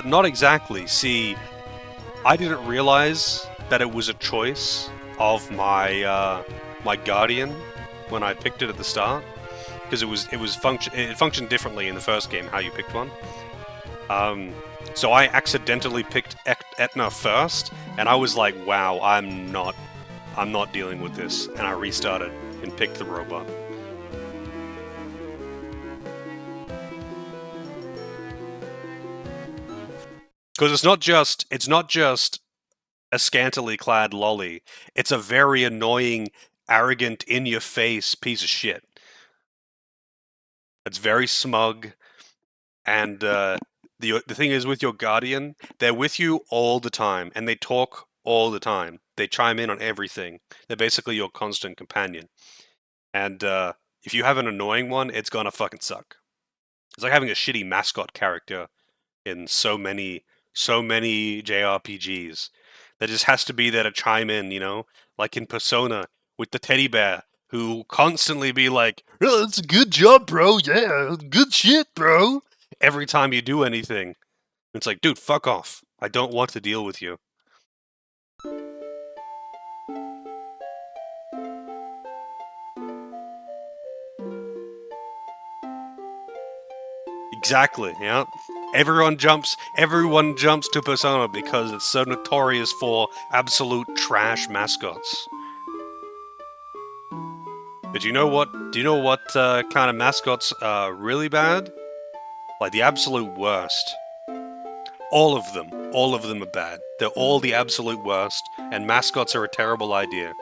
Not exactly. See, I didn't realize that it was a choice of my my Guardian when I picked it at the start, because it functioned differently in the first game how you picked one. So I accidentally picked Etna first, and I was like, "Wow, I'm not dealing with this," and I restarted and picked the robot. Because it's not just a scantily clad lolly. It's a very annoying, arrogant, in-your-face piece of shit. It's very smug, and the thing is with your Guardian, they're with you all the time, and they talk all the time. They chime in on everything. They're basically your constant companion. And if you have an annoying one, it's gonna fucking suck. It's like having a shitty mascot character in so many JRPGs. There just has to be there to chime in, you know? Like in Persona, with the teddy bear, who constantly be like, "Oh, it's a good job, bro, yeah, good shit, bro," every time you do anything. It's like, dude, fuck off. I don't want to deal with you. Exactly, yeah. Everyone jumps to Persona because it's so notorious for absolute trash mascots. But do you know what kind of mascots are really bad? Like the absolute worst. All of them are bad. They're all the absolute worst, and mascots are a terrible idea.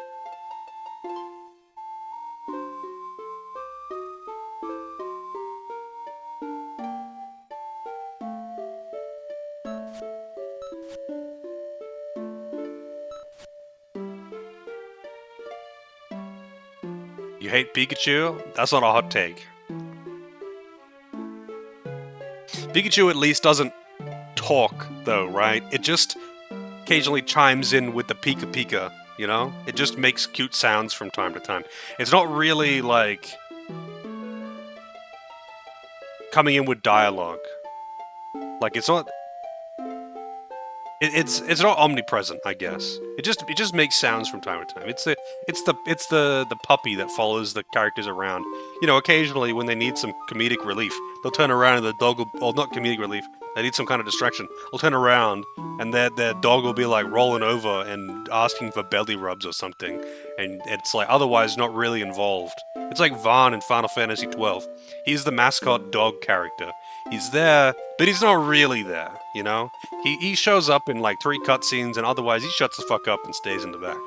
You hate Pikachu? That's not a hot take. Pikachu at least doesn't talk, though, right? It just occasionally chimes in with the Pika Pika, you know? It just makes cute sounds from time to time. It's not really, like, coming in with dialogue. Like, it's not... It's not omnipresent, I guess. It just makes sounds from time to time. It's the puppy that follows the characters around. You know, occasionally when they need some comedic relief, they'll turn around and the dog will, well, not comedic relief. They need some kind of distraction. They'll turn around and their dog will be like rolling over and asking for belly rubs or something, and it's like otherwise not really involved. It's like Vaughn in Final Fantasy XII. He's the mascot dog character. He's there, but he's not really there, you know? He shows up in like 3 cutscenes, and otherwise he shuts the fuck up and stays in the back.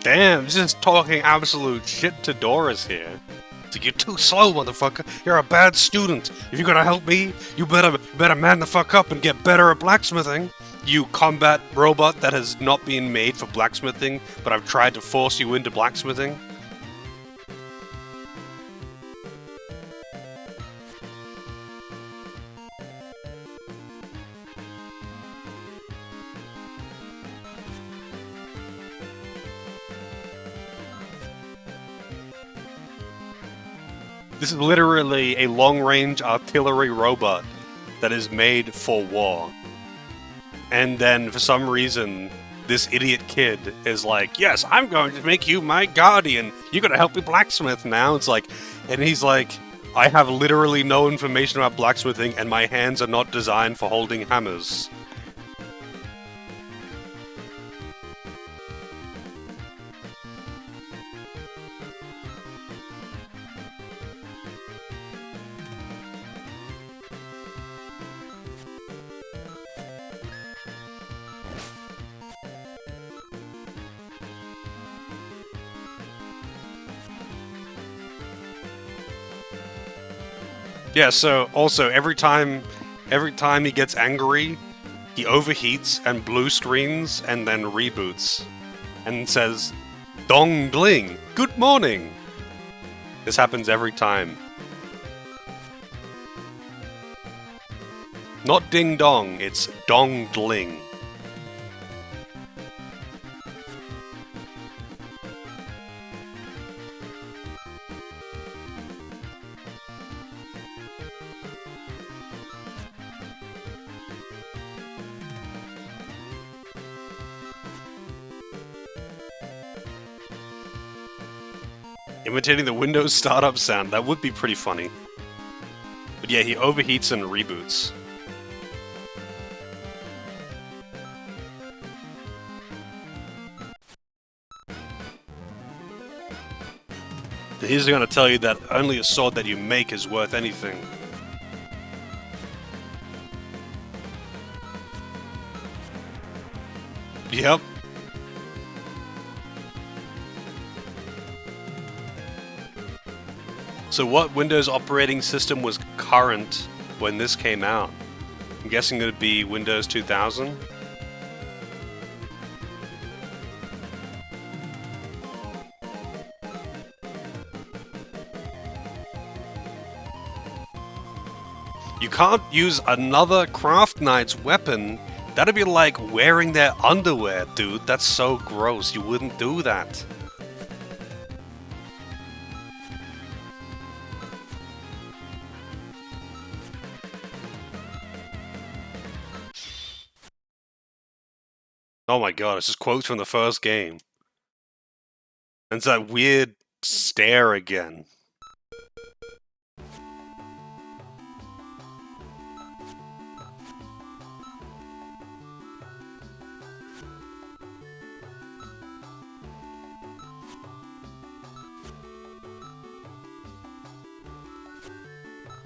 Damn, just talking absolute shit to Doris here. It's like, you're too slow, motherfucker. You're a bad student. If you're gonna help me, you better man the fuck up and get better at blacksmithing. You combat robot that has not been made for blacksmithing, but I've tried to force you into blacksmithing. This is literally a long-range artillery robot that is made for war. And then, for some reason, this idiot kid is like, yes, I'm going to make you my guardian. You're going to help me blacksmith now. It's like, and he's like, I have literally no information about blacksmithing and my hands are not designed for holding hammers. Yeah, so also every time he gets angry, he overheats and blue screens and then reboots and says, "Dong Dling, good morning." This happens every time. Not ding dong, it's dong dling. Imitating the Windows startup sound, that would be pretty funny. But yeah, he overheats and reboots. He's gonna tell you that only a sword that you make is worth anything. Yep. So what Windows operating system was current when this came out? I'm guessing it would be Windows 2000. You can't use another Craft Knight's weapon. That'd be like wearing their underwear, dude. That's so gross. You wouldn't do that. Oh my god, it's just quotes from the first game. And it's that weird stare again.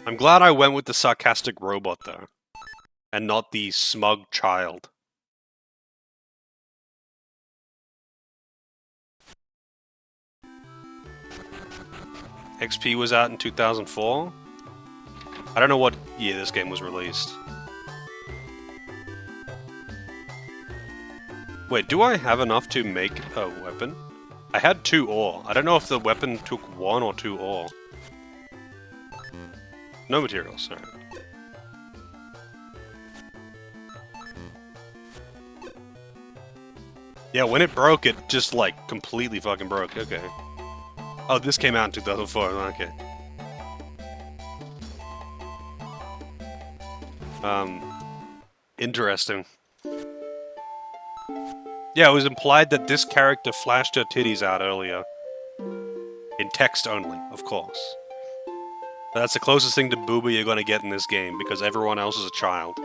I'm glad I went with the sarcastic robot though, and not the smug child. XP was out in 2004? I don't know what year this game was released. Wait, do I have enough to make a weapon? I had 2 ore. I don't know if the weapon took 1 or 2 ore. No materials, alright. Yeah, when it broke, it just, like, completely fucking broke. Okay. Oh, this came out in 2004. Okay. Interesting. Yeah, it was implied that this character flashed her titties out earlier. In text only, of course. But that's the closest thing to booba you're gonna get in this game, because everyone else is a child.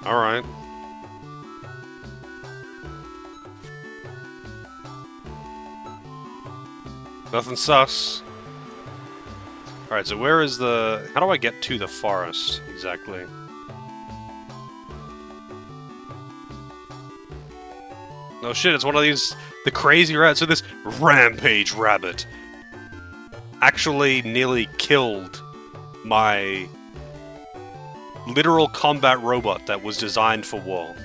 Alright. Nothing sus. Alright, so where is the... How do I get to the forest, exactly? Oh shit, it's one of these... The crazy rabbits. So this rampage rabbit actually nearly killed my literal combat robot that was designed for war.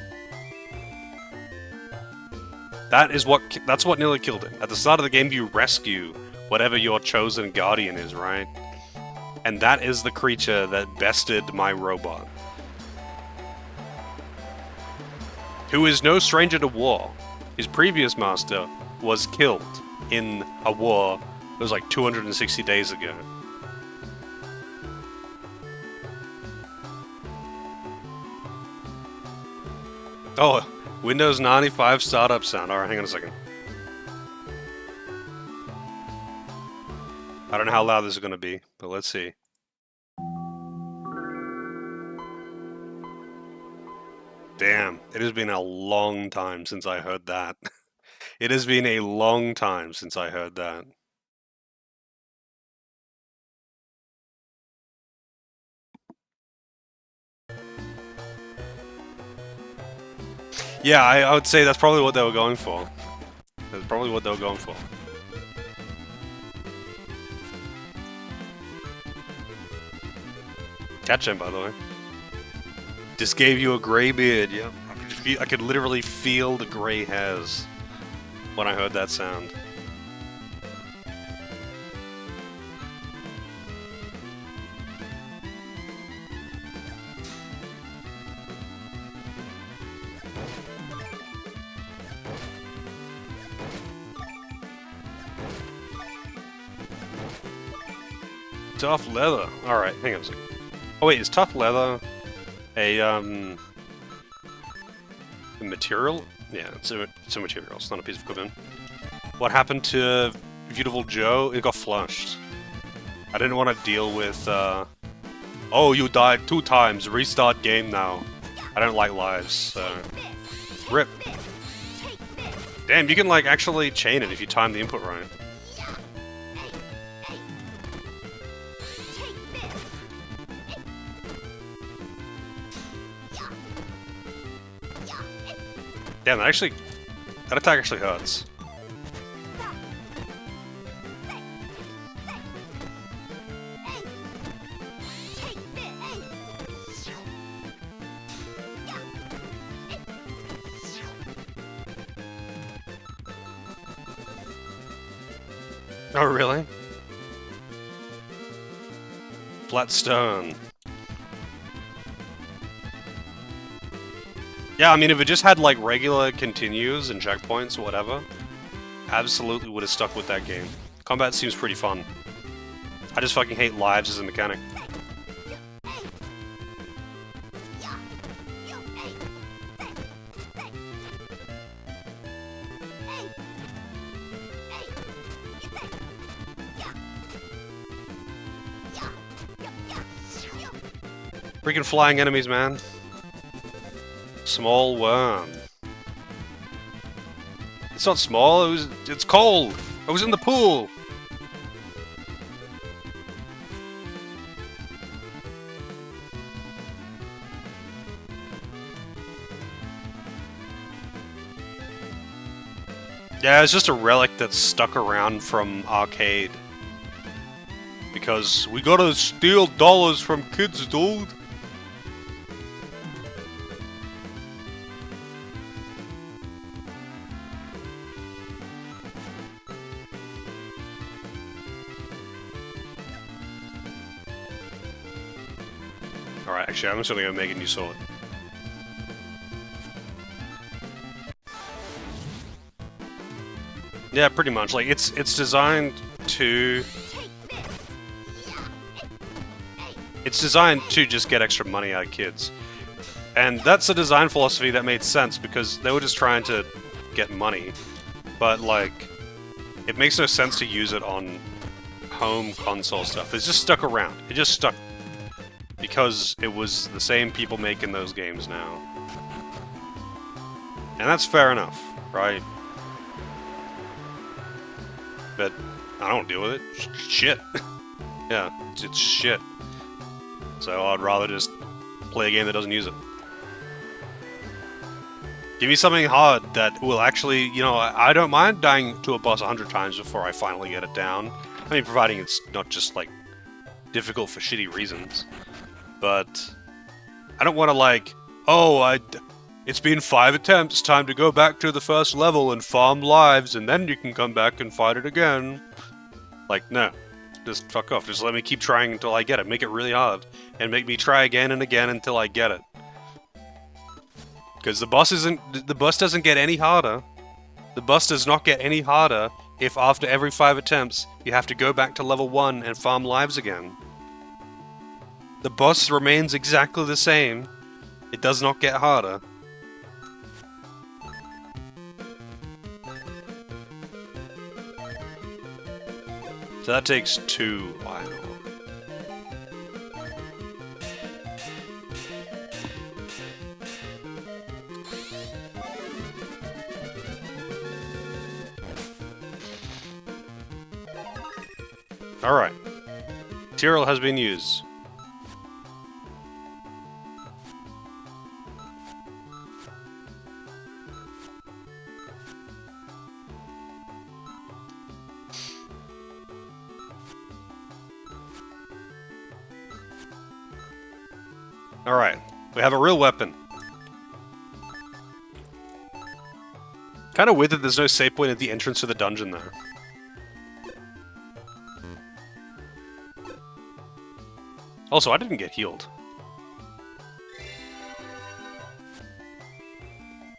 That's what nearly killed it. At the start of the game, you rescue whatever your chosen guardian is, right? And that is the creature that bested my robot. Who is no stranger to war. His previous master was killed in a war that was like 260 days ago. Oh, Windows 95 startup sound. Alright, hang on a second. I don't know how loud this is going to be, but let's see. Damn, it has been a long time since I heard that. It has been a long time since I heard that. Yeah, I would say that's probably what they were going for. That's probably what they were going for. Catch him, by the way. Just gave you a grey beard, yeah. I could literally feel the grey hairs when I heard that sound. Tough leather. Alright, hang on a second. Oh wait, is tough leather a material? Yeah, it's a material, it's not a piece of equipment. What happened to Beautiful Joe? It got flushed. I didn't want to deal with, oh, you died 2 times, restart game now. I don't like lives, so... Rip. Damn, you can, like, actually chain it if you time the input right. Damn, that attack actually hurts. Oh, really? Flat stone. Yeah, I mean, if it just had, like, regular continues and checkpoints or whatever, absolutely would have stuck with that game. Combat seems pretty fun. I just fucking hate lives as a mechanic. Freaking flying enemies, man. Small worm. It's not small, it's cold! I was in the pool! Yeah, it's just a relic that's stuck around from arcade. Because we gotta steal dollars from kids, dude. Alright, actually, I'm just gonna go make a new sword. Yeah, pretty much. Like, it's designed to... It's designed to just get extra money out of kids. And that's a design philosophy that made sense, because they were just trying to get money. But, like, it makes no sense to use it on home console stuff. It's just stuck around. It just stuck. Because it was the same people making those games now. And that's fair enough, right? But I don't deal with it. Shit. Yeah, it's shit. So I'd rather just play a game that doesn't use it. Give me something hard that will actually, you know, I don't mind dying to a boss 100 times before I finally get it down. I mean, providing it's not just, like, difficult for shitty reasons. But I don't want to, like, oh, it's been 5 attempts, time to go back to the first level and farm lives, and then you can come back and fight it again. Like, no. Just fuck off. Just let me keep trying until I get it. Make it really hard. And make me try again and again until I get it. Because the boss doesn't get any harder. The boss does not get any harder if after every 5 attempts, you have to go back to level 1 and farm lives again. The boss remains exactly the same. It does not get harder. So that takes 2 while. Alright. Material has been used. Alright, we have a real weapon. Kinda weird that there's no save point at the entrance to the dungeon, though. Also, I didn't get healed.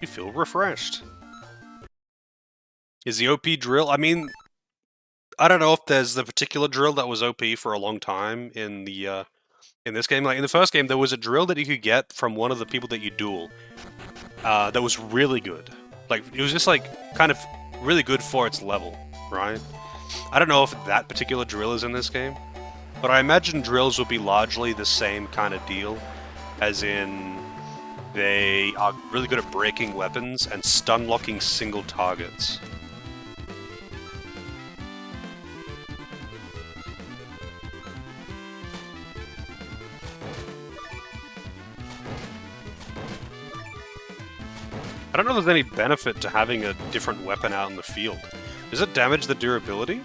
You feel refreshed. Is the OP drill? I mean, I don't know if there's the particular drill that was OP for a long time in the in this game. Like in the first game, there was a drill that you could get from one of the people that you duel that was really good. Like it was just like kind of really good for its level, right? I don't know if that particular drill is in this game, but I imagine drills will be largely the same kind of deal, as in they are really good at breaking weapons and stun locking single targets. I don't know if there's any benefit to having a different weapon out in the field. Does it damage the durability?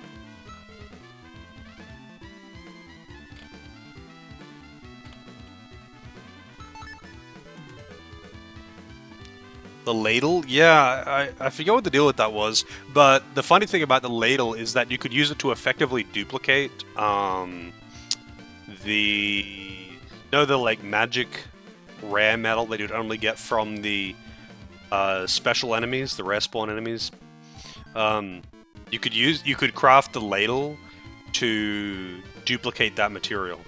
The ladle? Yeah, I forget what the deal with that was, but the funny thing about the ladle is that you could use it to effectively duplicate the like magic rare metal that you'd only get from the special enemies, the rare spawn enemies. You could craft the ladle to duplicate that material.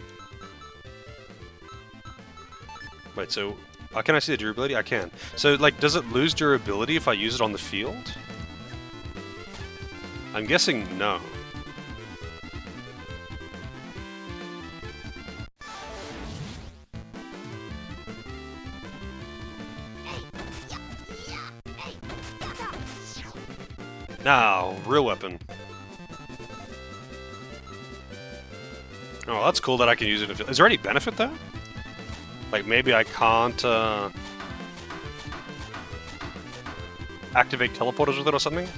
Wait, so can I see the durability? I can. So, like, does it lose durability if I use it on the field? I'm guessing no. Now, real weapon. Oh, that's cool that I can use it in the field. Is there any benefit there? Like, maybe I can't, activate teleporters with it or something?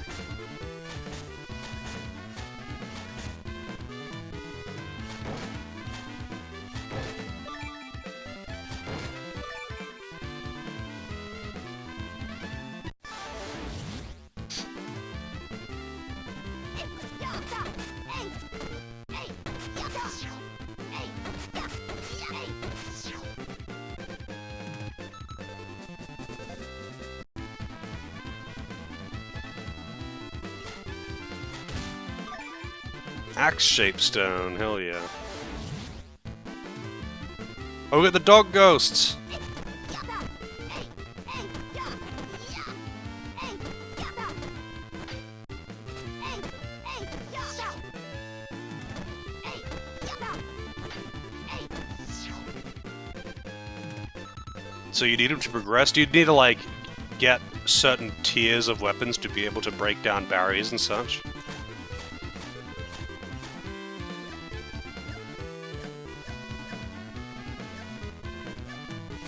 Axe-shaped stone, hell yeah. Oh, we got the dog ghosts! So you need them to progress? Do you need to, like, get certain tiers of weapons to be able to break down barriers and such?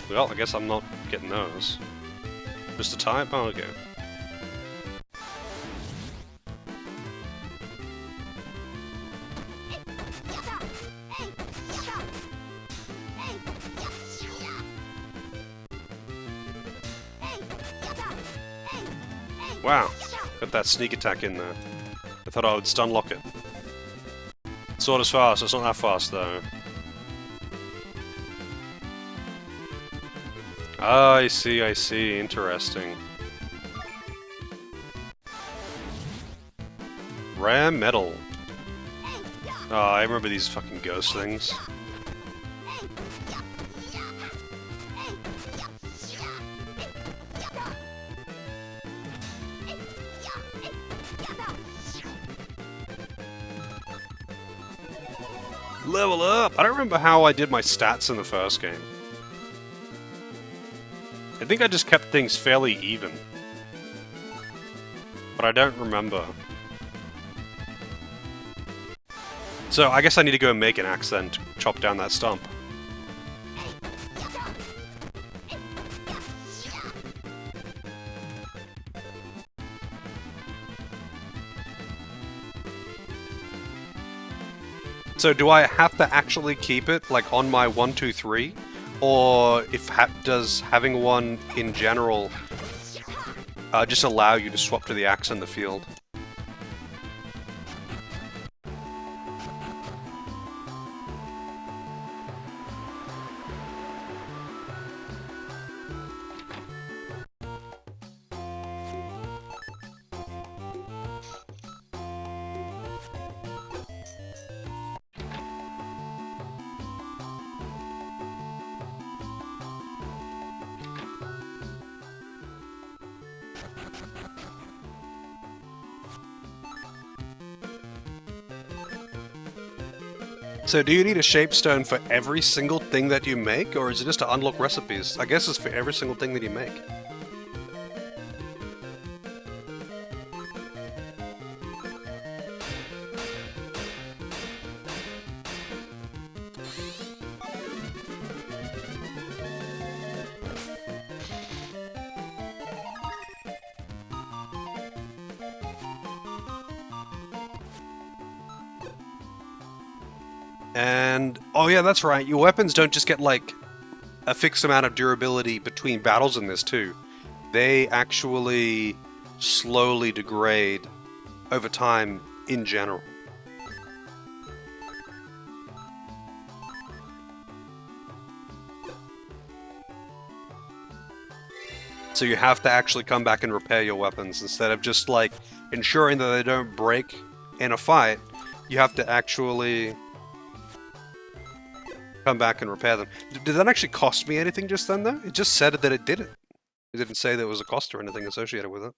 Well, I guess I'm not getting those. Just a type? Oh, okay. Wow, got that sneak attack in there. I thought I would stun lock it. Sword is fast, it's not that fast though. Ah, I see, interesting. Rare metal. Oh, I remember these fucking ghost things. Level up! I don't remember how I did my stats in the first game. I think I just kept things fairly even. But I don't remember. So I guess I need to go and make an axe then to chop down that stump. So do I have to actually keep it, like, on my 1, 2, 3? Or does having one in general just allow you to swap to the axe in the field? So do you need a shapestone for every single thing that you make, or is it just to unlock recipes? I guess it's for every single thing that you make. And, oh yeah, that's right, your weapons don't just get, like, a fixed amount of durability between battles in this, too. They actually slowly degrade over time in general. So you have to actually come back and repair your weapons instead of just, like, ensuring that they don't break in a fight. You have to actually come back and repair them. Did that actually cost me anything just then, though? It just said that it did it. It didn't say there was a cost or anything associated with it.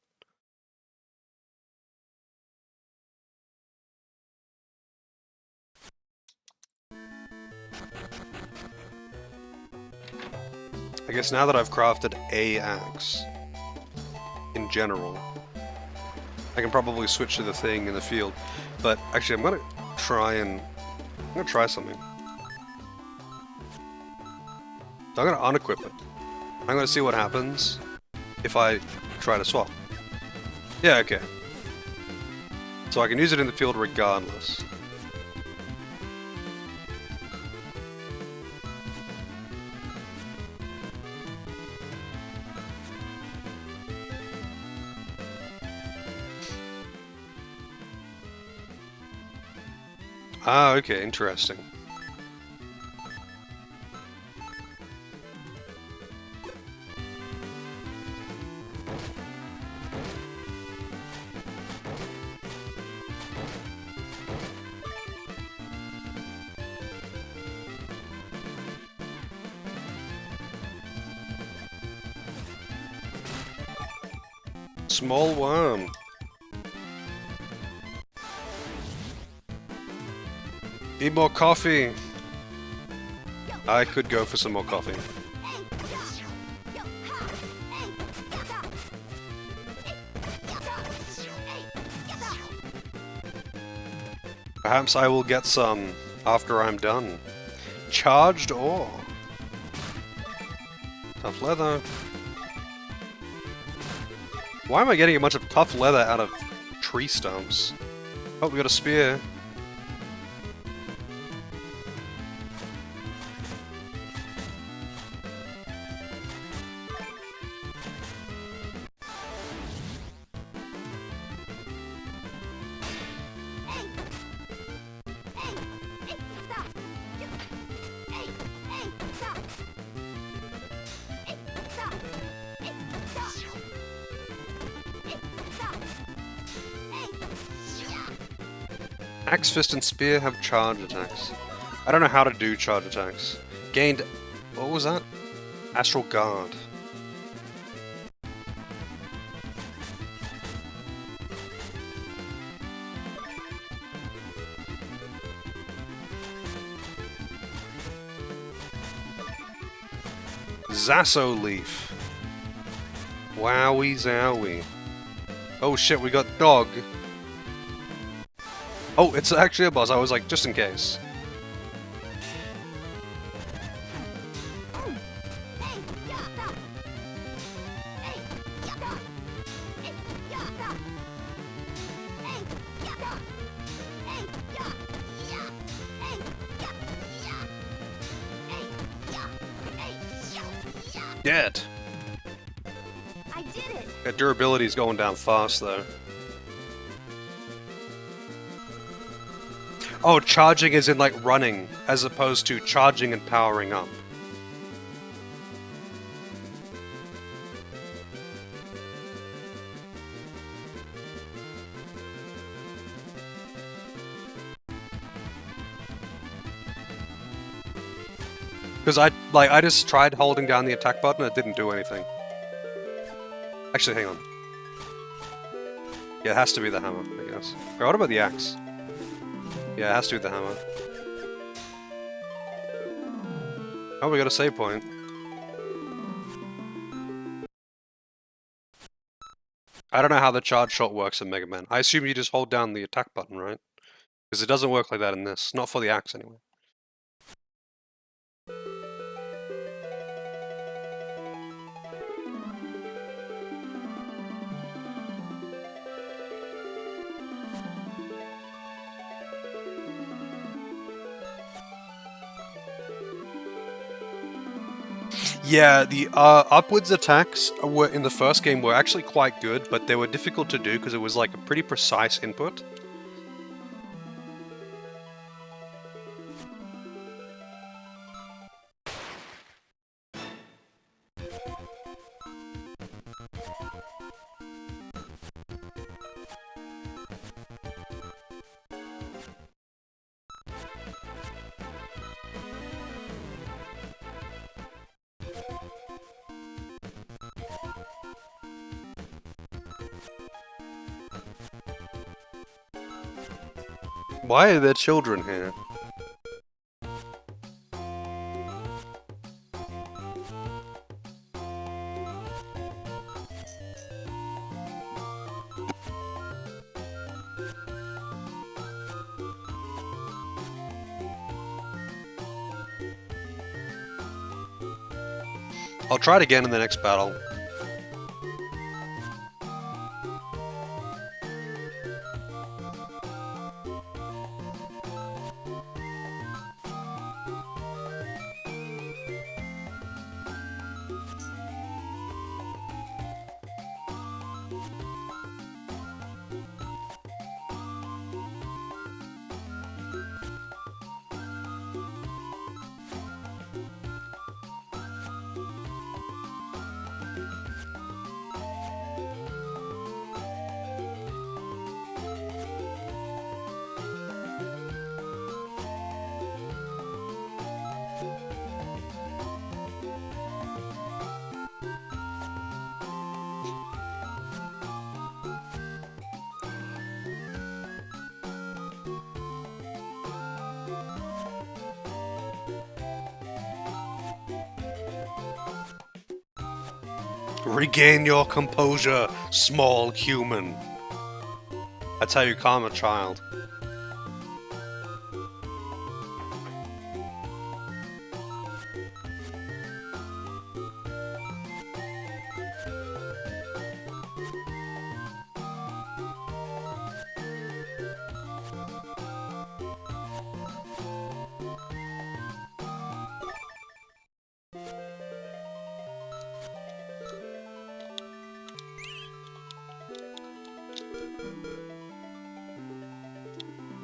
I guess now that I've crafted a axe, in general, I can probably switch to the thing in the field. But actually, I'm gonna try something. So I'm gonna unequip it. I'm gonna see what happens if I try to swap. Yeah, okay. So I can use it in the field regardless. Ah, okay, interesting. Small worm. Need more coffee. I could go for some more coffee. Perhaps I will get some after I'm done. Charged ore. Tough leather. Why am I getting a bunch of tough leather out of tree stumps? Oh, we got a spear. Axe, fist, and spear have charge attacks. I don't know how to do charge attacks. Gained... what was that? Astral Guard. Zasso Leaf. Wowie zowie. Oh shit, we got dog. Oh, it's actually a boss. I was like, just in case. Dead. I did it. That durability is going down fast, though. Oh, charging is in, like, running, as opposed to charging and powering up. Because I just tried holding down the attack button, it didn't do anything. Actually, hang on. Yeah, it has to be the hammer, I guess. Or what about the axe? Yeah, it has to be the hammer. Oh, we got a save point. I don't know how the charge shot works in Mega Man. I assume you just hold down the attack button, right? Because it doesn't work like that in this. Not for the axe, anyway. Yeah, the upwards attacks were in the first game were actually quite good, but they were difficult to do because it was like a pretty precise input. Why are there children here? I'll try it again in the next battle. Regain your composure, small human. That's how you calm a child.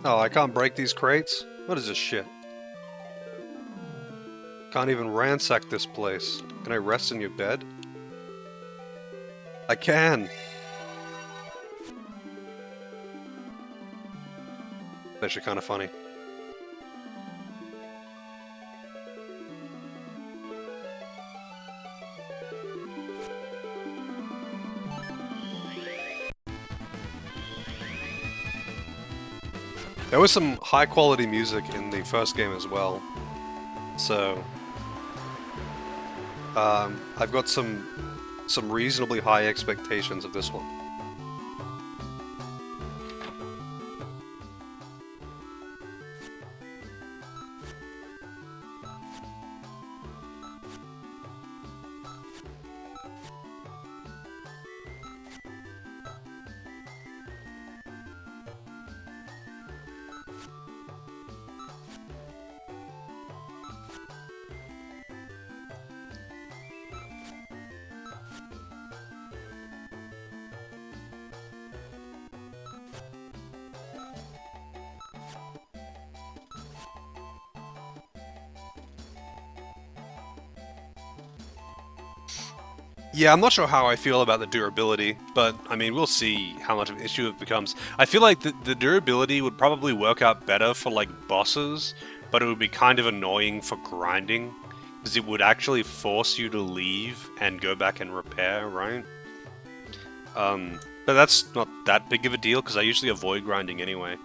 Oh, I can't break these crates? What is this shit? Can't even ransack this place. Can I rest in your bed? I can! That's actually kind of funny. There was some high quality music in the first game as well. So I've got some reasonably high expectations of this one. Yeah, I'm not sure how I feel about the durability, but I mean, we'll see how much of an issue it becomes. I feel like the durability would probably work out better for like bosses, but it would be kind of annoying for grinding, because it would actually force you to leave and go back and repair, right? But that's not that big of a deal, because I usually avoid grinding anyway.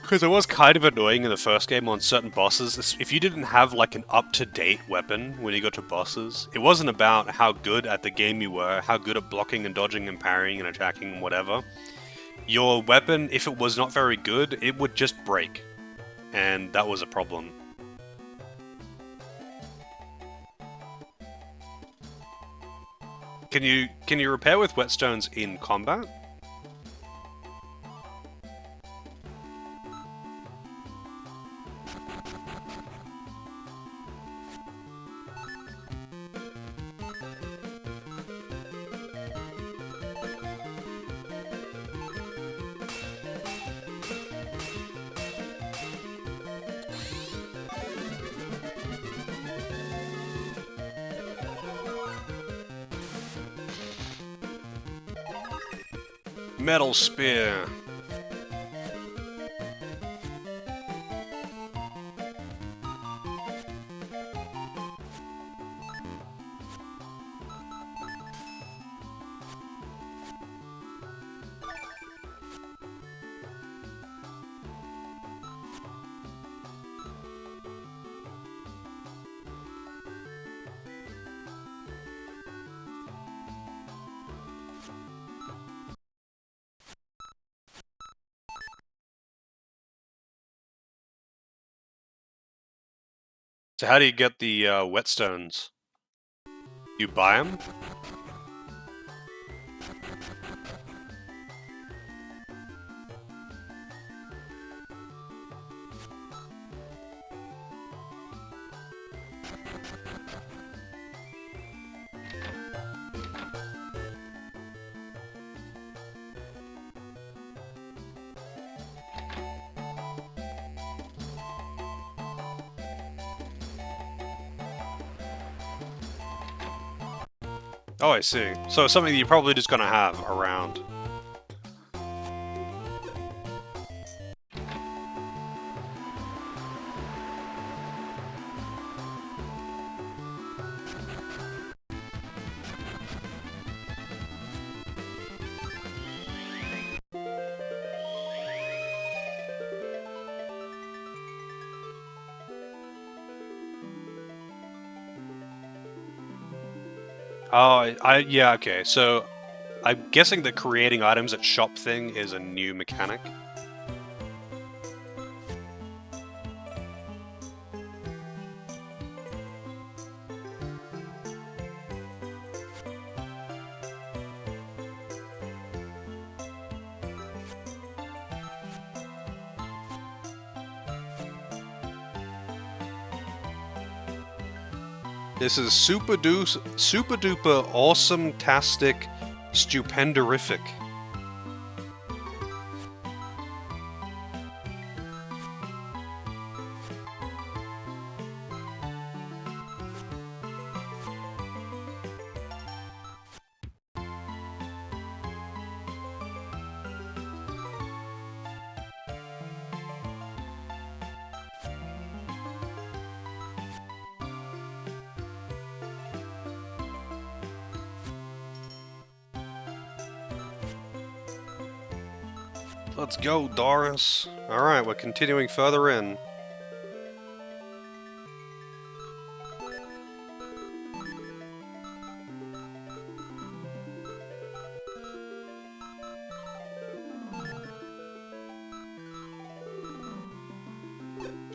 Because it was kind of annoying in the first game on certain bosses. If you didn't have like an up-to-date weapon when you got to bosses, it wasn't about how good at the game you were, how good at blocking and dodging and parrying and attacking and whatever. Your weapon, if it was not very good, it would just break. And that was a problem. Can you repair with whetstones in combat? Metal spear. So how do you get the whetstones? You buy them? Oh, I see. So it's something that you're probably just gonna have around. Oh, yeah, okay. So I'm guessing that creating items at shop thing is a new mechanic. This is super duper awesome-tastic stupendorific. Let's go, Doris. Alright, we're continuing further in.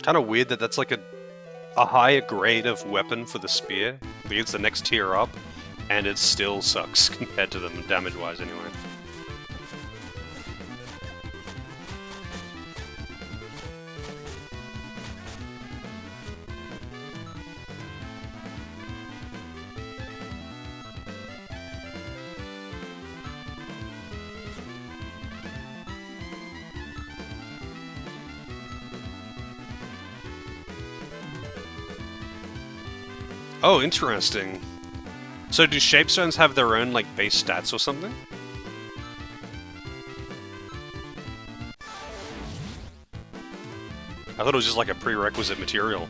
Kind of weird that that's like a higher grade of weapon for the spear, but it's the next tier up, and it still sucks compared to them damage-wise anyway. Oh, interesting. So do shapestones have their own, like, base stats or something? I thought it was just like a prerequisite material.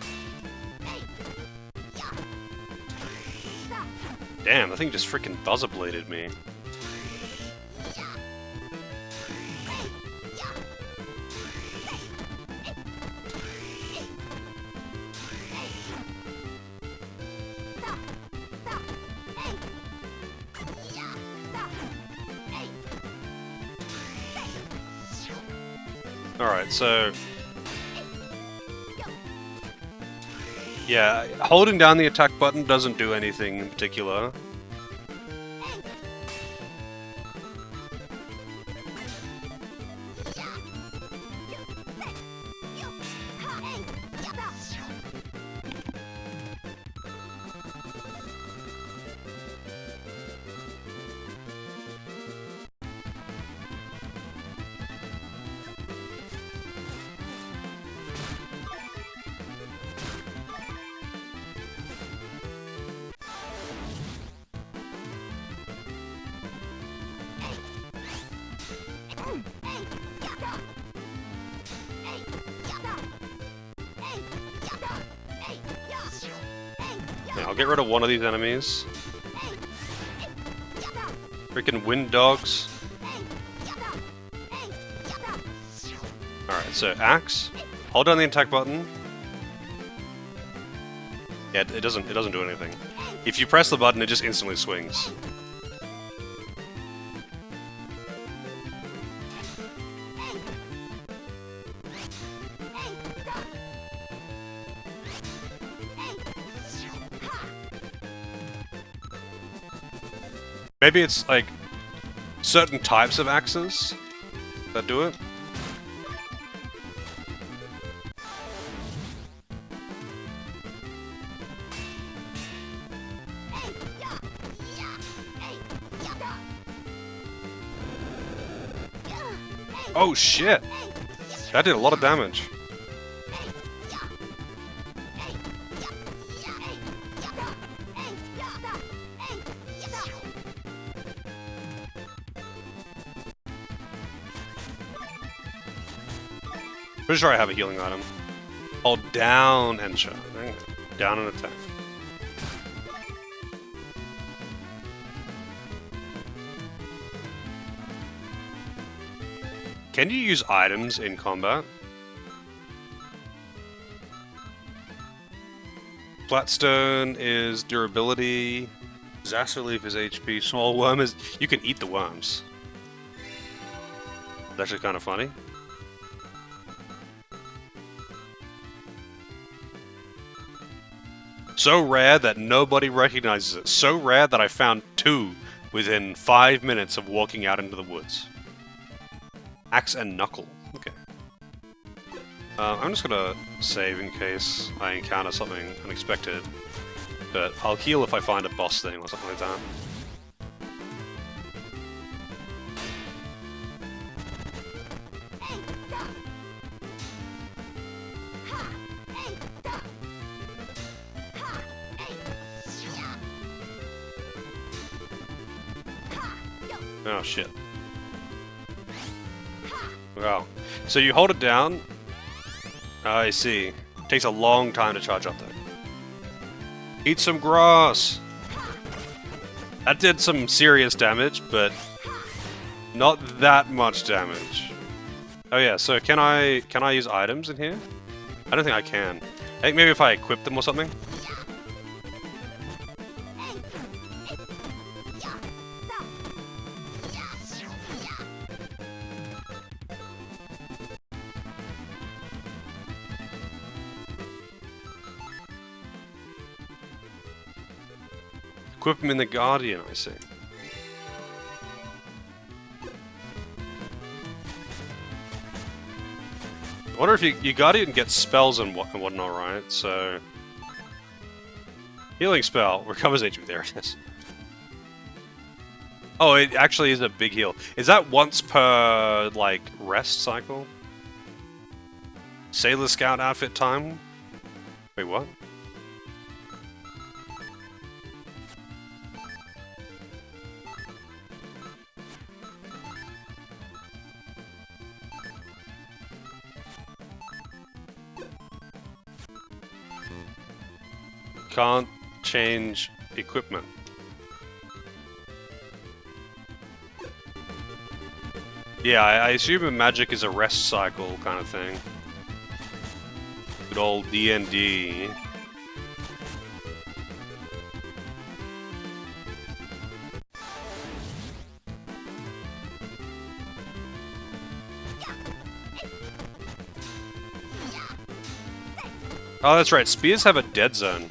Damn, the thing just freaking buzzer bladed me. Alright, so... yeah, holding down the attack button doesn't do anything in particular. Yeah, I'll get rid of one of these enemies. Freaking wind dogs. Alright, so axe. Hold down the attack button. Yeah, it doesn't do anything. If you press the button, it just instantly swings. Maybe it's like certain types of axes that do it. Oh shit! That did a lot of damage. Pretty sure I have a healing item. Hold down and shot. Down and attack. Can you use items in combat? Flatstone is durability. Disaster leaf is HP. Small worm is... you can eat the worms. It's actually kind of funny. So rare that nobody recognizes it. So rare that I found 2 within 5 minutes of walking out into the woods. Axe and knuckle. Okay. I'm just gonna save in case I encounter something unexpected. But I'll heal if I find a boss thing or something like that. Oh shit. Wow. So you hold it down. I see. Takes a long time to charge up though. Eat some grass! That did some serious damage, but not that much damage. Oh yeah, so can I use items in here? I don't think I can. I think maybe if I equip them or something? Equip him in the Guardian, I see. I wonder if your Guardian gets spells and whatnot, right? So... healing spell. Recovers HP. There it is. Oh, it actually is a big heal. Is that once per, like, rest cycle? Sailor Scout outfit time? Wait, what? Can't change equipment. Yeah, I assume magic is a rest cycle kind of thing. Good old D&D. Oh, that's right. Spears have a dead zone.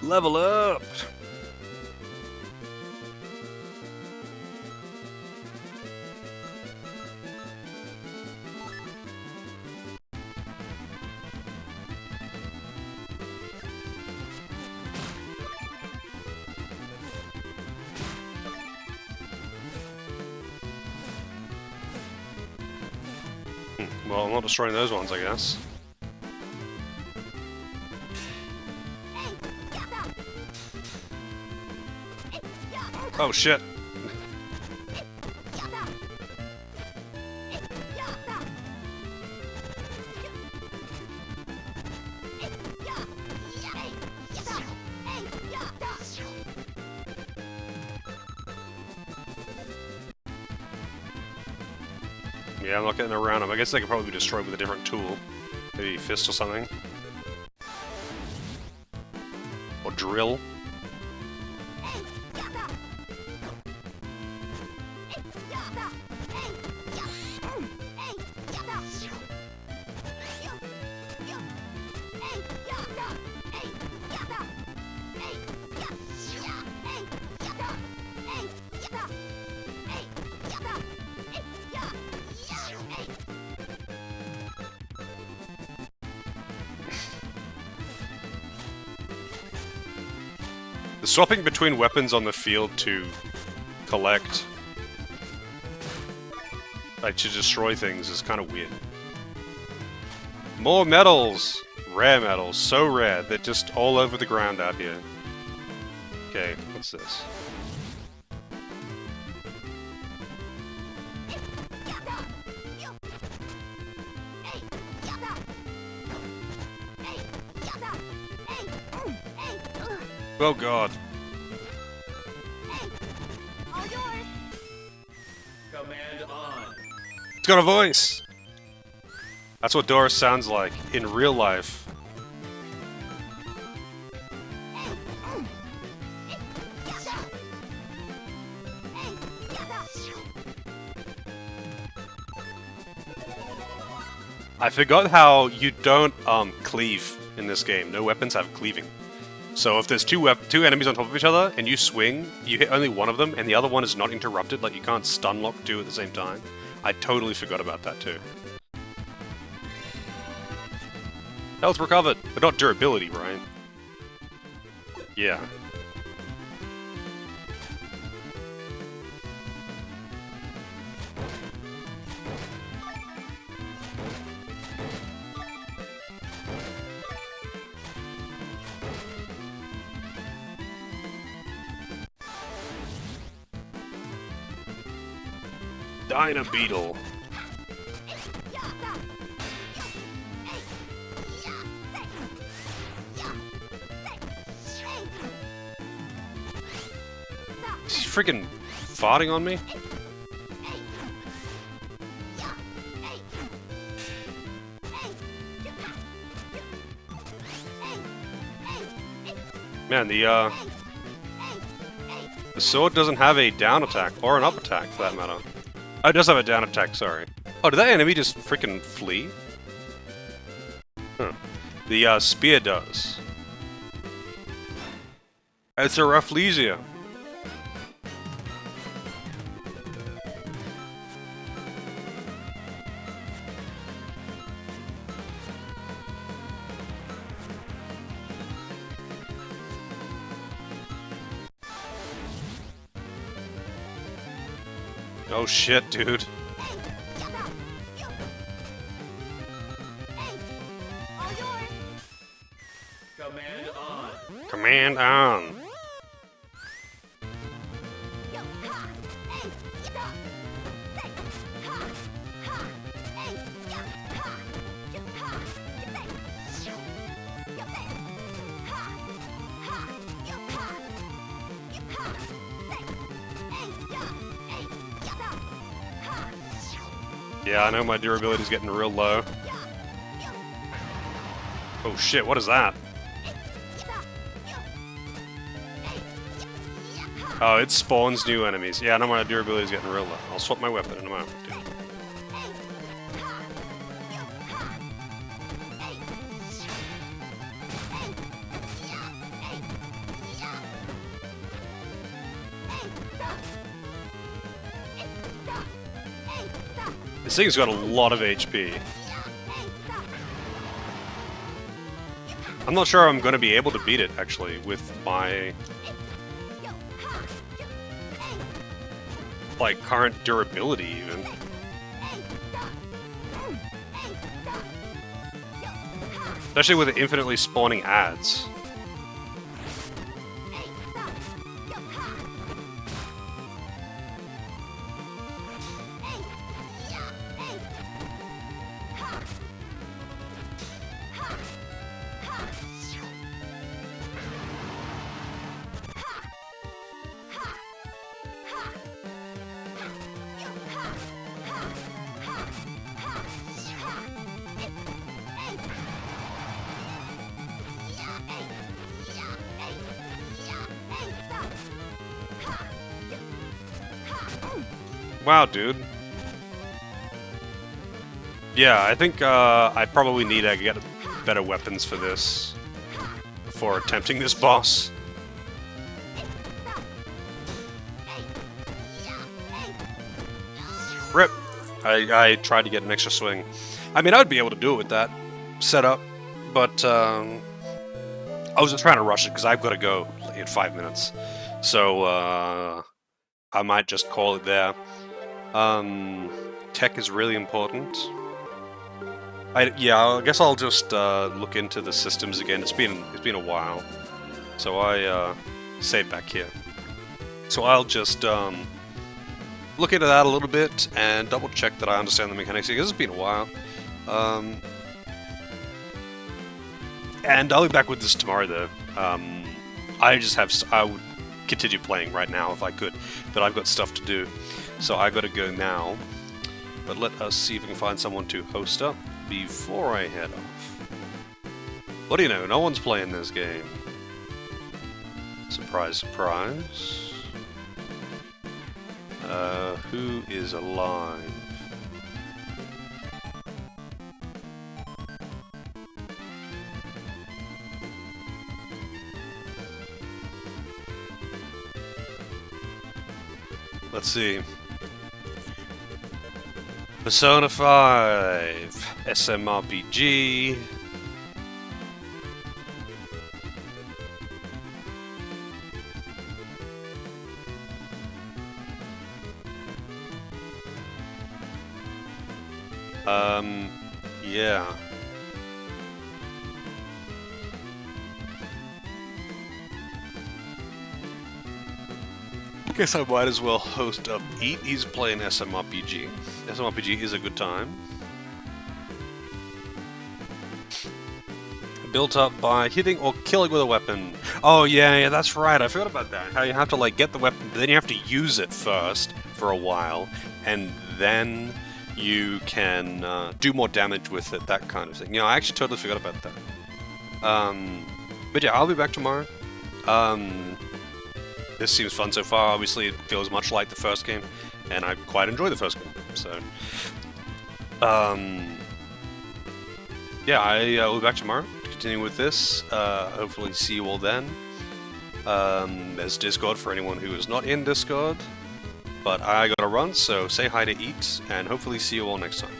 Level up! Well, I'm not destroying those ones, I guess. Oh shit. Yeah, I'm not getting around them. I guess they could probably be destroyed with a different tool. Maybe fist or something. Or drill. The swapping between weapons on the field to collect, like to destroy things, is kind of weird. More medals! Rare medals, so rare, they're just all over the ground out here. Okay, what's this? Oh god. Command on. It's got a voice! That's what Doris sounds like in real life. I forgot how you don't cleave in this game. No weapons have cleaving. So if there's two enemies on top of each other and you swing, you hit only one of them and the other one is not interrupted, like you can't stun lock two at the same time. I totally forgot about that too. Health recovered, but not durability, right? Yeah. Dyna Beetle. Is he freaking farting on me? Man, the sword doesn't have a down attack, or an up attack for that matter. Oh, it does have a down attack, sorry. Oh, did that enemy just freaking flee? Huh. The spear does. It's a Rafflesia. Oh shit, dude. Command on. Command on. Yeah, I know my durability's getting real low. Oh shit, what is that? Oh, it spawns new enemies. Yeah, I know my durability's getting real low. I'll swap my weapon in a moment, dude. This thing's got a lot of HP. I'm not sure I'm going to be able to beat it, actually, with my like current durability, even. Especially with infinitely spawning ads. Wow, dude. Yeah, I think I probably need to get better weapons for this before attempting this boss. Rip! I tried to get an extra swing. I mean, I would be able to do it with that setup, but I was just trying to rush it because I've got to go in 5 minutes. So I might just call it there. Tech is really important. Yeah, I guess I'll just look into the systems again. It's been a while, so I save back here. So I'll just look into that a little bit and double check that I understand the mechanics because it's been a while. And I'll be back with this tomorrow, though. I would continue playing right now if I could, but I've got stuff to do. So I gotta go now, but let us see if we can find someone to host up before I head off. What do you know? No one's playing this game. Surprise, surprise. Who is alive? Let's see. Persona 5, SMRPG. Yeah. Guess I might as well host up Eat. He's playing SMRPG. SMRPG is a good time. Built up by hitting or killing with a weapon. Oh yeah, that's right. I forgot about that. How you have to like get the weapon, but then you have to use it first for a while, and then you can do more damage with it. That kind of thing. You know, I actually totally forgot about that. But yeah, I'll be back tomorrow. This seems fun so far. Obviously, it feels much like the first game, and I quite enjoy the first game. So, yeah, I will be back tomorrow to continue with this. Hopefully, see you all then. There's Discord for anyone who is not in Discord. But I gotta run, so say hi to Eat, and hopefully see you all next time.